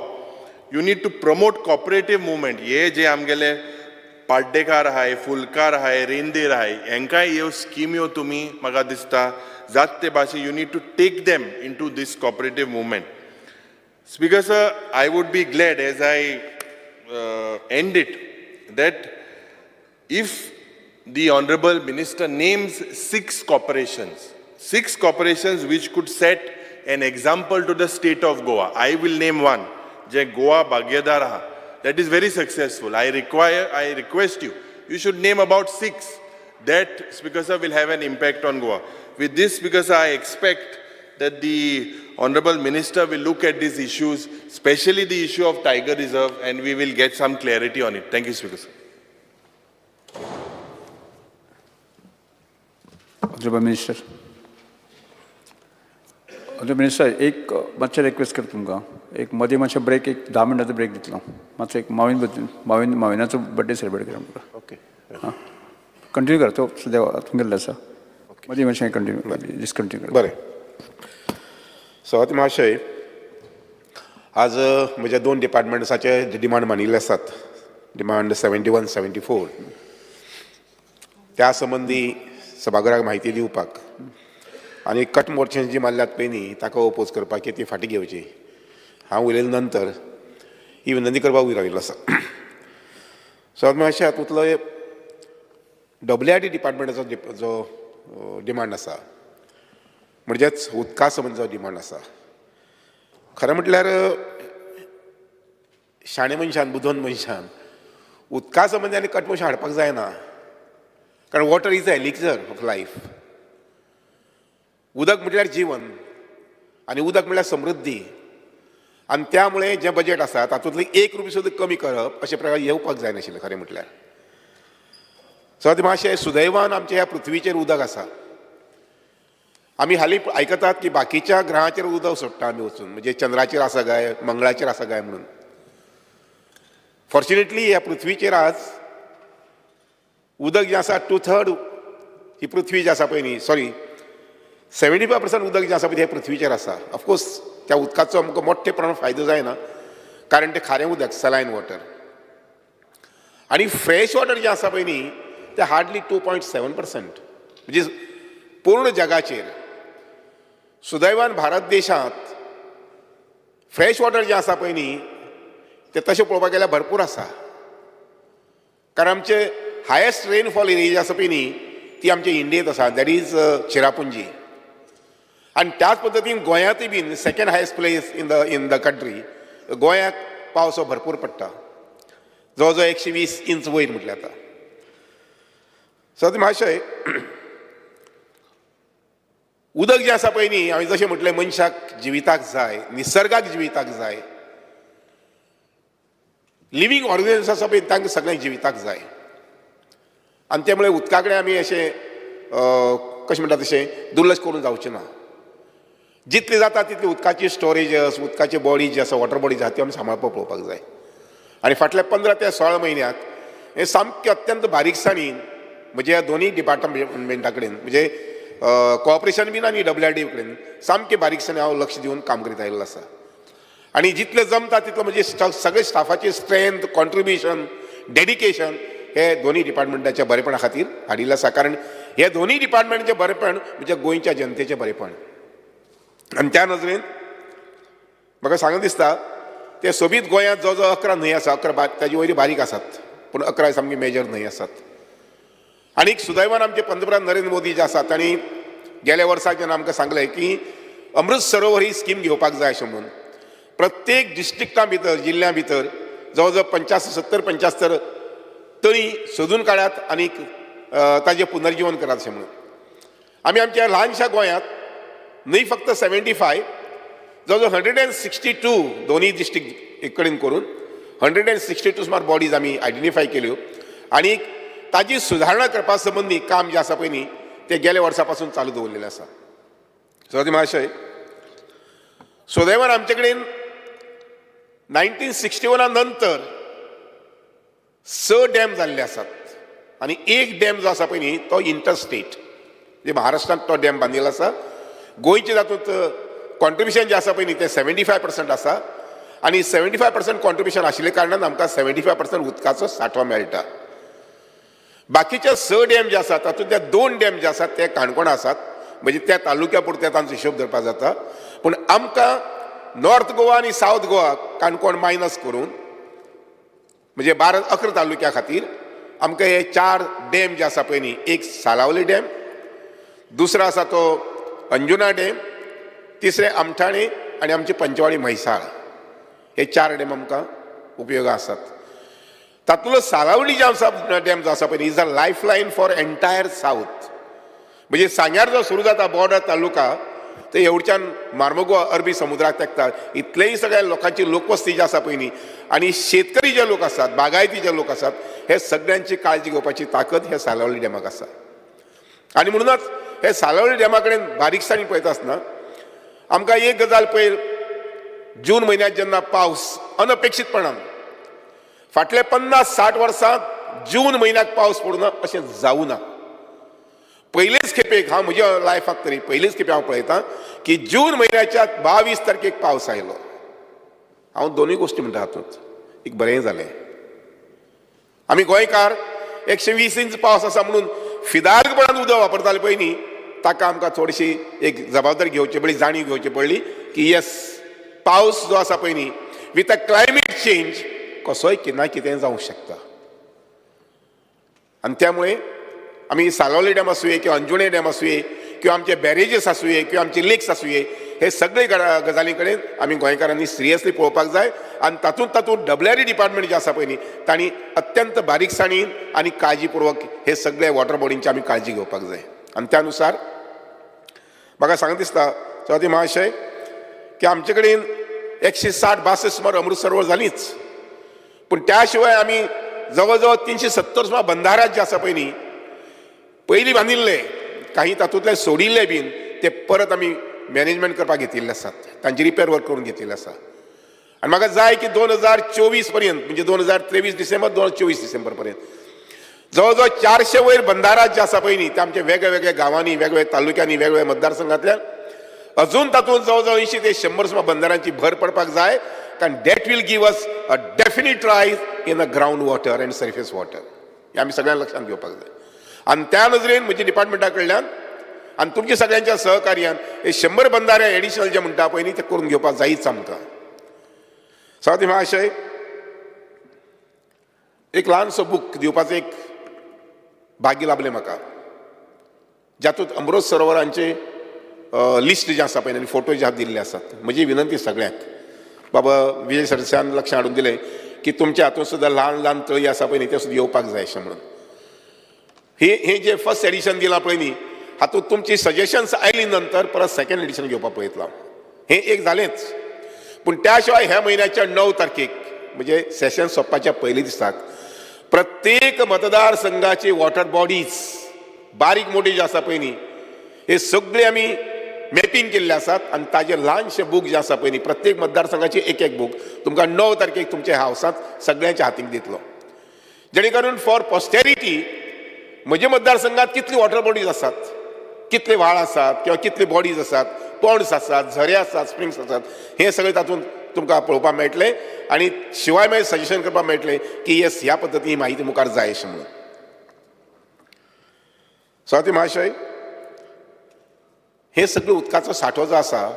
you need to promote cooperative movement. Ye je amgele पाड्डेकार आहाय, फुलकार आहाय, रेंदेर आहाय, हेंकाय ह्यो स्किम्यो तुमी म्हाका दिसता जात ते भाशेन you need to take them into this cooperative movement. Speaker sir, I would be glad as I end it that if the Honorable Minister names 6 corporations which could set an example to the state of Goa. I will name one, je Goa Bhagyadar aha. That is very successful. I request you, you should name about 6 that, Speaker sir, will have an impact on Goa. With this, Speaker sir, I expect that the Honorable Minister will look at these issues, especially the issue of Tiger Reserve, and we will get some clarity on it. Thank you, Speaker sir. Honorable Minister. Honorable Minister, एक मातशें request करता तुमकां एक मदीं मातशें break एक 10 मिनटाचो break दितलो मातसो एक माविनाचो बर्थडे सेलिब्रेट करा म्हाका. ओके हां कंटिन्यू कर तो सद्या तुमगेलो आसा मदीं मातशें कंटिन्यू डिस्कंटिन्यू कर. बरें. स्वागत महाशय, आज म्हज्या 2 डिपार्टमेंट्साचे डिमांड मानिल्ले आसात. डिमांड 71, 74 त्या संबंधी सभागृहाक म्हायती दिवपाक आनी कट मोर्चांची जी मारल्यात पयलीं ताका ओपोज करपाक ती फाटीं घेवची. हांव उलयले नंतर ही विनंती करपाक उबी राविल्लो आसा. स्वागत महाशय, हातूंतलो WRD डिपार्टमेंटाचो जो डिमांड आसा म्हणजेच उदका संबंदीचो डिमांड आसा. खरें म्हटल्यार शाणे मनशान बुदोन मनशान उदका संबंदी आनी कट मोर्चां हाडपाक जायना, कारण water is the elixir of life. उदक म्हटल्यार जीवन आनी उदक म्हटल्यार समृद्धी, आनी त्यामुळे जे बजेट आसा तातूंतले 1 रुपया सुद्दां कमी करप अशे प्रकार येवपाक जायनाशिल्लें खरें म्हटल्यार. सो महाशय, सुदैवान आमच्या ह्या पृथ्वीचेर उदक आसा आमी हालीं आयकतात की बाकीच्या ग्रहांचेर उदक सोडटा आमी वचून, म्हणजे चंद्राचेर आसा काय मंगळाचेर आसा काय म्हणून. फॉर्च्युनेटली ह्या पृथ्वीचेर आज उदक जें आसा 2/3 ही पृथ्वी जी आसा पळय न्ही, सॉरी 75% उदक जें आसा पळय तें पृथ्वीचेर आसा. ऑफकोर्स त्या उदकाचो आमकां मोठे प्रमाणात फायदो जायना, कारण तें खारें उदक, सलायन वॉटर. आनी फ्रेश वॉटर जें आसा पळय न्ही तें हार्डली 2.7%. म्हणजे पूर्ण जगाचेर सुदैवान भारत देशांत फ्रेश वॉटर जें आसा पळय न्ही तें तशें पळोवपाक गेल्यार भरपूर आसा. कारण आमचे हायेस्ट रेनफॉल एरिया जी आसा पळय न्ही ती आमच्या इंडियेंत आसा, दॅट इज चिरापुंजी. आनी त्याच पद्दतीन गोंयांतूय been second highest place in the country, गोंयांत पावस हो भरपूर पडटा, जवळ 120 इंच वयर म्हटल्यार आतां. सो महाशय, उदक जें आसा पळय न्ही, हांवें जशें म्हटलें मनशाक जिविताक जाय, निसर्गाक जिविताक जाय, लिव्हींग ऑर्गनिजम्स आसा पळय तांकां सगळ्यांक जिविताक जाय. आनी त्यामुळे उदका कडेन आमी अशें कशें म्हणटा तशें दुर्लक्ष करून जावचें ना. जितले जाता तितले उदकाची स्टोरेजस, उदकाची बॉडी जी आसा, वॉटर बॉडीज आसा ती आमी सांबाळपाक पळोवपाक जाय. आनी फाटल्या 15 ते 16 म्हयन्यात हे सामकें अत्यंत बारीकसाणीन म्हणजे दोनूय डिपार्टमेंटा कडेन, म्हणजे कोऑपरेशन बीन आनी WRD कडेन सामकें बारीकसाणेन हांव लक्ष दिवन काम करीत आयिल्लो आसा. आनी जितलें जमता तितलो म्हणजे सगळे स्टाफाची स्ट्रेंथ, कॉन्ट्रिब्युशन, डेडिकेशन हे दोनूय डिपार्टमेंटाच्या बरेपणा खातीर हाडिल्लें आसा. कारण हे दोनूय डिपार्टमेंटाचें बरेपण म्हणजे गोंयच्या जनतेचें बरेपण. आनी त्या नजरेन म्हाका सांगून दिसता ते सोबीत गोंयांत जवळ जवळ 11 न्हंय आसा. 11 ताजे वयली बारीक आसात, पूण 11 सामकी मेजर न्हंय आसात. आनीक सुदैवान आमचे पंतप्रधान नरेंद्र मोदी जे आसात तांणी गेल्या वर्सा जेन्ना आमकां सांगलें की अमृत सरोवर ही स्कीम घेवपाक जाय अशें म्हणून, प्रत्येक डिस्ट्रिक्टां भितर, जिल्ल्या भितर जवळ जवळ 70-75 तळी सोदून काडात आनीक ताजें पुनर्जीवन करात अशें म्हणून. आमी आमच्या ल्हानशा गोंयांत न्हंय फक्त 75, जवळ जवळ 162 दोनूय डिस्ट्रिक्ट एक कडेन करून 162 सुमार बॉडीज आमी आयडेंटिफाय केल्यो. आनी ताजी सुदारणा करपा संबंदी काम जें आसा पळय न्ही तें गेल्या वर्सा पासून चालू दवरलेलें आसा. सो महाशय, सुदैवान आमचे कडेन 1961 नंतर 6 डॅम जाल्ले आसात. आनी एक डॅम जो आसा पळय न्ही तो इंटरस्टेट, म्हणजे महाराष्ट्रांत तो डॅम बांदिल्लो आसा. गोंयच्या तातूंत कॉन्ट्रिब्युशन जें आसा पळय न्ही तें 75% आसा. आनी 75% कॉन्ट्रिब्युशन आशिल्ले कारणान आमकां 75% उदकाचो सांठो मेळटा. बाकीचे 6 डॅम जे आसात तातूंतले 2 डॅम जे आसात ते काणकोण आसात, म्हणजे त्या तालुक्या पुरते तांचो हिशोब धरपाक जाता. पूण आमकां नॉर्थ गोवा आनी सावथ गोवा काणकोण मायनस करून म्हणजे 11 तालुक्या खातीर आमकां हे 4 डॅम जे आसा पळय न्ही, एक सालावली डॅम, दुसरो आसा तो अंजुना डॅम, तिसरे आमठाणे आनी आमचे पंचवाडी म्हैसाळ, हे 4 डॅम आमकां उपयोगा आसात. तातूंतलो सालावली डॅम जो आसा पळय न्ही is a lifeline for entire south. म्हणजे सांग्यार जो सुरू जाता बॉर्डर तालुका ते एवढच्यान मार्मोगो अरबी समुद्राक तेंकता. इतलेय सगळ्या लोकांची लोकवस्ती जी आसा पळय न्ही आनी शेतकरी जे लोक आसात, बागायती जे लोक आसात, हे सगळ्यांची काळजी घेवपाची ताकद हे सालावली डॅमाक आसा. आनी म्हणूनच हे सालावली डॅमा कडेन बारीकसाणीन पळयता आसतना आमकां एक गजाल पयर जून म्हयन्यांत जेन्ना पावस अनपेक्षीतपणान फाटले 50-60 वर्सांत जून म्हयन्याक पावस पडूना अशें जावं ना. पयलेच खेपेक हांव म्हज्या लायफाक तरी पयलेच खेपे हांव पळयतां की जून म्हयन्याच्या 22 तारखेक पावस आयलो. हांव दोनूय गोश्टी म्हणटा हातूंत एक बरें जालें. आमी गोंयकार 120 इंच पावस आसा म्हणून फिदारपणान उदक वापरताले पळय न्ही ताका आमकां चडशी एक जबाबदारी घेवची पडली, जाणीव घेवची पडली की येस पावस जो आसा पळय न्ही विथ अ क्लायमेट चेंज कसोय कितें कितें जावंक शकता. आनी त्यामुळे आमी सालावली डॅम आसूये किंवा अंजुणे डॅम आसूये किंवा आमचे बॅरेजीस आसूये किंवा आमचे लेक्स आसूये हे सगळे गजाली कडेन आमी गोंयकारांनी सिरियसली पळोवपाक जाय. आनी तातूंत WRD डिपार्टमेंट जे आसा पळय न्ही तांणी अत्यंत बारीकसाणीन आनी काळजीपुर्वक हे सगळे वॉटर बॉडींची आमी काळजी घेवपाक जाय. आनी त्या अनुसार म्हाका सांगून दिसता स्वाती महाशय की आमचे कडेन 160-62 सुमार अमृत सरोवर जालींच, पूण त्या शिवाय आमी जवळ जवळ 370 सुमार बंधारा जे आसा पळय न्ही पयलीं बांदिल्ले, काही तातूंतले सोडिल्ले बीन ते परत आमी मॅनेजमेंट करपाक घेतिल्ले आसात तांची रिपेर वर्क करून घेतिल्ले आसा आनी म्हाका जाय की 2024 पर्यंत म्हणजे 2023 डिसेंबर 2024 डिसेंबर पर्यंत जवळ जवळ 400 वयर बंदारा जे आसा पळय न्ही ते आमच्या वेगळ्या गांवांनी वेगवेगळ्या तालुक्यांनी वेगवेगळ्या मतदारसंघांतल्यान अजून तातूंत जवळ जवळ 80 ते 100 सुमार बंदारांची भर पडपाक जाय कारण दॅट वील गिव अस अ डेफिनीट रायज in a ground water and surface water हे आमी सगळ्यांक लक्षांत घेवपाक जाय आनी त्या नजरेन म्हज्या डिपार्टमेंटा कडल्यान आनी तुमच्या सगळ्यांच्या सहकार्यान हे 100 बंदारे एडिशनल जे म्हणटा पळय न्ही ते करून घेवपाक जायच आमकां स्वाती महाशय एक ल्हानसो बूक दिवपाचो एक भाग्य लाभलें म्हाका जातूंत अमृत सरोवरांचे लिस्ट जे आसा पळय आनी फोटो जे दिल्ले आसात म्हजी विनंती सगळ्यांक बाबा विजय सरदेसायान लक्षांत हाडून दिलें की तुमच्या हातूंत सुद्दां ल्हान ल्हान तळी आसा पळय न्ही ते सुद्दां येवपाक जाय अशें म्हणून हे जे फर्स्ट एडिशन दिलां पळय न्ही हातूंत तुमची सजेशन्स आयली नंतर परत सेकंड एडिशन घेवपाक पळयतलो हें एक जालेंच पूण त्या शिवाय ह्या म्हयन्याच्या 9 तारखेक म्हणजे सेशन सोंपपाच्या पयले दिसाक प्रत्येक मतदारसंघाचे वॉटर बॉडीज बारीक मोठी जे आसा पळय न्ही हे सगळे आमी मॅपिंग केल्ले आसात आनी ताजे ल्हानशे बूक जे आसा पळय न्ही प्रत्येक मतदारसंघाचे एक बूक तुमकां 9 तारखेक तुमच्या हावसांत सगळ्यांच्या हातीक दितलो जेणे करून फॉर पॉस्टेरिटी म्हज्या मतदारसंघात कितली वॉटर बॉडीज आसात कितले व्हाळ आसात किंवा कितले बॉडीज आसात पॉन्ड्स आसात झरे आसात स्प्रिंग्स आसात हे सगळे तातूंत तुमकां पळोवपाक मेळटलें आनी शिवाय मागीर सजेशन करपाक मेळटलें की येस ह्या पद्दतीन ही म्हायती मुखार जाय अशें म्हणून स्वाती महाशय हे सगळे उदकाचो सांठो जो आसा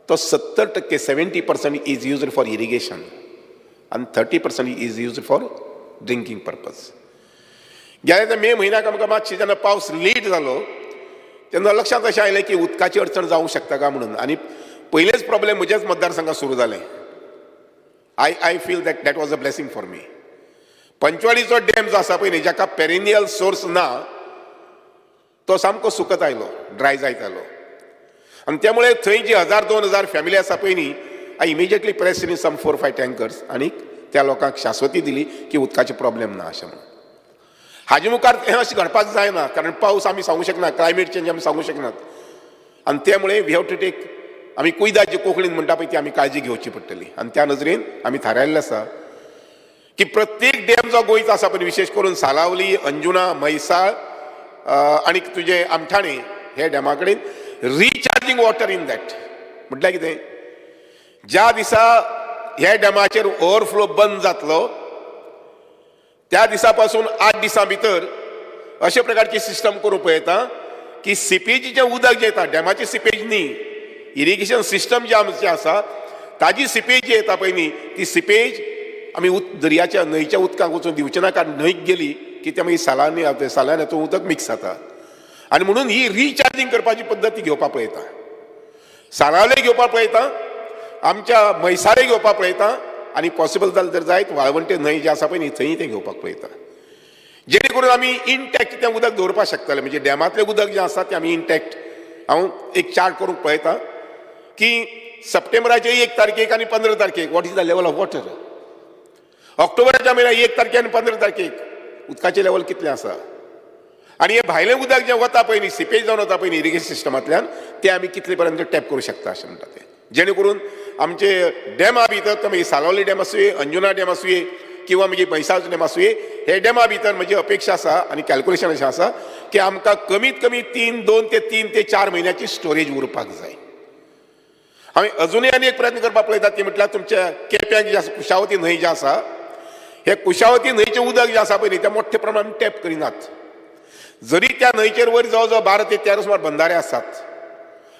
तो 70% 70% इज यूज्ड फॉर इरिगेशन आनी 30% is used for drinking purpose गेल्या त्या मे म्हयन्याक आमकां मातशें जेन्ना पावस लेट जालो तेन्ना लक्षांत अशें आयलें की उदकाची अडचण जावंक शकता काय म्हणून आनी पयलेच प्रॉब्लेम म्हज्याच मतदारसंघात सुरू जालें I feel that was a blessing for me पंचवाडीचो डॅम जो आसा पळय न्ही जाका पेरेनियल सोर्स ना तो सामको सुकत आयलो ड्राय जायत आयलो आनी त्यामुळे थंय जी 1000-2000 फॅमिली आसा पळय न्ही I immediately press in some 4-5 tankers आनी त्या लोकांक शाश्वती दिली की उदकाचे प्रॉब्लेम ना अशें म्हणून हाजे मुखार हें अशें घडपाक जायना कारण पावस आमी सांगूंक शकना क्लायमेट चेंज आमी सांगूंक शकनात आनी त्यामुळे वी हॅव टू टेक आमी कुयदाद जे कोंकणीन म्हणटा पळय ती आमी काळजी घेवची पडटली आनी त्या नजरेन आमी थारायल्लें आसा की प्रत्येक डॅम जो गोंयचो आसा पळय विशेश करून सालावली अंजुना म्हैसाळ आनी तुजे आमठाणे हे डॅमा कडेन रिचार्जींग वॉटर इन दॅट म्हटल्यार कितें ज्या दिसा ह्या डॅमाचेर ओवरफ्लो बंद जातलो त्या दिसा पासून 8 दिसां भितर अशे प्रकारची सिस्टम करूंक पळयता की सिपेजीचें उदक जें येता डॅमाची सिपेज न्ही इरिगेशन सिस्टम जे आमचें आसा ताजी सिपेज जी येता पळय न्ही ती सिपेज आमी दर्याच्या न्हंयच्या उदकाक वचून दिवचे ना कारण न्हंयक गेली की ते मागीर सालान हातूंत उदक मिक्स जाता आनी म्हणून ही रिचार्जींग करपाची पद्दती घेवपाक पळयता सालावले घेवपाक पळयता आमच्या म्हैसाळे घेवपाक पळयता आनी पॉसिबल जालें जर जायत वाळवंटे न्हंय जे आसा पळय न्ही थंय तें घेवपाक पळयता जेणे करून आमी इंटॅक्ट तें उदक दवरपाक शकतले म्हणजे डॅमांतलें उदक जें आसा तें आमी इंटॅक्ट हांव एक चार्ट करूंक पळयता की सप्टेंबराचे 1 तारखेक आनी 15 तारखेक what is the level of water ऑक्टोबराच्या म्हयन्याक 1 तारखेक आनी 15 तारखेक उदकाचें लेवल कितलें आसा आनी हें भायलें उदक जें वता पळय न्ही सिपेज जावन वता पळय न्ही इरिगेशन सिस्टमांतल्यान तें आमी कितले पर्यंत टॅप करूं शकता अशें म्हणटा तें जेणे करून आमचे डॅमा भितर तो मागीर सालावली डॅम आसूं अंजुना डॅम आसूं किंवा मागीर म्हैसाळचो डॅम आसूं हे डॅमा भितर म्हजी अपेक्षा आसा आनी कॅल्क्युलेशन अशें आसा की आमकां कमीत कमी 2 ते 3 ते 4 म्हयन्याची स्टोरेज उरपाक जाय हांवें अजुनूय आनी एक प्रयत्न करपाक पळयता ती म्हटल्यार तुमच्या केप्याक जे आसा कुशावती न्हंय जे आसा हे कुशावती न्हंयचें उदक जें आसा पळय न्ही तें मोठ्या प्रमाणान टॅप करिनात जरी त्या न्हंयचेर वयर जवळ जवळ 12 ते 13 सुमार बंदारे आसात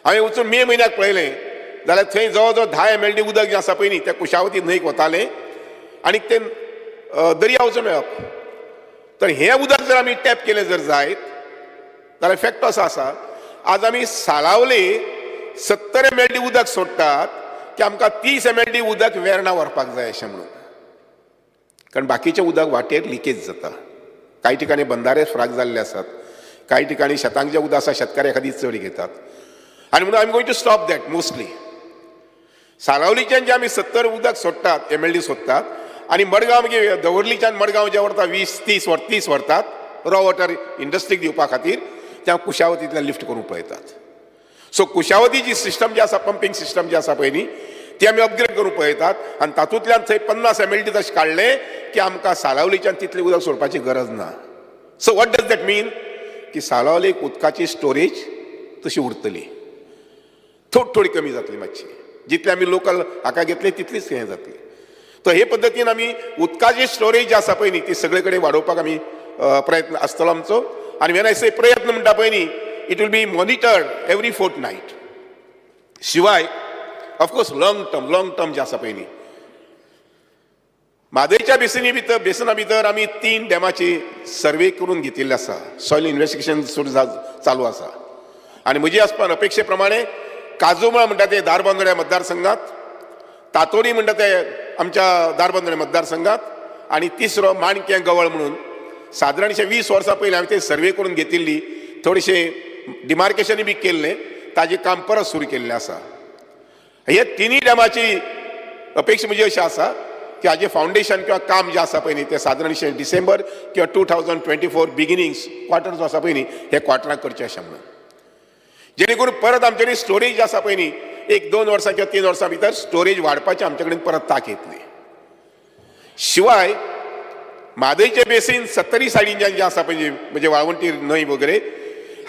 हांवें वचून मे म्हयन्याक पळयलें जाल्यार थंय जवळ जवळ 10 MLD उदक जें आसा पळय न्ही त्या कुशावती न्हंयक वतालें आनी तें दर्या वचून मेळप तर हें उदक जर आमी टॅप केलें जर जायत जाल्यार फॅक्ट असो आसा आज आमी सालावले 70 MLD उदक सोडटात की आमकां 30 MLD उदक वेर्णा व्हरपाक जाय अशें म्हणून कारण बाकीचें उदक वाटेर लिकेज जाता कांय ठिकाणी बंदारे फ्राक जाल्ले आसात कांय ठिकाणी शेतांक जें उदक आसा शेतकार एखादी चड घेतात आनी म्हणून I am going to stop that mostly सालावलीच्यान जे आमी 70 उदक सोडटात MLD सोदतात आनी मडगांव मागीर दवर्लीच्यान मडगांव जे व्हरता 20-30 व्हरतात रॉ वॉटर इंडस्ट्रीक दिवपा खातीर त्या कुशावतींतल्यान लिफ्ट करूंक पळयतात सो कुशावती जी सिस्टम जी आसा पंपिंग सिस्टम जी आसा पळय न्ही ती आमी अपग्रेड करूंक पळयतात आनी तातूंतल्यान थंय 50 MLD तशें काडले की आमकां सालावलीच्यान तितलें उदक सोडपाची गरज ना. सो वॉट डज दॅट मीन की सालावलीक उदकाची स्टोरेज तशी उरतली, थोडी कमी जातली मातशी, जितले आमी लोकल हाका घेतले तितलीच हें जातली. तर हे पद्दतीन आमी उदकाची स्टोरेज जी आसा पळय न्ही ती सगळे कडेन वाडोवपाक आमी प्रयत्न आसतलो आमचो. आनी वेन आय से प्रयत्न म्हणटा पळय न्ही it will be monitored every fortnight. शिवाय ऑफकोर्स लॉंग टर्म जे आसा पळय न्ही म्हादयच्या बेसिना भितर आमी 3 डॅमाची सर्वे करून घेतिल्ले आसा. सॉयल इन्वेस्टिगेशन सुरू चालू आसा आनी म्हजी अपेक्षे प्रमाणे काजूमळ म्हणटा ते दारबांदोड्या मतदारसंघात, तातोडी म्हणटा ते आमच्या दारबांदोड्या मतदारसंघात आनी तिसरो माणक्या गवळ म्हणून सादारणशे 20 वर्सां पयलीं हांवें ते सर्वे करून घेतिल्ली. थोडेशे डिमार्केशनूय बी केल्लें, ताजें काम परत सुरू केल्लें आसा. हे तिनूय डॅमाची अपेक्षा म्हजी अशी आसा की हाजें फावंडेशन किंवा काम जें आसा पळय न्ही तें सादारणशे डिसेंबर किंवा 2024 बिगिनिंग्स क्वार्टर जो आसा पळय न्ही हे क्वार्टराक करचें अशें म्हणून, जेणे करून परत आमचे कडेन स्टोरेज आसा पळय न्ही 1-2 वर्सां किंवा 3 वर्सां भितर स्टोरेज वाडपाचें आमचे कडेन परत तांक येतली. शिवाय म्हादयचें बेसीन 70 सायडींच्यान जें आसा पळय म्हणजे वाळवंटी न्हंय वगैरे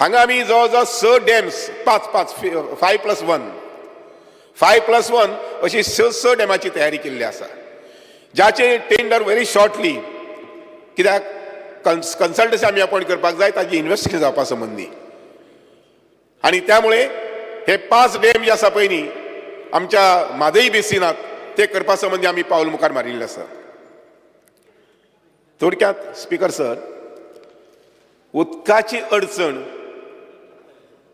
हांगा आमी जवळ जवळ 6 डॅम्स 5+1 अशी 6 डॅमाची तयारी केल्ली आसा, ज्याचे टेंडर व्हेरी शॉर्टली, कित्याक कन्सल्टन्सी आमी अपॉयंट करपाक जाय ताजी इन्व्हेस्टिगेशन जावपा संबंदी. आनी त्यामुळे हे 5 डॅम जे आसा पळय न्ही आमच्या म्हादय बेसिनात ते करपा संबंदी आमी पावल मुखार मारिल्लें आसा. थोडक्यात स्पीकर सर, उदकाची अडचण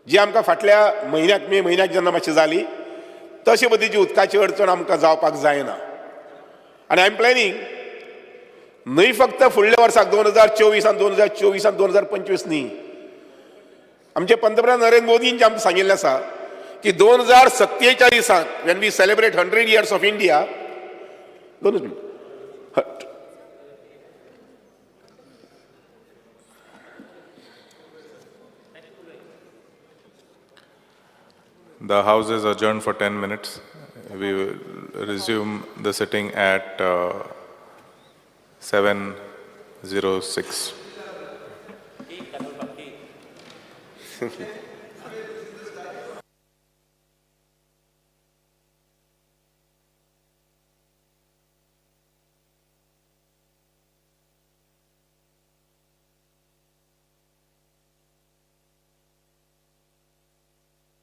जी आमकां फाटल्या म्हयन्याक मे म्हयन्याक जेन्ना मातशी जाली तशे पद्दतीची उदकाची अडचण आमकां जावपाक जायना. आनी आय एम प्लॅनिंग न्हय फक्त फुडल्या वर्साक 2024 आनी 2025 न्ही, आमचे पंतप्रधान नरेंद्र मोदींचे आमकां सांगिल्लें आसा की 2047 when we celebrate 100 years of India, The House is adjourned for 10 minutes. We will resume the sitting at 7:06.